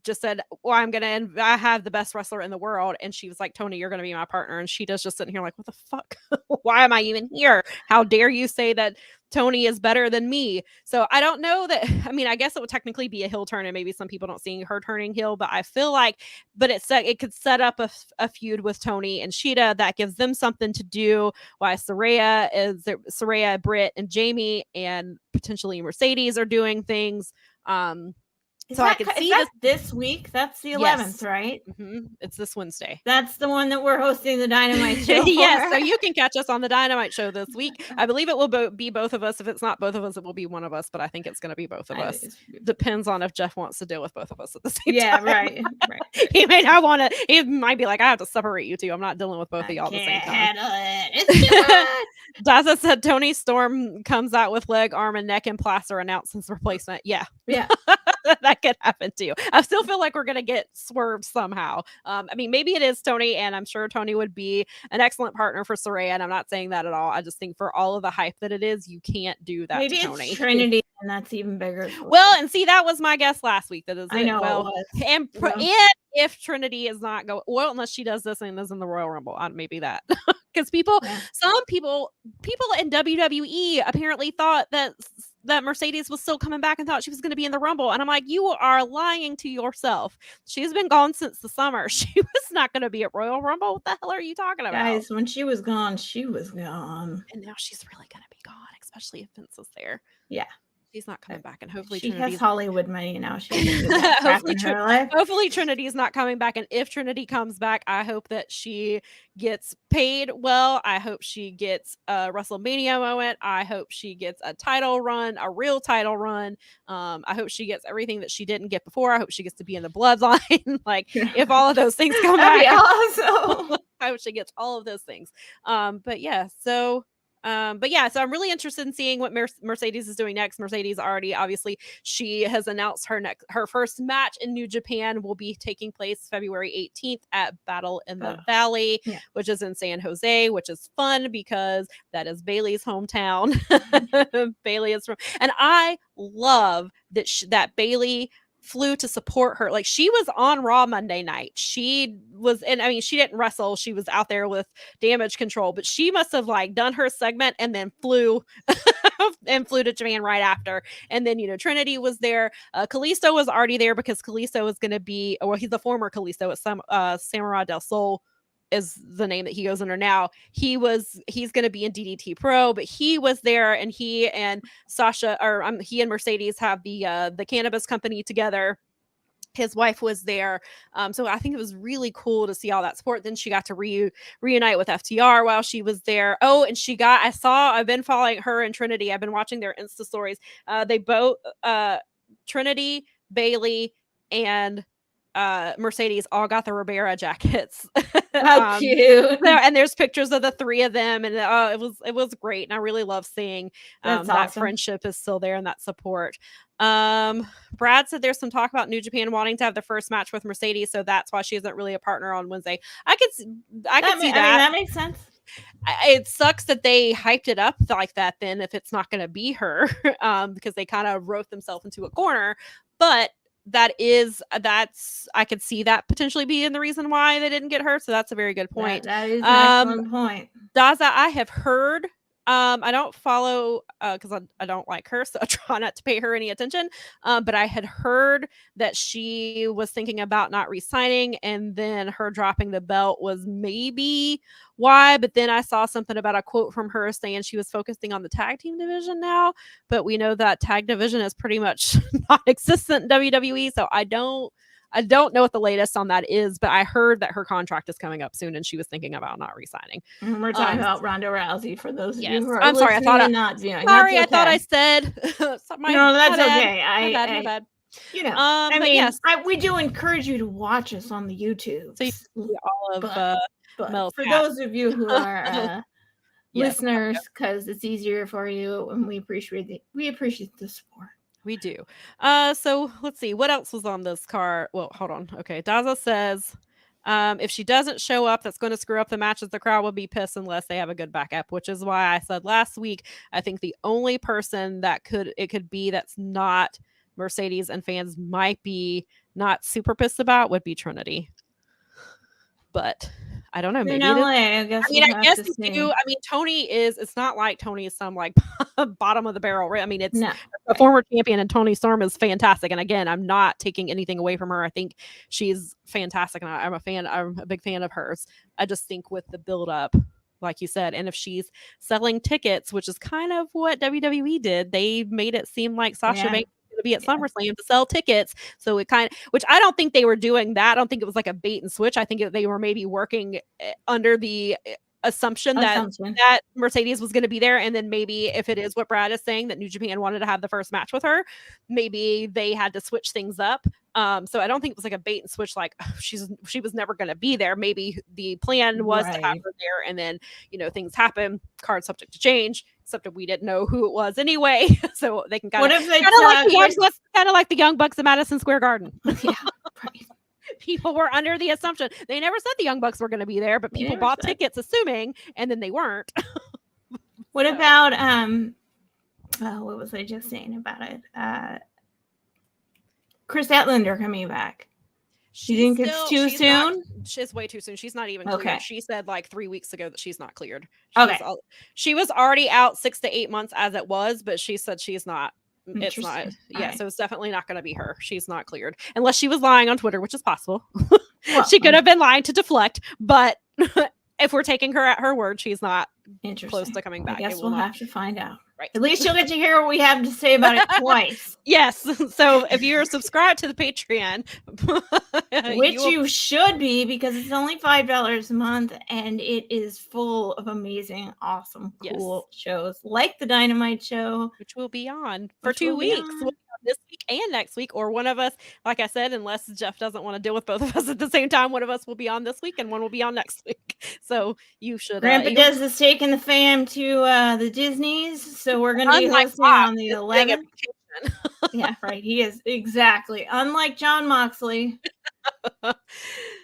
just said, well, I have the best wrestler in the world. And she was like, Toni, you're going to be my partner. And Shida's just sitting here like, what the fuck? Why am I even here? How dare you say that Toni is better than me? So I don't know that. I mean, I guess it would technically be a heel turn, and maybe some people don't see her turning heel, but I feel like, it could set up a feud with Toni and Shida that gives them something to do. Why Saraya, Britt, and Jamie, and potentially Mercedes are doing things. I can see this week. That's the 11th, right? Mm-hmm. It's this Wednesday. That's the one that we're hosting the Dynamite show. Yes, so you can catch us on the Dynamite show this week. I believe it will be both of us. If it's not both of us, it will be one of us. But I think it's going to be both of us. Depends on if Jeff wants to deal with both of us at the same time. Yeah, right. He may not want to. He might be like, I have to separate you two. I'm not dealing with both of y'all at the same time. Daza said Toni Storm comes out with leg, arm, and neck implants announces replacement. Yeah. That could happen too. I still feel like we're gonna get swerved somehow. Maybe it is Toni, and I'm sure Toni would be an excellent partner for Saraya, and I'm not saying that at all. I just think for all of the hype that it is, you can't do that. Maybe to it's Toni. Trinity, and that's even bigger. Well, and see, that was my guess last week. That is, I know. Well, and if Trinity is not going well, unless she does this and is in the Royal Rumble, maybe that. Because some people in WWE apparently thought that Mercedes was still coming back and thought she was going to be in the Rumble. And I'm like, you are lying to yourself. She's been gone since the summer. She was not going to be at Royal Rumble. What the hell are you talking about? Guys, when she was gone, she was gone. And now she's really going to be gone, especially if Vince is there. Yeah. She's not coming back, and hopefully she has Hollywood money now. Hopefully Trinity is not coming back, and if Trinity comes back, I hope that she gets paid well. I hope she gets a WrestleMania moment. I hope she gets a title run, a real title run. I hope she gets everything that she didn't get before. I hope she gets to be in the bloodline. If all of those things come back, awesome. I hope she gets all of those things. So I'm really interested in seeing what Mercedes is doing next. Mercedes obviously, she has announced her first match in New Japan will be taking place February 18th at Battle in the Valley, which is in San Jose, which is fun because that is Bailey's hometown. Bailey is from, and I love that Bailey flew to support her. Like, she was on Raw Monday night. She was, and I mean, she didn't wrestle. She was out there with Damage Control, but she must have like done her segment and then flew and flew to Japan right after. And then, Trinity was there. Kalisto was already there because Kalisto is going to be, well, he's the former Kalisto at Samurai del Sol is the name that he goes under now. He's going to be in DDT Pro, but he was there, and he and Sasha, or he and Mercedes have the cannabis company together. His wife was there. So I think it was really cool to see all that support. Then she got to reunite with FTR while she was there. Oh, and I've been following her and Trinity. I've been watching their Insta stories. They both, Trinity, Bailey, and Mercedes all got the Ribera jackets. How cute. And there's pictures of the three of them, and it was great. And I really love seeing that awesome. friendship is still there and that support. Brad said there's some talk about New Japan wanting to have the first match with Mercedes, so that's why she isn't really a partner on Wednesday. I could see that. I mean, that makes sense. It sucks that they hyped it up like that then if it's not going to be her, because they kind of wrote themselves into a corner. But I could see that potentially being the reason why they didn't get her. So that's a very good point. That is an excellent point. Daza, I have heard, I don't follow because I don't like her, so I try not to pay her any attention. But I had heard that she was thinking about not re-signing, and then her dropping the belt was maybe why. But then I saw something about a quote from her saying she was focusing on the tag team division now. But we know that tag division is pretty much non-existent in WWE, so I don't know what the latest on that is, but I heard that her contract is coming up soon, and she was thinking about not re-signing. And we're talking about Ronda Rousey for those of you who are I'm sorry. I thought I said. No, that's okay. My bad. I mean, we do encourage you to watch us on the YouTube. So you see all of But for those of you who are listeners, because it's easier for you, and we appreciate the support. We do. So let's see what else was on this card. Well, hold on. Okay, Daza says if she doesn't show up, that's going to screw up the matches. The crowd will be pissed unless they have a good backup, which is why I said last week I think the only person that could be that's not Mercedes and fans might be not super pissed about would be Trinity. But I don't know. Maybe I guess you do. I mean, Tony is. It's not like Tony is some like bottom of the barrel. Right? I mean, it's a former champion, and Toni Storm is fantastic. And again, I'm not taking anything away from her. I think she's fantastic, and I'm a fan. I'm a big fan of hers. I just think with the build up, like you said, and if she's selling tickets, which is kind of what WWE did, they made it seem like Sasha Banks to be at SummerSlam to sell tickets. So it which I don't think they were doing that. I don't think it was like a bait and switch. I think they were maybe working under the assumption that Mercedes was going to be there. And then maybe if it is what Brad is saying, that New Japan wanted to have the first match with her, maybe they had to switch things up. So I don't think it was like a bait and switch, like she was never going to be there. Maybe the plan was to have her there, and then things happen, card subject to change, except that we didn't know who it was anyway. So they can kind of like the Young Bucks at Madison Square Garden. Yeah, right. People were under the assumption. They never said the Young Bucks were going to be there, but people bought tickets assuming, and then they weren't. What about what was I just saying about it? Chris Statlander coming back. You think it's too soon? It's way too soon. She's not even cleared. Okay. She said like 3 weeks ago that she's not cleared. She was already out 6 to 8 months as it was, but she said she's not. It's not. Yeah, so it's definitely not going to be her. She's not cleared unless she was lying on Twitter, which is possible. Well, she could have been lying to deflect, but if we're taking her at her word, she's not close to coming back. I guess we'll have to find out. Right. At least you'll get to hear what we have to say about it twice. Yes. So if you're subscribed to the Patreon, which you should be, because it's only $5 a month, and it is full of amazing, awesome, cool shows like the Dynamite Show, which will be on for 2 weeks. We'll be on this week and next week, or one of us, like I said, unless Jeff doesn't want to deal with both of us at the same time, one of us will be on this week and one will be on next week. So you should. Grandpa Des is taking the fam to the Disney's, so we're going to be hosting on the 11th. Yeah, right. He is exactly unlike John Moxley.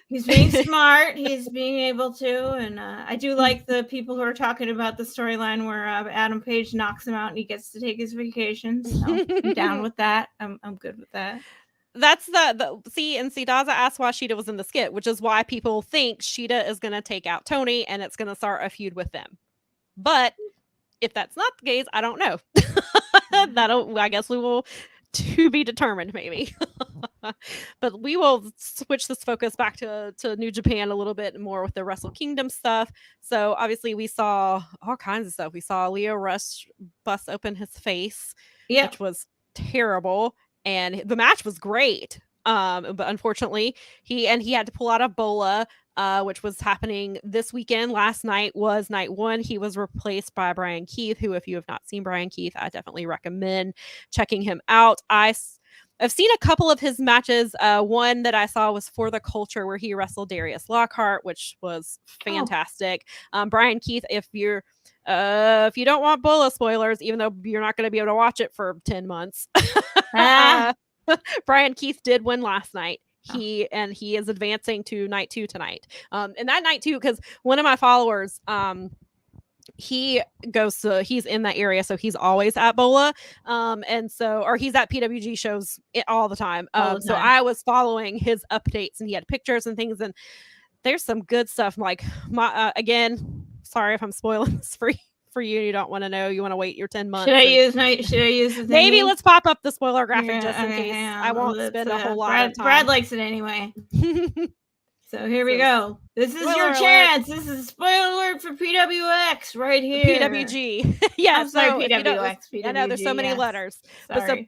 He's being smart. He's being able to, and I do like the people who are talking about the storyline where Adam Page knocks him out and he gets to take his vacation. So I'm down with that. I'm good with that. That's the see, and Daza asked why Sheeta was in the skit, which is why people think Sheeta is going to take out Tony and it's going to start a feud with them. But if that's not the case, I don't know. I guess we will to be determined, maybe. But we will switch this focus back to New Japan a little bit more with the Wrestle Kingdom stuff. So obviously we saw all kinds of stuff. We saw Leo Rush bust open his face, which was terrible. And the match was great. But unfortunately, he had to pull out a Bola, which was happening this weekend. Last night was night 1. He was replaced by Brian Keith, who, if you have not seen Brian Keith, I definitely recommend checking him out. I've seen a couple of his matches. One that I saw was For the Culture, where he wrestled Darius Lockhart, which was fantastic. Brian Keith, if you don't want Bola spoilers, even though you're not going to be able to watch it for 10 months, Brian Keith did win last night. He is advancing to night 2 tonight. And that night 2, because one of my followers, he's in that area, so he's always at Bola, or he's at PWG shows all the time. So I was following his updates, and he had pictures and things, and there's some good stuff. Like again, sorry if I'm spoiling this for you. You don't want to know. You want to wait your 10 months. Should I use the maybe let's pop up the spoiler graphic just in case. I won't spend a whole lot of time. Brad likes it anyway. So here we go. This is your chance. This is a spoiler alert for PWX right here. PWG. Yeah, PWX. I know there's so many letters. Sorry.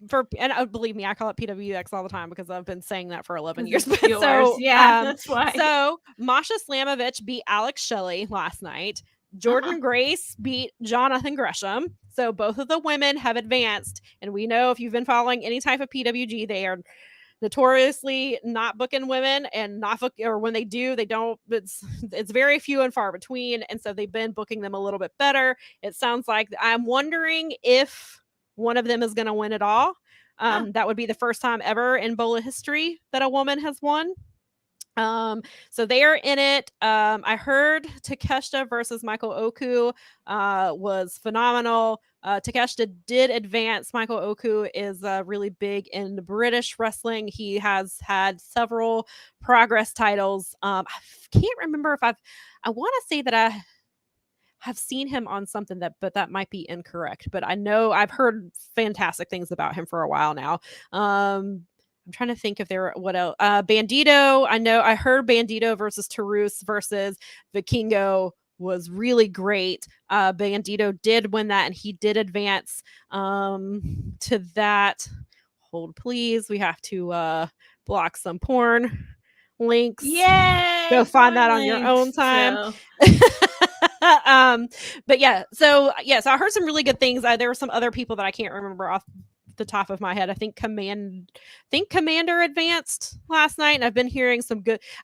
Believe me, I call it PWX all the time because I've been saying that for 11 years. That's why. So Masha Slamovich beat Alex Shelley last night. Jordan Grace beat Jonathan Gresham. So both of the women have advanced, and we know if you've been following any type of PWG, they are notoriously not booking women, and or when they do, they don't. It's very few and far between, and so they've been booking them a little bit better. It sounds like I'm wondering if one of them is going to win it all. That would be the first time ever in Bola history that a woman has won. So they are in it. I heard Takeshita versus Michael Oku was phenomenal. Takeshita did advance. Michael Oku is really big in British wrestling. He has had several Progress titles. I can't remember if I want to say that I have seen him on something but that might be incorrect. But I know I've heard fantastic things about him for a while now. I'm trying to think if there were what else. Bandito. I heard Bandito versus Tarus versus Vikingo was really great. Bandito did win that, and he did advance to that. Hold, please. We have to block some porn links. Yay! Go find that on your own time. But yeah, so I heard some really good things. There were some other people that I can't remember off the top of my head. I think Commander advanced last night, and I've been hearing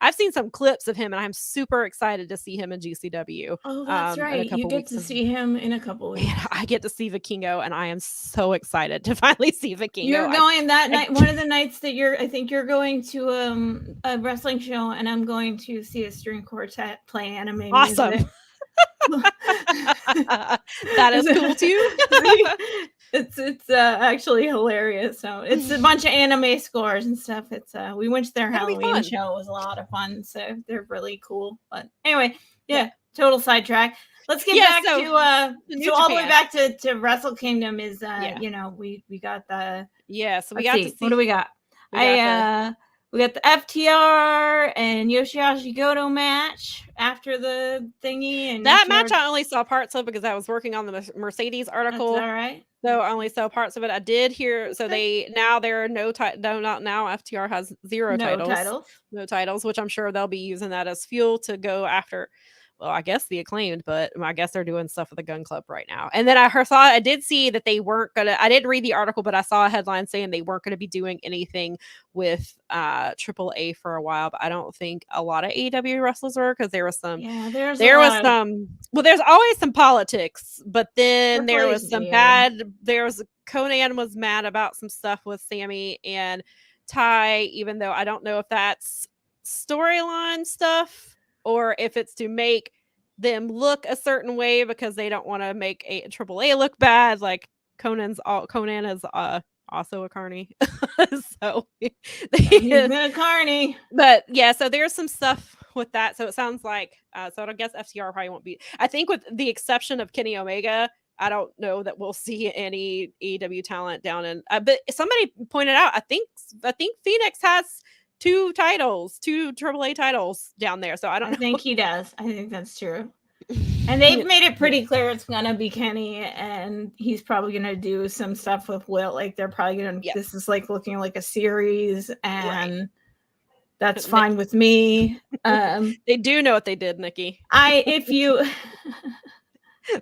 I've seen some clips of him, and I'm super excited to see him in GCW. Oh, that's right. You get to see him in a couple weeks. Yeah, I get to see Vikingo, and I am so excited to finally see Vikingo. You're going that night, one of the nights that I think you're going to a wrestling show, and I'm going to see a string quartet play anime awesome music. That is cool too. It's actually hilarious. So it's a bunch of anime scores and stuff. It's we went to their Halloween show. It was a lot of fun. So they're really cool. But anyway, total sidetrack. Let's get back to all the way back to Wrestle Kingdom. Is we got the so we got to see. What do we got? We got the FTR and Yoshihashi Goto match after the thingy. And that match I only saw parts of because I was working on the Mercedes article. That's all right. So I only saw parts of it. I did hear. So there are no not now. FTR has zero titles. No titles, which I'm sure they'll be using that as fuel to go after. Well, I guess the Acclaimed, but I guess they're doing stuff with the Gun Club right now. And then I did see that they weren't gonna. I didn't read the article, but I saw a headline saying they weren't going to be doing anything with AAA for a while. But I don't think a lot of AEW wrestlers were, because there was some. Yeah, there was some. Well, there's always some politics, but then there was some bad. Conan was mad about some stuff with Sammy and Ty, even though I don't know if that's storyline stuff, or if it's to make them look a certain way because they don't want to make AAA look bad. Like Conan is also a carny. So He's a carny. but yeah, so there's some stuff with that. So it sounds like so I guess FTR probably won't be. I think with the exception of Kenny Omega, I don't know that we'll see any AEW talent down in. But somebody pointed out, I think Phoenix has 2 titles, 2 AAA titles down there. So I don't. I think he does. I think that's true. And they've made it pretty clear it's gonna be Kenny, and he's probably gonna do some stuff with Will. Like they're probably gonna. Yep. This is like looking like a series, and that's Nick- fine with me. They do know what they did, Nikki. If you,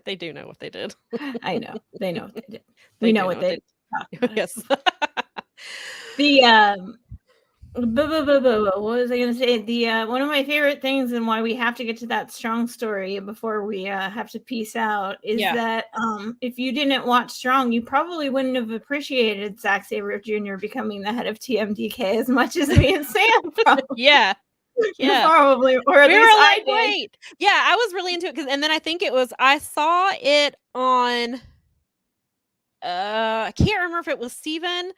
They do know what they did. I know they know what they did. They We do know what they did. Yes. The what was I going to say? The one of my favorite things and why we have to get to that Strong story before we have to peace out is that if you didn't watch Strong, you probably wouldn't have appreciated Zack Sabre Jr. becoming the head of TMDK as much as me and Sam probably. Yeah. Probably, or at We least were like, I did. wait. Yeah, I was really into it and then I think it was I saw it on I can't remember if it was Steven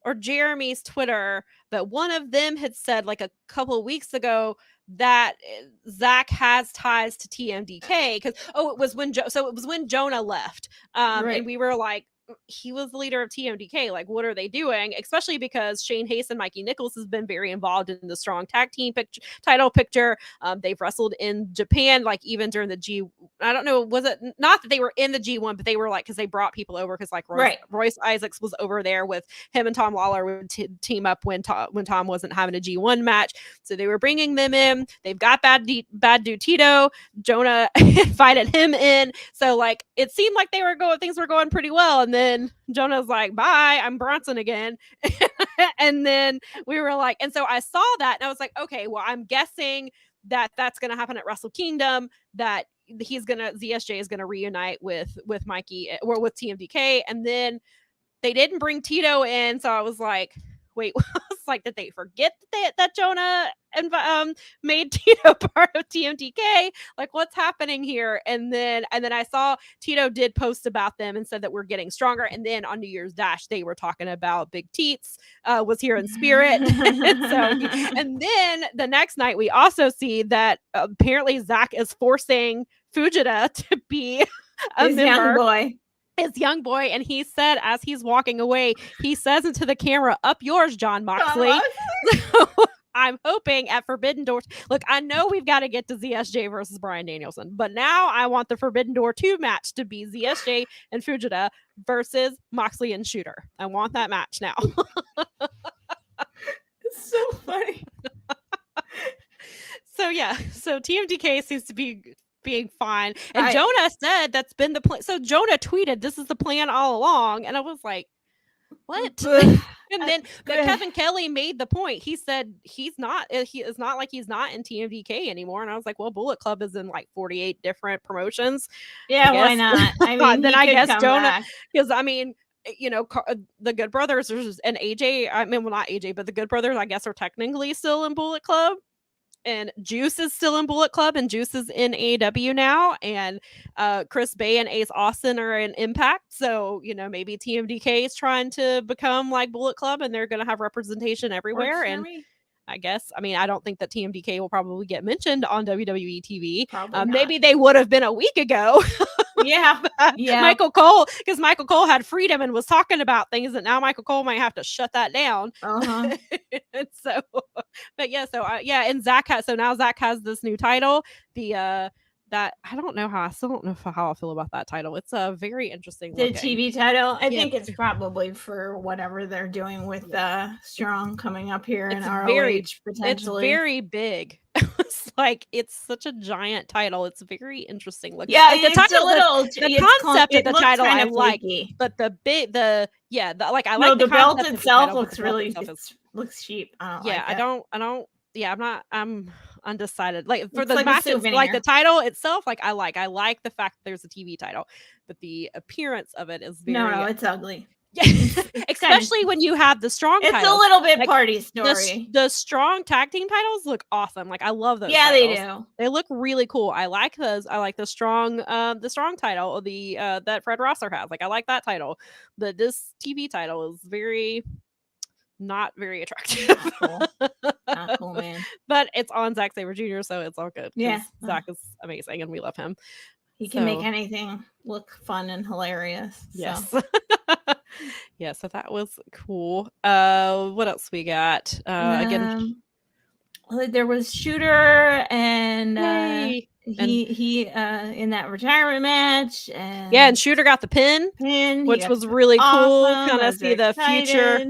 or Jeremy's Twitter, but one of them had said like a couple of weeks ago that Zach has ties to TMDK because it was when Jonah left, and we were like, he was the leader of TMDK. Like, what are they doing? Especially because Shane Hayes and Mikey Nichols has been very involved in the Strong tag team title picture. They've wrestled in Japan, like even during the G. I don't know, was it not that they were in the G1, but they were like because they brought people over because like Royce Isaacs was over there with him and Tom Lawler would team up when Tom wasn't having a G1 match, so they were bringing them in. They've got bad dude Tito. Jonah invited him in, so like it seemed like things were going pretty well, and then Jonah's like, bye, I'm Bronson again. And then we were like, and so I saw that and I was like, okay, well, I'm guessing that that's going to happen at Wrestle Kingdom, that ZSJ is going to reunite with Mikey or with TMDK. And then they didn't bring Tito in. So I was like, wait, it's like, did they forget that Jonah made Tito part of TMDK? Like, what's happening here? And then I saw Tito did post about them and said that we're getting stronger. And then on New Year's Dash, they were talking about Big Teats was here in spirit. And then the next night, we also see that apparently Zach is forcing Fujita to be a member. His young boy, and he said as he's walking away, he says into the camera, "Up yours, John Moxley." So I'm hoping at Forbidden Door. Look, I know we've got to get to ZSJ versus Bryan Danielson, but now I want the Forbidden Door 2 match to be ZSJ and Fujita versus Moxley and Shooter. I want that match now. It's so funny. So TMDK seems to be being fine, and Jonah said that's been the plan. So Jonah tweeted, "This is the plan all along," and I was like, "What?" And then, but Kevin Kelly made the point. He said he is not like he's not in TMDK anymore, and I was like, "Well, Bullet Club is in like 48 different promotions. Yeah, why not? I mean, then I guess Jonah, because I mean." You know, the Good Brothers and AJ. I mean, well, not AJ, but the Good Brothers, I guess, are technically still in Bullet Club. And Juice is still in Bullet Club, and Juice is in AEW now, and Chris Bay and Ace Austin are in Impact. So, you know, maybe TMDK is trying to become like Bullet Club, and they're going to have representation everywhere. And I guess, I mean, I don't think that TMDK will probably get mentioned on WWE TV. Maybe they would have been a week ago. Yeah. Michael Cole, because Michael Cole had freedom and was talking about things that now Michael Cole might have to shut that down. And so, but yeah, so and Zach now Zach has this new title. That I don't know how I still don't know how I feel about that title. It's a very interesting the TV title. I think it's probably for whatever they're doing with Strong coming up here in ROH potentially. It's very big. It's like it's such a giant title. It's very interesting. Like, yeah, like the title, the concept of the title I like, but the like I like the belt itself looks really looks cheap. I'm undecided. Like for the matches, like the title itself, like I like the fact that there's a TV title, but the appearance of it is very it's ugly. Especially when you have the strong It's titles. a little bit Like, party story. The strong tag team titles look awesome. Like, I love those. Yeah, titles. they do. They look really cool. I like those. I like the strong title, that Fred Rosser has. Like, I like that title. But this TV title is not very attractive. Not cool, man. But it's on Zack Sabre Jr., so it's all good. Yeah. Zack is amazing and we love him. He can make anything look fun and hilarious. Yes. So. Yeah, so that was cool. What else we got? Again, there was Shooter and he in that retirement match, and Shooter got the pin, which was really cool. Kind of see the future,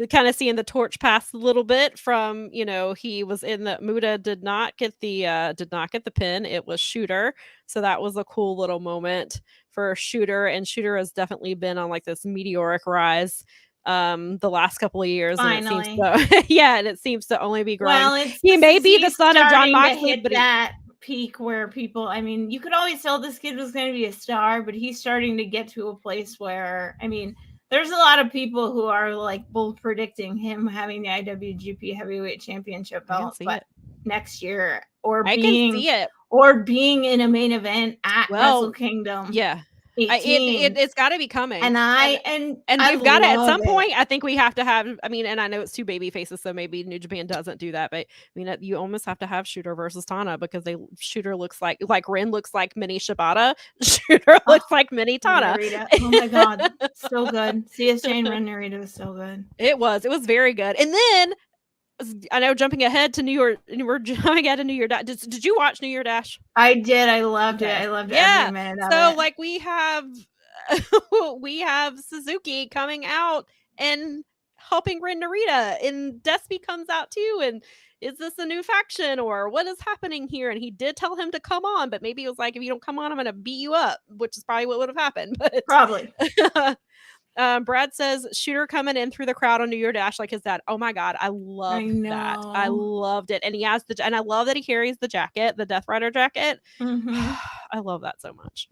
kind of seeing the torch pass a little bit from, he was in the Muda did not get the pin. It was Shooter. So that was a cool little moment for Shooter, and Shooter has definitely been on like this meteoric rise the last couple of years. Finally. And it seems to only be growing. Well, he may be the son of John Moxley, but that peak where people, I mean, you could always tell this kid was going to be a star, but he's starting to get to a place where, I mean, there's a lot of people who are like both predicting him having the IWGP Heavyweight Championship belt next year, or being in a main event at Wrestle Kingdom. Yeah. It's got to be coming, and we've got to at some point. I think we have to have. I mean, and I know it's two baby faces, so maybe New Japan doesn't do that. But I mean, you almost have to have Shooter versus Tana, because Shooter looks like Ren looks like mini Shibata. Shooter looks like mini Tana. Oh my god, so good. CSJ and Ren Narita was so good. It was very good. And then I know, jumping ahead to New York, we're jumping ahead to New Year Dash. Did you watch New Year Dash? I did. I loved it. I loved every minute of it. So like we have Suzuki coming out and helping Ren Narita, and Despy comes out too. And is this a new faction, or what is happening here? And he did tell him to come on, but maybe it was like, if you don't come on, I'm going to beat you up, which is probably what would have happened. But probably. Brad says Shooter coming in through the crowd on New Year Dash like his dad. Oh my god, I love that. I loved it. And he has and I love that he carries the jacket, the Death Rider jacket. Mm-hmm. I love that so much.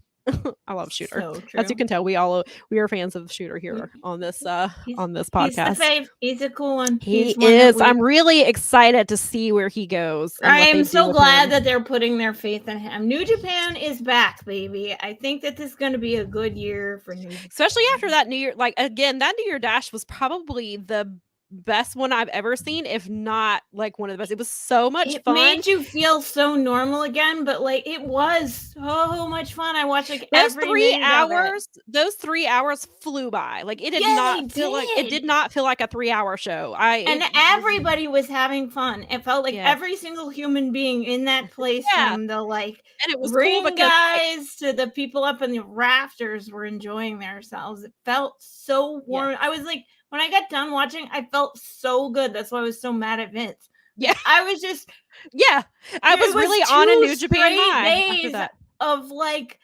I love Shooter. So as you can tell, we are fans of Shooter here on this podcast. He's a cool one. He is. I'm really excited to see where he goes. I am so glad that they're putting their faith in him. New Japan is back, baby. I think that this is going to be a good year for New Japan. Especially after that New Year, like again, that New Year Dash was probably the best one I've ever seen, if not like one of the best. It was so much fun. It made you feel so normal again, but like it was so much fun. I watched like those 3 hours. Those 3 hours flew by. Like it did not feel like a 3-hour show. Everybody was having fun. It felt like every single human being in that place, from the and it was ring cool guys to the people up in the rafters, were enjoying themselves. It felt so warm. I was like, when I got done watching, I felt so good. That's why I was so mad at Vince. Yeah. I was just... Yeah. I was really on a New Japan high days of like...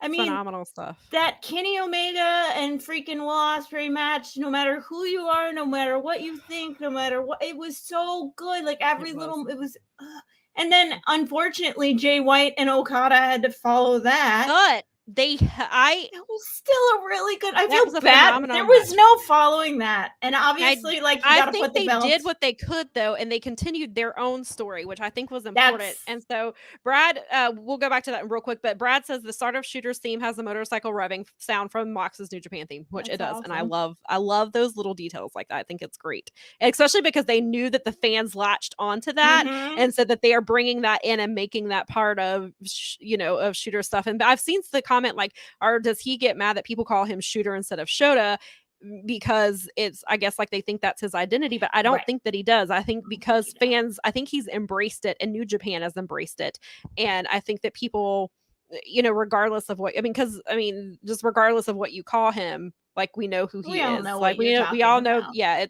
I mean... phenomenal stuff. That Kenny Omega and freaking Will Ospreay match, no matter who you are, no matter what you think, no matter what... It was so good. Like every little... It was... and then, unfortunately, Jay White and Okada had to follow that. But... it was still a really good. I feel bad. There was no following that, and obviously, I think they did what they could though, and they continued their own story, which I think was important. And so, Brad, we'll go back to that real quick. But Brad says the start of Shooter's theme has a motorcycle revving sound from Mox's New Japan theme, which it does, awesome. And I love those little details like that. I think it's great, and especially because they knew that the fans latched onto that, and said that they are bringing that in and making that part of of Shooter stuff. And I've seen the comment like, or does he get mad that people call him Shooter instead of Shota, because it's, I guess, like they think that's his identity, but I don't think that he does. I think because fans, I think he's embraced it, and New Japan has embraced it, and I think that people, regardless of what, just regardless of what you call him, like we know who he is. Like we all know,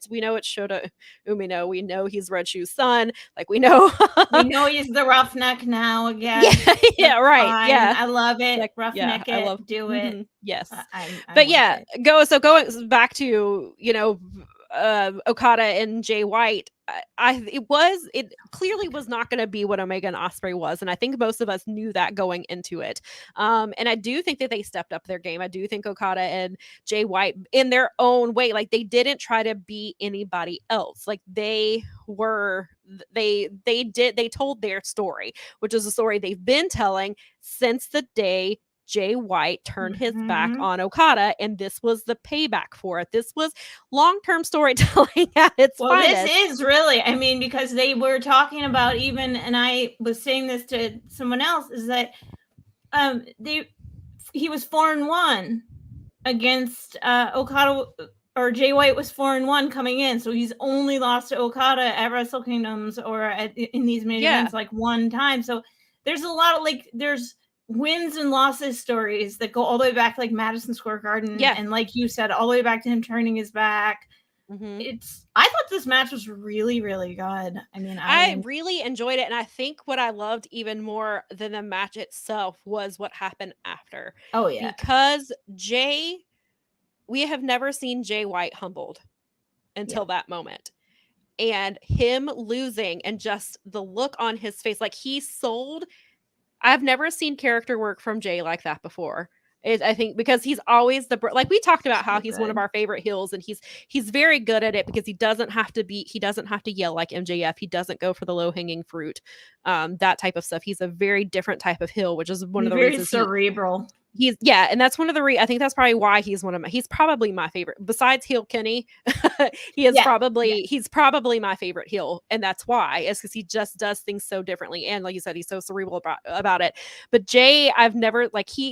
we know it's Shota Umino. We know he's Red Shoe's son. Like we know he's the Roughneck now again. Yeah, right. Fine. Yeah, I love it. Like, Roughneck it. Do it. Yes. Going back to Okada and Jay White, it clearly was not going to be what Omega and Ospreay was, and I think most of us knew that going into it. And I do think that they stepped up their game. I do think Okada and Jay White, in their own way, like they didn't try to be anybody else. Like they told their story, which is a story they've been telling since the day Jay White turned his back on Okada, and this was the payback for it. This was long-term storytelling at its finest. This is really, I mean, because they were talking about even, and I was saying this to someone else, is that he was 4-1 against Okada, or Jay White was 4-1 coming in, so he's only lost to Okada at Wrestle Kingdoms or in these main events like one time. So there's a lot of there's wins and losses stories that go all the way back, like Madison Square Garden, and like you said, all the way back to him turning his back. I thought this match was really, really good. I mean, I really enjoyed it, and I think what I loved even more than the match itself was what happened after. Oh yeah, because we have never seen Jay White humbled until that moment. And him losing and just the look on his face, like he sold. I've never seen character work from Jay like that before. I think because he's always like we talked about how he's one of our favorite heels, and he's very good at it because he doesn't have to yell like MJF. He doesn't go for the low hanging fruit, that type of stuff. He's a very different type of heel, which is one of the reasons cerebral. And that's one of the I think that's probably why he's probably my favorite besides heel Kenny. He's probably my favorite heel, and that's why is because he just does things so differently, and like you said, he's so cerebral about it. But Jay, I've never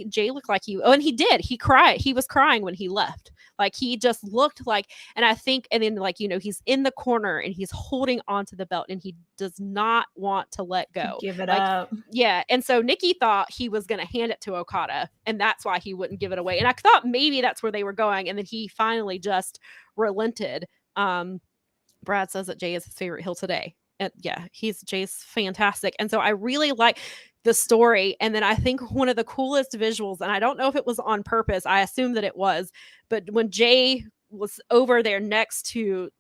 Jay looked like and he cried. He was crying when he left. Like he just looked like, and I think, and then he's in the corner and he's holding onto the belt and he does not want to let go. Give it up. Yeah. And so Nikki thought he was going to hand it to Okada, and that's why he wouldn't give it away. And I thought maybe that's where they were going. And then he finally just relented. Brad says that Jay is his favorite heel today. And Jay's fantastic. And so I really like the story. And then I think one of the coolest visuals, and I don't know if it was on purpose, I assume that it was, but when Jay was over there next to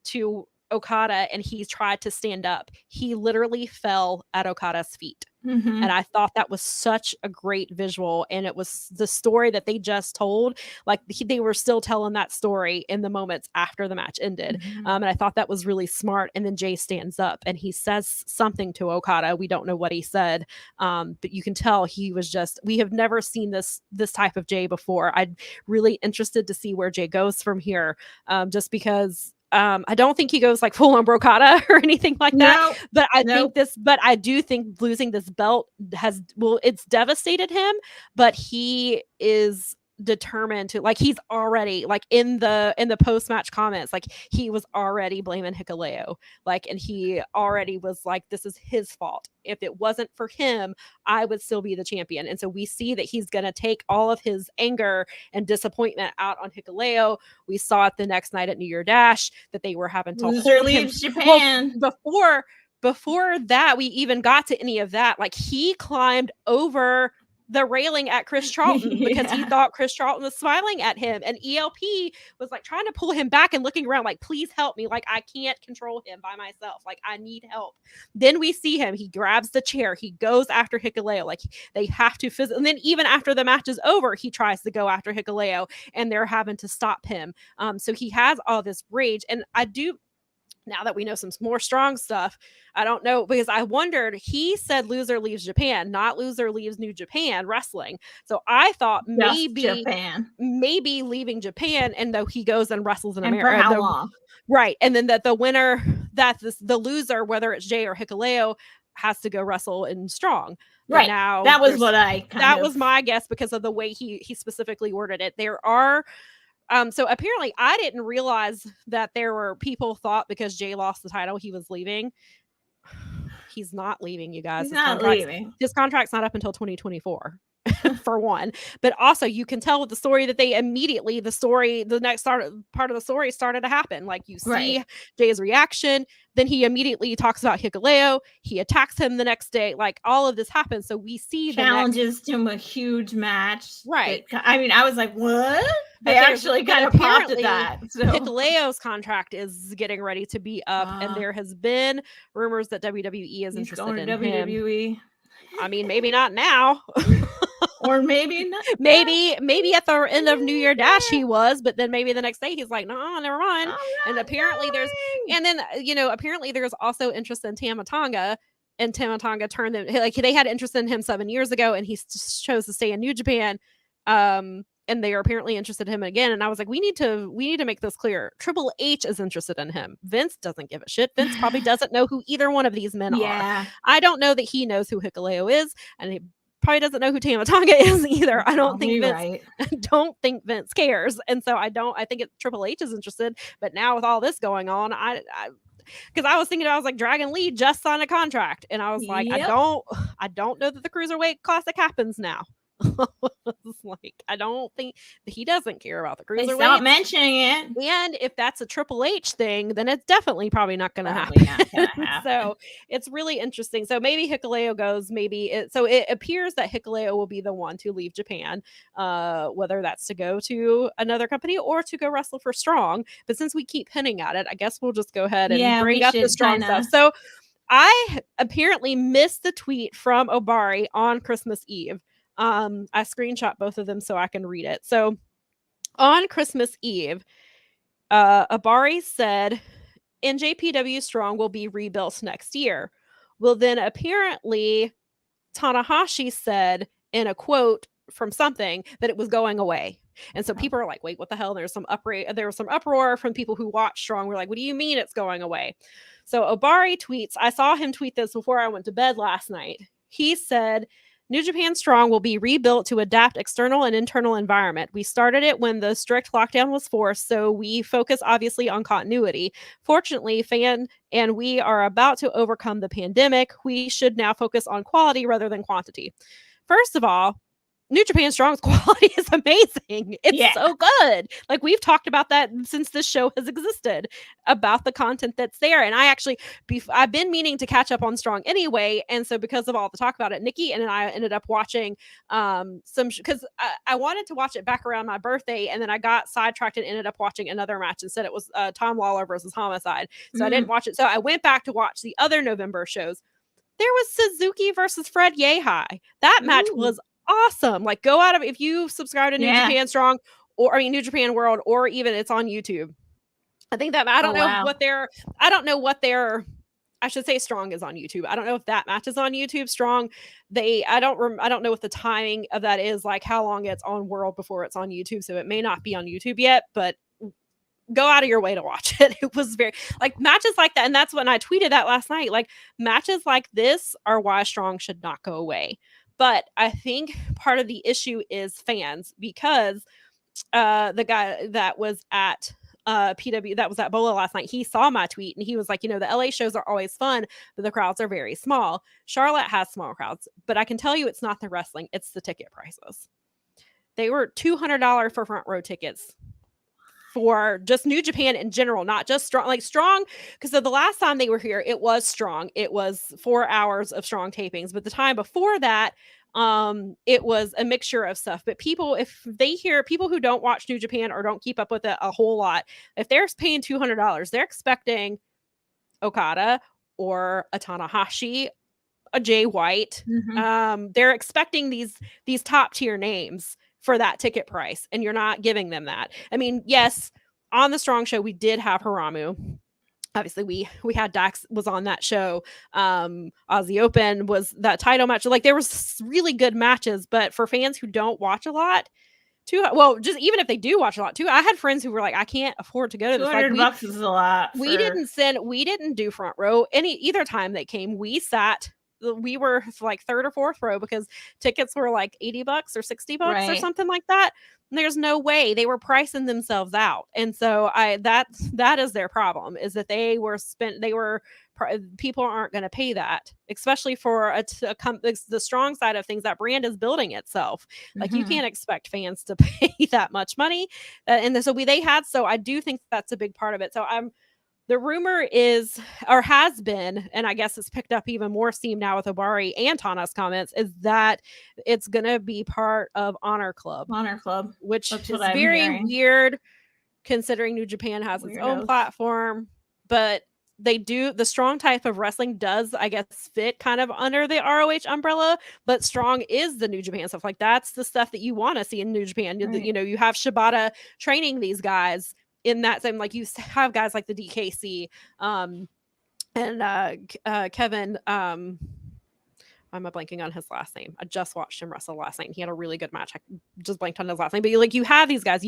Okada and he tried to stand up, he literally fell at Okada's feet. And I thought that was such a great visual, and it was the story that they just told. Like they were still telling that story in the moments after the match ended. And I thought that was really smart. And then Jay stands up and he says something to Okada. We don't know what he said, but you can tell he was we have never seen this type of Jay before. I'm really interested to see where Jay goes from here, just because I don't think he goes like full on Brocada or anything like that. But I do think losing this belt it's devastated him, but he is determined to, like, he's already like in the post-match comments, like he was already blaming Hikuleo, like, and he already was like, this is his fault. If it wasn't for him, I would still be the champion. And so we see that he's going to take all of his anger and disappointment out on Hikuleo. We saw it the next night at New Year Dash that they were having to loser leaves Japan. Well, before that we even got to any of that, like he climbed over the railing at Chris Charlton because he thought Chris Charlton was smiling at him, and ELP was like trying to pull him back and looking around like, please help me, like I can't control him by myself, like I need help. Then we see him, he grabs the chair, he goes after Hikuleo, like they have to and then even after the match is over, he tries to go after Hikuleo and they're having to stop him. So he has all this rage, and I do, now that we know some more strong stuff, I don't know, because I wondered, he said loser leaves Japan, not loser leaves New Japan Wrestling. So I thought maybe leaving Japan, and though he goes and wrestles in America. For how long? Right. And then that the winner, the loser, whether it's Jay or Hikuleo, has to go wrestle in Strong. Right. Now that was what was my guess because of the way he specifically worded it. There are so apparently I didn't realize that there were people thought because Jay lost the title, he was leaving. He's not leaving, you guys. He's not leaving. His contract's not up until 2024. for one. But also you can tell with the story that they immediately, the next part of the story started to happen. Like you see Jay's reaction, then he immediately talks about Hikuleo. He attacks him the next day. Like all of this happens. So we see challenges him a huge match. Right. I mean, I was like, what? But They actually kind of popped at that. So Hikuleo's contract is getting ready to be up, and there has been rumors that WWE is interested in WWE. him. I mean, maybe not now. Or maybe not. maybe at the end of New Year Dash he was, but then maybe the next day he's like, no, never mind. And apparently apparently there's also interest in Tama Tonga, and Tama Tonga turned them, like they had interest in him 7 years ago, and he chose to stay in New Japan. And they are apparently interested in him again. And I was like, we need to make this clear. Triple H is interested in him. Vince doesn't give a shit. Vince probably doesn't know who either one of these men are. I don't know that he knows who Hikuleo is, and he probably doesn't know who Tama Tonga is either. I don't think Vince cares. And so I think Triple H is interested. But now with all this going on, because I was thinking, I was like, Dragon Lee just signed a contract, and I was like, I don't know that the Cruiserweight Classic happens now. Like, I don't think he doesn't care about the Cruiserweight. Stop mentioning it. And if that's a Triple H thing, then it's definitely probably not going to happen. So it's really interesting. So maybe Hikuleo goes. So it appears that Hikuleo will be the one to leave Japan, whether that's to go to another company or to go wrestle for Strong. But since we keep hinting at it, I guess we'll just go ahead and bring up the Strong stuff. So I apparently missed the tweet from Obari on Christmas Eve. I screenshot both of them so I can read it. So on Christmas Eve, Abari said, NJPW Strong will be rebuilt next year. Well, then apparently Tanahashi said in a quote from something that it was going away. And so people are like, wait, what the hell? There was some uproar from people who watch Strong. We're like, what do you mean it's going away? So Obari tweets, I saw him tweet this before I went to bed last night. He said, New Japan Strong will be rebuilt to adapt external and internal environment. We started it when the strict lockdown was forced, so we focus obviously on continuity. Fortunately, and we are about to overcome the pandemic. We should now focus on quality rather than quantity. First of all, New Japan Strong's quality is amazing. It's so good. Like, we've talked about that since this show has existed, about the content that's there. And I've been meaning to catch up on Strong anyway. And so because of all the talk about it, Nikki and I ended up watching because I wanted to watch it back around my birthday. And then I got sidetracked and ended up watching another match and said it was Tom Lawler versus Homicide. So I didn't watch it. So I went back to watch the other November shows. There was Suzuki versus Fred Yehi. That match was awesome. Like, go out of, if you subscribe to New Japan Strong, or New Japan World, or even it's on YouTube. I think that I don't know what their I should say Strong is on YouTube. I don't know if that match is on YouTube. Strong, I don't know what the timing of that is, like how long it's on World before it's on YouTube. So it may not be on YouTube yet, but go out of your way to watch it. It was very, like, matches like that. And that's when I tweeted that last night. Like, matches like this are why Strong should not go away. But I think part of the issue is fans, because the guy that was at PW, that was at Bola last night, he saw my tweet and he was like, the LA shows are always fun, but the crowds are very small. Charlotte has small crowds, but I can tell you it's not the wrestling, it's the ticket prices. They were $200 for front row tickets for just New Japan in general, not just Strong. Like, Strong, because the last time they were here, it was Strong. It was 4 hours of Strong tapings. But the time before that, it was a mixture of stuff. But people, if they hear people who don't watch New Japan or don't keep up with it a whole lot, if they're paying $200, they're expecting Okada or a Tanahashi, a Jay White. They're expecting these top tier names for that ticket price, and you're not giving them that. I mean, yes, on the Strong show we did have Haramu. Obviously we had Dax was on that show. Aussie Open was that title match. Like, there was really good matches, but for fans who don't watch a lot, just even if they do watch a lot too, I had friends who were like, I can't afford to go to this. $200 is a lot. We didn't do front row either time they came. We were like third or fourth row because tickets were like $80 or $60 or something like that. There's no way. They were pricing themselves out. And so that is their problem, is that people aren't going to pay that, especially for the strong side of things. That brand is building itself. Like, you can't expect fans to pay that much money. So I do think that's a big part of it. So the rumor is, or has been, and I guess it's picked up even more steam now with Obari and Tana's comments, is that it's going to be part of Honor Club. Which is very weird, considering New Japan has its own platform. But the strong type of wrestling does, I guess, fit kind of under the ROH umbrella. But strong is the New Japan stuff. Like, that's the stuff that you want to see in New Japan. Right. You know, you have Shibata training these guys in that same, like, you have guys like the DKC and Kevin, I'm blanking on his last name. I just watched him wrestle last night, and he had a really good match. I just blanked on his last name. But you have these guys.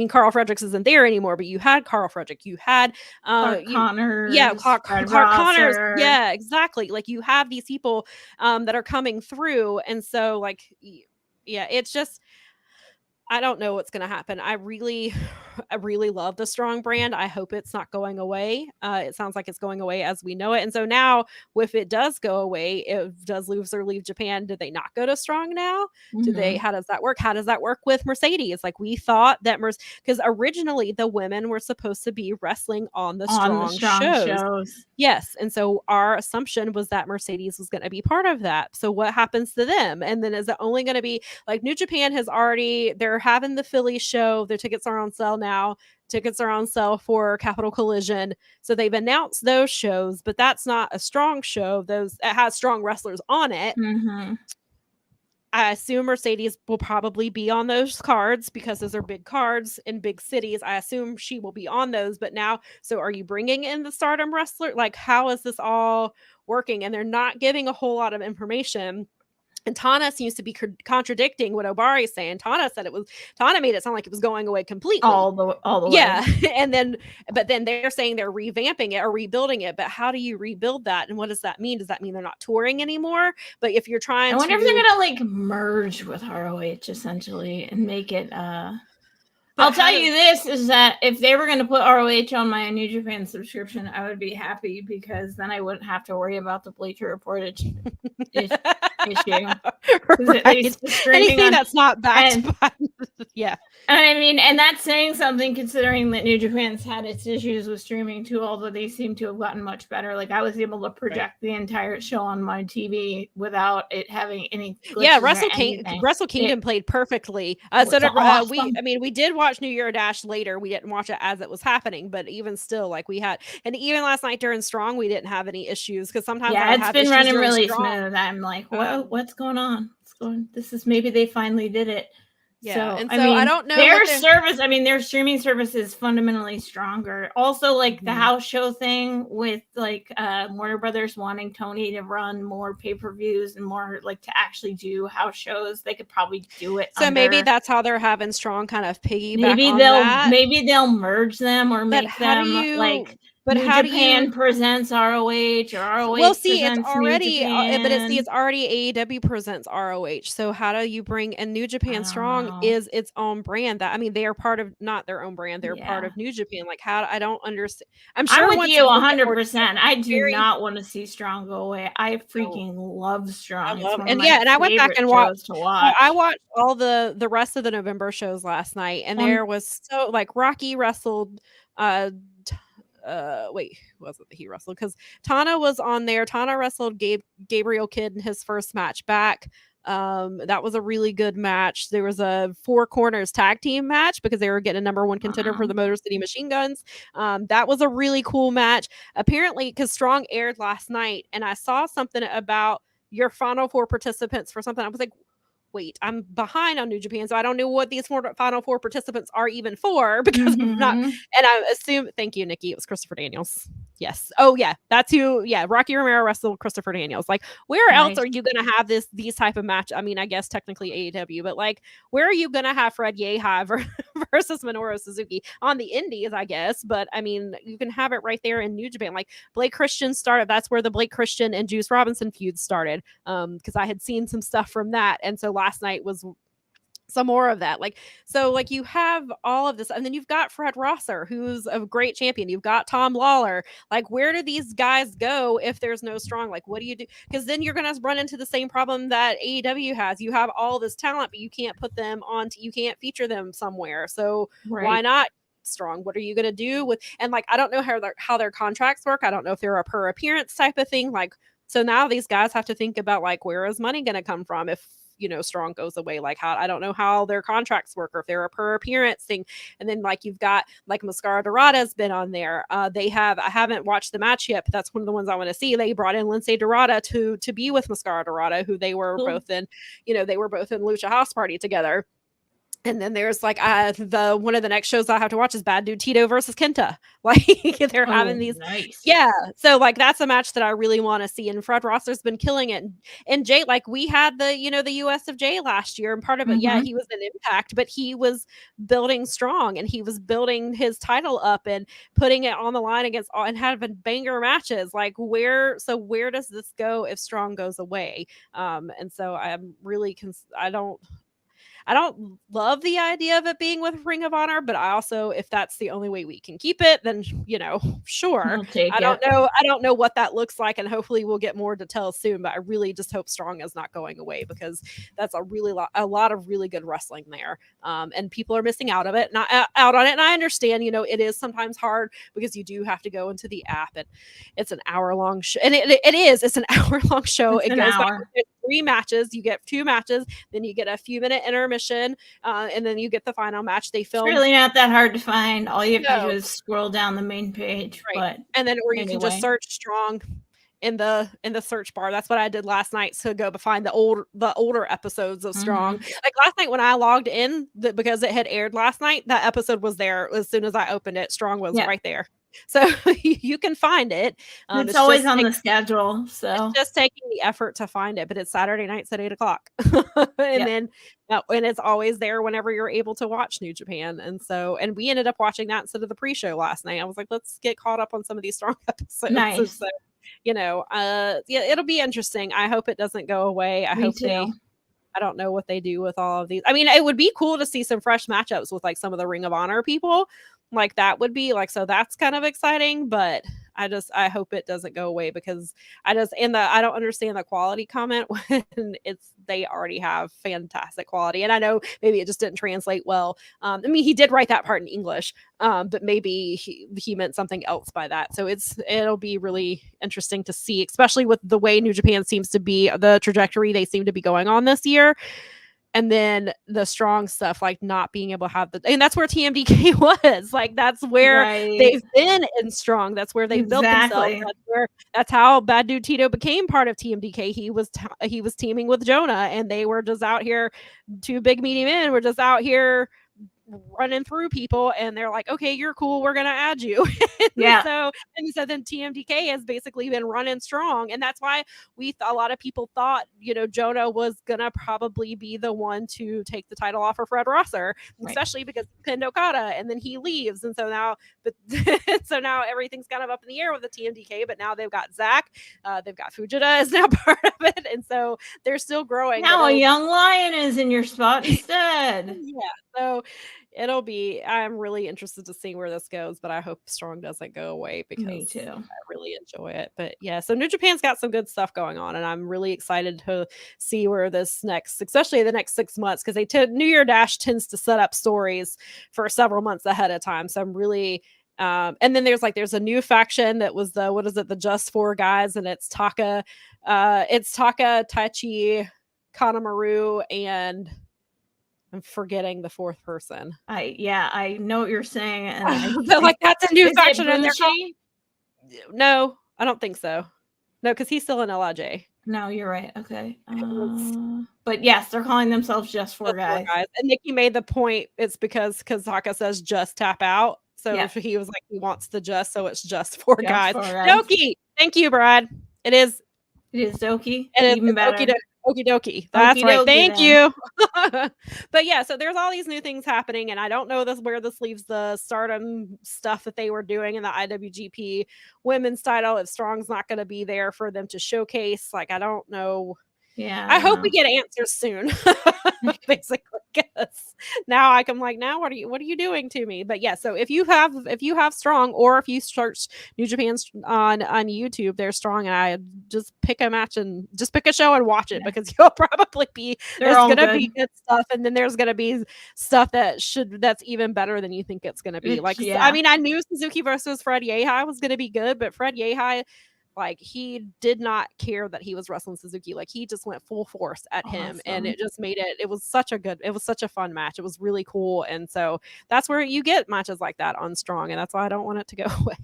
Carl Fredericks isn't there anymore, but you had Carl Frederick. You had Clark Connors. Yeah, Clark Connors. Yeah, exactly. Like, you have these people that are coming through. And so, like, yeah, it's just, I don't know what's going to happen. I really love the strong brand. I hope it's not going away. It sounds like it's going away as we know it. And so now, if it does go away, if does Loser leave Japan, did they not go to strong now? How does that work? How does that work with Mercedes? Like, we thought that because originally the women were supposed to be wrestling on the strong shows. Yes. And so our assumption was that Mercedes was going to be part of that. So what happens to them? And then is it only going to be like New Japan they're having the Philly show. Their tickets are on sale now. Tickets are on sale for Capital Collision. So they've announced those shows, but that's not a strong show. It has strong wrestlers on it. I assume Mercedes will probably be on those cards because those are big cards in big cities. I assume she will be on those. But now, so are you bringing in the Stardom wrestler? Like, how is this all working? And they're not giving a whole lot of information. And Tana seems to be contradicting what Obari is saying. Tana made it sound like it was going away completely. All the way. Yeah. But then they're saying they're revamping it or rebuilding it. But how do you rebuild that? And what does that mean? Does that mean they're not touring anymore? But if you're trying I wonder if they're going to, like, merge with ROH essentially and make it, I'll tell you this, is that if they were going to put ROH on my New Japan subscription, I would be happy, because then I wouldn't have to worry about the Bleacher Report issue. Right. Anything that's not backed by, yeah. I mean, and that's saying something, considering that New Japan's had its issues with streaming too, although they seem to have gotten much better. Like, I was able to project the entire show on my TV without it having any glitches. Yeah, Wrestle Kingdom played perfectly. Awesome. We did watch New Year Dash later. We didn't watch it as it was happening, but even still, like, and even last night during Strong, we didn't have any issues, because sometimes it's been running really smooth. I'm like, what's going on? Maybe they finally did it. Yeah, so, and so I don't know their service. I mean, their streaming service is fundamentally stronger. Also, like the house show thing with Warner Brothers wanting Tony to run more pay-per-views and more like to actually do house shows. They could probably do it. So maybe that's how they're having Strong kind of piggyback. Maybe they'll merge them or make them like. But New Japan presents ROH, or ROH well, see, presents it's already, New Japan. but it's already AEW presents ROH. So how do you bring, and New Japan Strong is its own brand. That, I mean, they are part of, not their own brand, they're part of New Japan. Like, I don't understand. I'm sure I'm with you 100%. I do not want to see Strong go away. I freaking love Strong. And I went back and watched. I watched all the rest of the November shows last night, and there was Rocky wrestled. Wait, who was it that he wrestled? Because Tana was on there. Tana wrestled Gabriel Kidd in his first match back. That was a really good match. There was a 4 corners tag team match because they were getting a #1 contender for the Motor City Machine Guns. That was a really cool match. Apparently, because Strong aired last night, and I saw something about your final 4 participants for something. I was like, wait, I'm behind on New Japan, so I don't know what these final 4 participants are even for, because I'm not. And I assume, thank you, Nikki, it was Christopher Daniels. Yes. Oh yeah, that's who. Yeah, Rocky Romero wrestled Christopher Daniels. Like, where else are you gonna have these type of match? I mean, I guess technically AEW, but like, where are you gonna have Fred Yehi versus Minoru Suzuki on the Indies? I guess, but I mean, you can have it right there in New Japan. Like, Blake Christian started. That's where the Blake Christian and Juice Robinson feud started. Because I had seen some stuff from that, and so last night was some more of that. Like, so like you have all of this, and then you've got Fred Rosser, who's a great champion. You've got Tom Lawler. Like, where do these guys go if there's no strong? Like, what do you do? Because then you're going to run into the same problem that AEW has. You have all this talent, but you can't put them on, you can't feature them somewhere. So why not strong? What are you going to do with, and like, I don't know how their contracts work. I don't know if they're a per appearance type of thing. Like, so now these guys have to think about, like, where is money going to come from if, you know, strong goes away? Like, how, I don't know how their contracts work, or if they're a per appearance thing. And then like you've got like Mascara Dorada's been on there. I haven't watched the match yet, but that's one of the ones I want to see. They brought in Lindsay Dorada to be with Mascara Dorada, who they were both in, you know, they were both in Lucha House Party together. And then there's like the one of the next shows I have to watch is Bad Dude Tito versus Kenta. Like, they're having these, yeah. So like that's a match that I really want to see. And Fred Rosser's been killing it. And Jay, like, we had the, you know, the US of J last year, and part of it, yeah, he was an Impact, but he was building strong, and he was building his title up and putting it on the line against all, and having banger matches. Like, where does this go if strong goes away? And so I'm really I don't love the idea of it being with Ring of Honor, but I also, if that's the only way we can keep it, then, you know, sure. I don't know what that looks like, and hopefully we'll get more details soon, but I really just hope strong is not going away, because that's a lot of really good wrestling there. And people are missing out on it. And I understand, you know, it is sometimes hard because you do have to go into the app, and it's an hour-long show. And it's an hour-long show. It goes back to 3 matches. You get 2 matches, then you get a few minute intermission, and then you get the final match. They film. It's really not that hard to find. All you have to do is scroll down the main page. Right. And then, or you can just search strong in the search bar. That's what I did last night, to go find the older episodes of strong. Like last night when I logged in, because it had aired last night, that episode was there as soon as I opened it. Strong was right there. So you can find it. It's always on the schedule. So it's just taking the effort to find it, but it's Saturday nights at 8:00. And then, and it's always there whenever you're able to watch New Japan. And so, and we ended up watching that instead of the pre-show last night. I was like, let's get caught up on some of these strong episodes. Nice. So, you know, it'll be interesting. I hope it doesn't go away. I don't know what they do with all of these. I mean, it would be cool to see some fresh matchups with like some of the Ring of Honor people. Like, that would be like, so that's kind of exciting, but I hope it doesn't go away, because I don't understand the quality comment when they already have fantastic quality. And I know maybe it just didn't translate well. I mean, he did write that part in English, but maybe he meant something else by that. So it'll be really interesting to see, especially with the way New Japan seems to be, the trajectory they seem to be going on this year. And then the strong stuff, like not being able to have and that's where TMDK was. Like, that's where they've been in strong. That's where they built themselves. That's how Bad Dude Tito became part of TMDK. He was teaming with Jonah, and they were just out here, 2 big meaty men were just out here running through people, and they're like, okay, you're cool, we're gonna add you. So then TMDK has basically been running strong, and that's why a lot of people thought, you know, Jonah was gonna probably be the one to take the title off of Fred Rosser, especially because pinned Okada, and then he leaves, and so now everything's kind of up in the air with the TMDK. But now they've got Zach, they've got Fujita is now part of it, and so they're still growing. Now a young lion is in your spot instead. So I'm really interested to see where this goes, but I hope strong doesn't go away, because Me too. I really enjoy it. But yeah, so New Japan's got some good stuff going on, and I'm really excited to see where this especially the next 6 months, because New Year Dash tends to set up stories for several months ahead of time. So I'm really and then there's a new faction that was the Just 4 guys, and it's Taka, Taichi, Kanemaru, and I'm forgetting the 4th person. I know what you're saying. And that's a new faction. No, I don't think so. No, because he's still in LIJ. No, you're right. Okay. But yes, they're calling themselves Just 4 guys. And Nikki made the point, it's because Kazaka says just tap out. So if he was like, he wants the just, so it's just 4 guys. Doki. Thank you, Brad. It is Doki. It is even better. Okie dokie. That's right. Thank you. But yeah, so there's all these new things happening, and I don't know where this leaves the Stardom stuff that they were doing in the IWGP women's title. If Strong's not going to be there for them to showcase, like, I don't know. Yeah. I hope we get answers soon. Basically. Because now I'm like, now what are you doing to me? But yeah, so if you have Strong, or if you search New Japan on YouTube, there's Strong, and I just pick a match and just pick a show and watch it, because you'll probably be They're all gonna good. be good stuff, and then there's gonna be stuff that's even better than you think it's gonna be. It's- Like, yeah. I mean, I knew Suzuki versus Fred Yehi was gonna be good, but Fred Yehi, like, he did not care that he was wrestling Suzuki. Like, he just went full force at him, and it just made it was such a fun match. It was really cool. And so that's where you get matches like that on Strong, and that's why I don't want it to go away.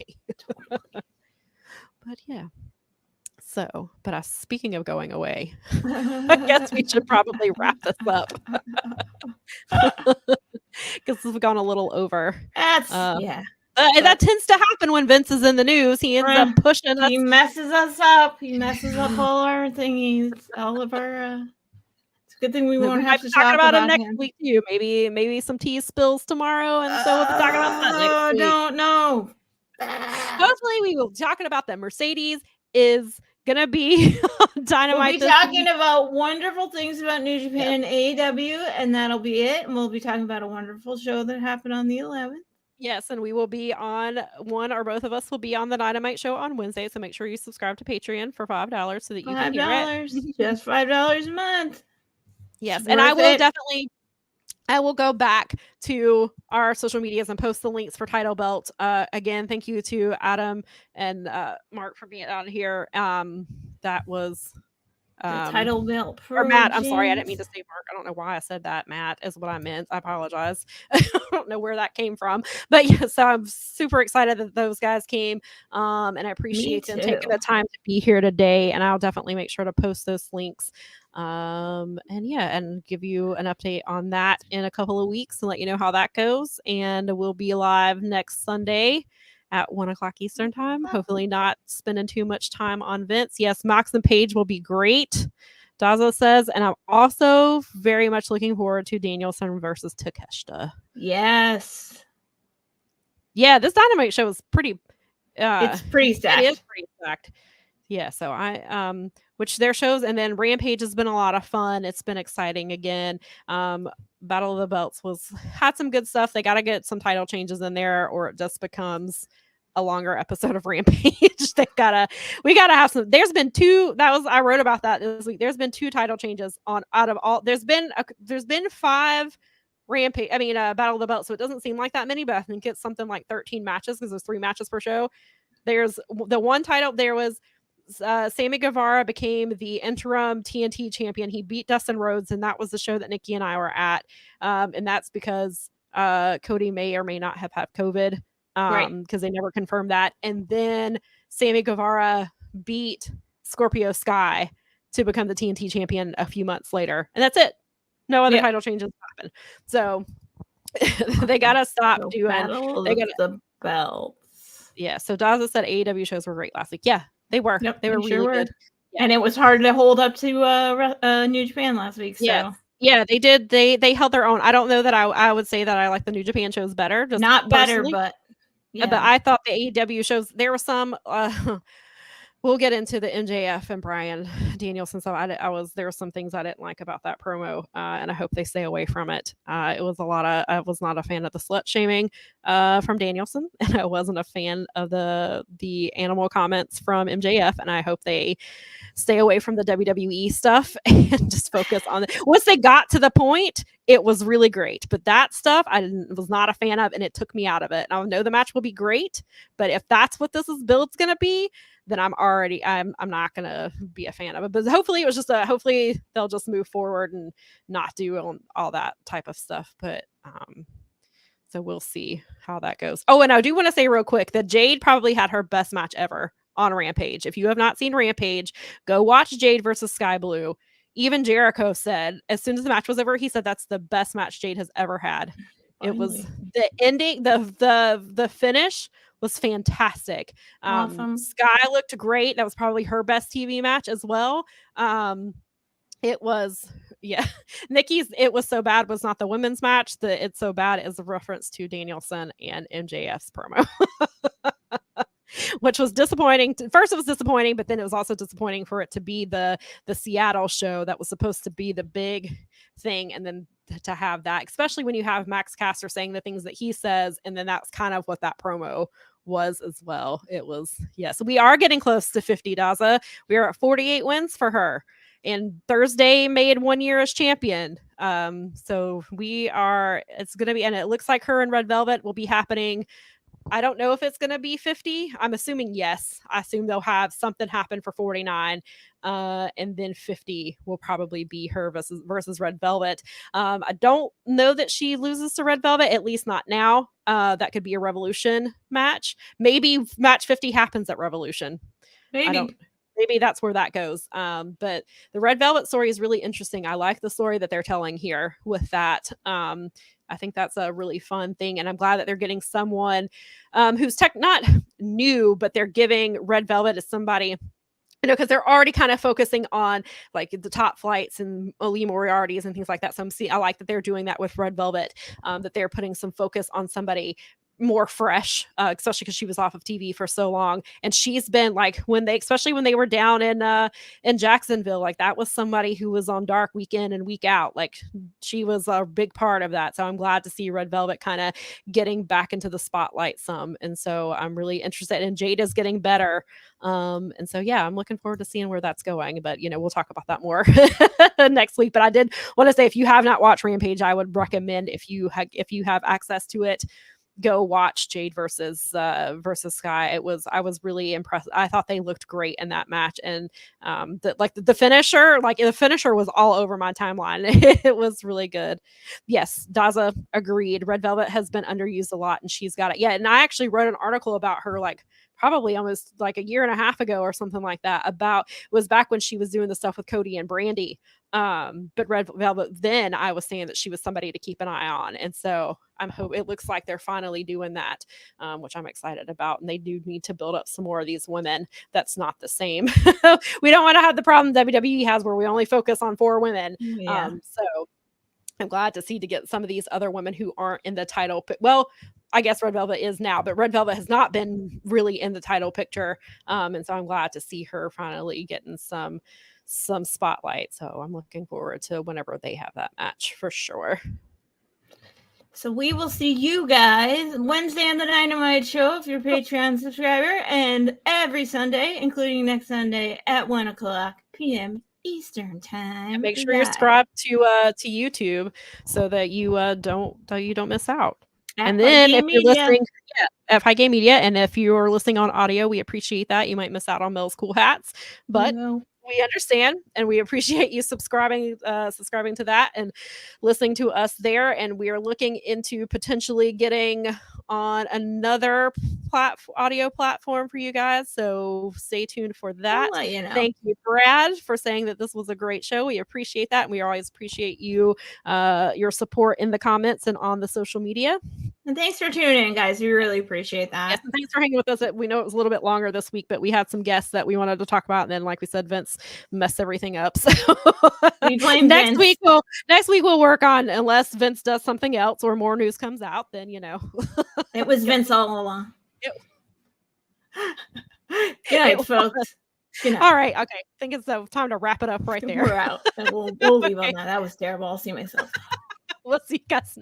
But yeah. So, but speaking of going away, I guess we should probably wrap this up. Because we've gone a little over. That's yeah. That tends to happen when Vince is in the news. He ends up pushing us. He messes us up. He messes up all our thingies, all of our. It's a good thing we won't have to talk about him next week too. Maybe some tea spills tomorrow, and so we'll be talking about that next week. Don't know. Hopefully, we will be talking about that. Mercedes is gonna be on Dynamite. We'll be talking about wonderful things about New Japan and AEW, and that'll be it. And we'll be talking about a wonderful show that happened on the 11th. Yes, and we will be on, one or both of us will be on the Dynamite show on Wednesday. So make sure you subscribe to Patreon for $5 so that you can hear it. Just $5 a month. Yes, and I will definitely. I will go back to our social medias and post the links for Title Belt. Again, thank you to Adam and Mark for being on here. That was the Title Belt. Or Matt. I'm sorry, I didn't mean to say Mark. I don't know why I said that. Matt is what I meant. I apologize. I don't know where that came from. But yeah, so I'm super excited that those guys came. And I appreciate them taking the time to be here today. And I'll definitely make sure to post those links. And give you an update on that in a couple of weeks and let you know how that goes. And we'll be live next Sunday at 1:00 Eastern time. Hopefully not spending too much time on Vince. Yes, Max and Paige will be great, Dazo says. And I'm also very much looking forward to Danielson versus Takeshita. Yes. Yeah, this Dynamite show is pretty it's pretty stacked. It is pretty stacked. Yeah, so I which their shows, and then Rampage has been a lot of fun. It's been exciting again. Battle of the Belts had some good stuff. They got to get some title changes in there, or it just becomes a longer episode of Rampage. we gotta have some. There's been two. I wrote about that this week. There's been 2 title changes out of all. There's been 5 Rampage. I mean, Battle of the Belts. So it doesn't seem like that many, but I think it's something like 13 matches because there's 3 matches per show. There's the one title. There was. Sammy Guevara became the interim TNT champion. He beat Dustin Rhodes, and that was the show that Nikki and I were at. And that's because Cody may or may not have had COVID, because they never confirmed that. And then Sammy Guevara beat Scorpio Sky to become the TNT champion a few months later. And that's it. No other title changes happen. So they got to stop doing the belts. Yeah. So Daza said AEW shows were great last week. Yeah. They were. Yep, they were really good. Yeah. And it was hard to hold up to New Japan last week. So. Yeah, they did. They held their own. I don't know that I would say that I like the New Japan shows better. Just not better, but but I thought the AEW shows, there were some. We'll get into the MJF and Bryan Danielson. So there were some things I didn't like about that promo, and I hope they stay away from it. It was I was not a fan of the slut shaming from Danielson, and I wasn't a fan of the animal comments from MJF, and I hope they stay away from the WWE stuff and just focus on it. Once they got to the point, it was really great, but that stuff was not a fan of, and it took me out of it. And I know the match will be great, but if that's what this build's going to be, then I'm not going to be a fan of it. But hopefully hopefully they'll just move forward and not do all that type of stuff. But so we'll see how that goes. Oh, and I do want to say real quick that Jade probably had her best match ever on Rampage. If you have not seen Rampage, go watch Jade versus Sky Blue. Even Jericho said, as soon as the match was over, he said that's the best match Jade has ever had. Finally. It was the ending, the finish was fantastic. Awesome. Sky looked great. That was probably her best TV match as well. It was, Nikki's "It Was So Bad" was not the women's match. The "It's So Bad" is a reference to Danielson and MJF's promo. Which was disappointing. First, it was disappointing, but then it was also disappointing for it to be the Seattle show that was supposed to be the big thing, and then to have that, especially when you have Max Caster saying the things that he says, and then that's kind of what that promo was as well. It was, yes, we are getting close to 50, Daza. We are at 48 wins for her, and Thursday made 1 year as champion. So we are, it's going to be, and it looks like her and Red Velvet will be happening. I don't know if it's going to be 50. I'm assuming yes. I assume they'll have something happen for 49. And then 50 will probably be her versus Red Velvet. I don't know that she loses to Red Velvet, at least not now. That could be a Revolution match. Maybe match 50 happens at Revolution. Maybe that's where that goes. But the Red Velvet story is really interesting. I like the story that they're telling here with that. I think that's a really fun thing. And I'm glad that they're getting someone who's not new, but they're giving Red Velvet as somebody, because they're already kind of focusing on like the top flights and Lee Moriarty's and things like that. So I like that they're doing that with Red Velvet, that they're putting some focus on somebody more fresh, especially because she was off of TV for so long. And she's been like, especially when they were down in Jacksonville, like that was somebody who was on Dark week in and week out. Like she was a big part of that. So I'm glad to see Red Velvet kind of getting back into the spotlight some. And so I'm really interested, and Jada's getting better. And so, yeah, I'm looking forward to seeing where that's going, but we'll talk about that more next week. But I did want to say, if you have not watched Rampage, I would recommend, if you have access to it, go watch Jade versus Sky. I was really impressed. I thought they looked great in that match, and the finisher was all over my timeline. It was really good. Yes, Daza agreed. Red Velvet has been underused a lot, and she's got it. Yeah, and I actually wrote an article about her like probably almost like a year and a half ago or something like that. It was back when she was doing the stuff with Cody and Brandy. But Red Velvet, then I was saying that she was somebody to keep an eye on. And so it looks like they're finally doing that, which I'm excited about. And they do need to build up some more of these women. That's not the same. We don't want to have the problem WWE has where we only focus on 4 women. Yeah. So I'm glad to get some of these other women who aren't in the title. Well, I guess Red Velvet is now, but Red Velvet has not been really in the title picture. And so I'm glad to see her finally getting some spotlight. So I'm looking forward to whenever they have that match for sure. So we will see you guys Wednesday on the Dynamite Show if you're a Patreon subscriber, and every Sunday, including next Sunday at 1:00 p.m. Eastern time. And make sure you're subscribed to YouTube so that you don't miss out. And then if you're listening at High Game Media, and if you're listening on audio, we appreciate that. You might miss out on Mel's cool hats, but we understand, and we appreciate you subscribing to that and listening to us there. And we are looking into potentially getting on another audio platform for you guys. So stay tuned for that. Thank you, Brad, for saying that this was a great show. We appreciate that. And we always appreciate you, your support in the comments and on the social media. And thanks for tuning in, guys. We really appreciate that. Yes, and thanks for hanging with us. We know it was a little bit longer this week, but we had some guests that we wanted to talk about. And then, like we said, Vince messed everything up. So we blame next Vince. week we'll work on, unless Vince does something else or more news comes out, then it was Vince all along. Good night, folks. Good night. All right. Okay. I think it's time to wrap it up right there. We're out. And we'll leave on that. That was terrible. I'll see myself. We'll see you guys.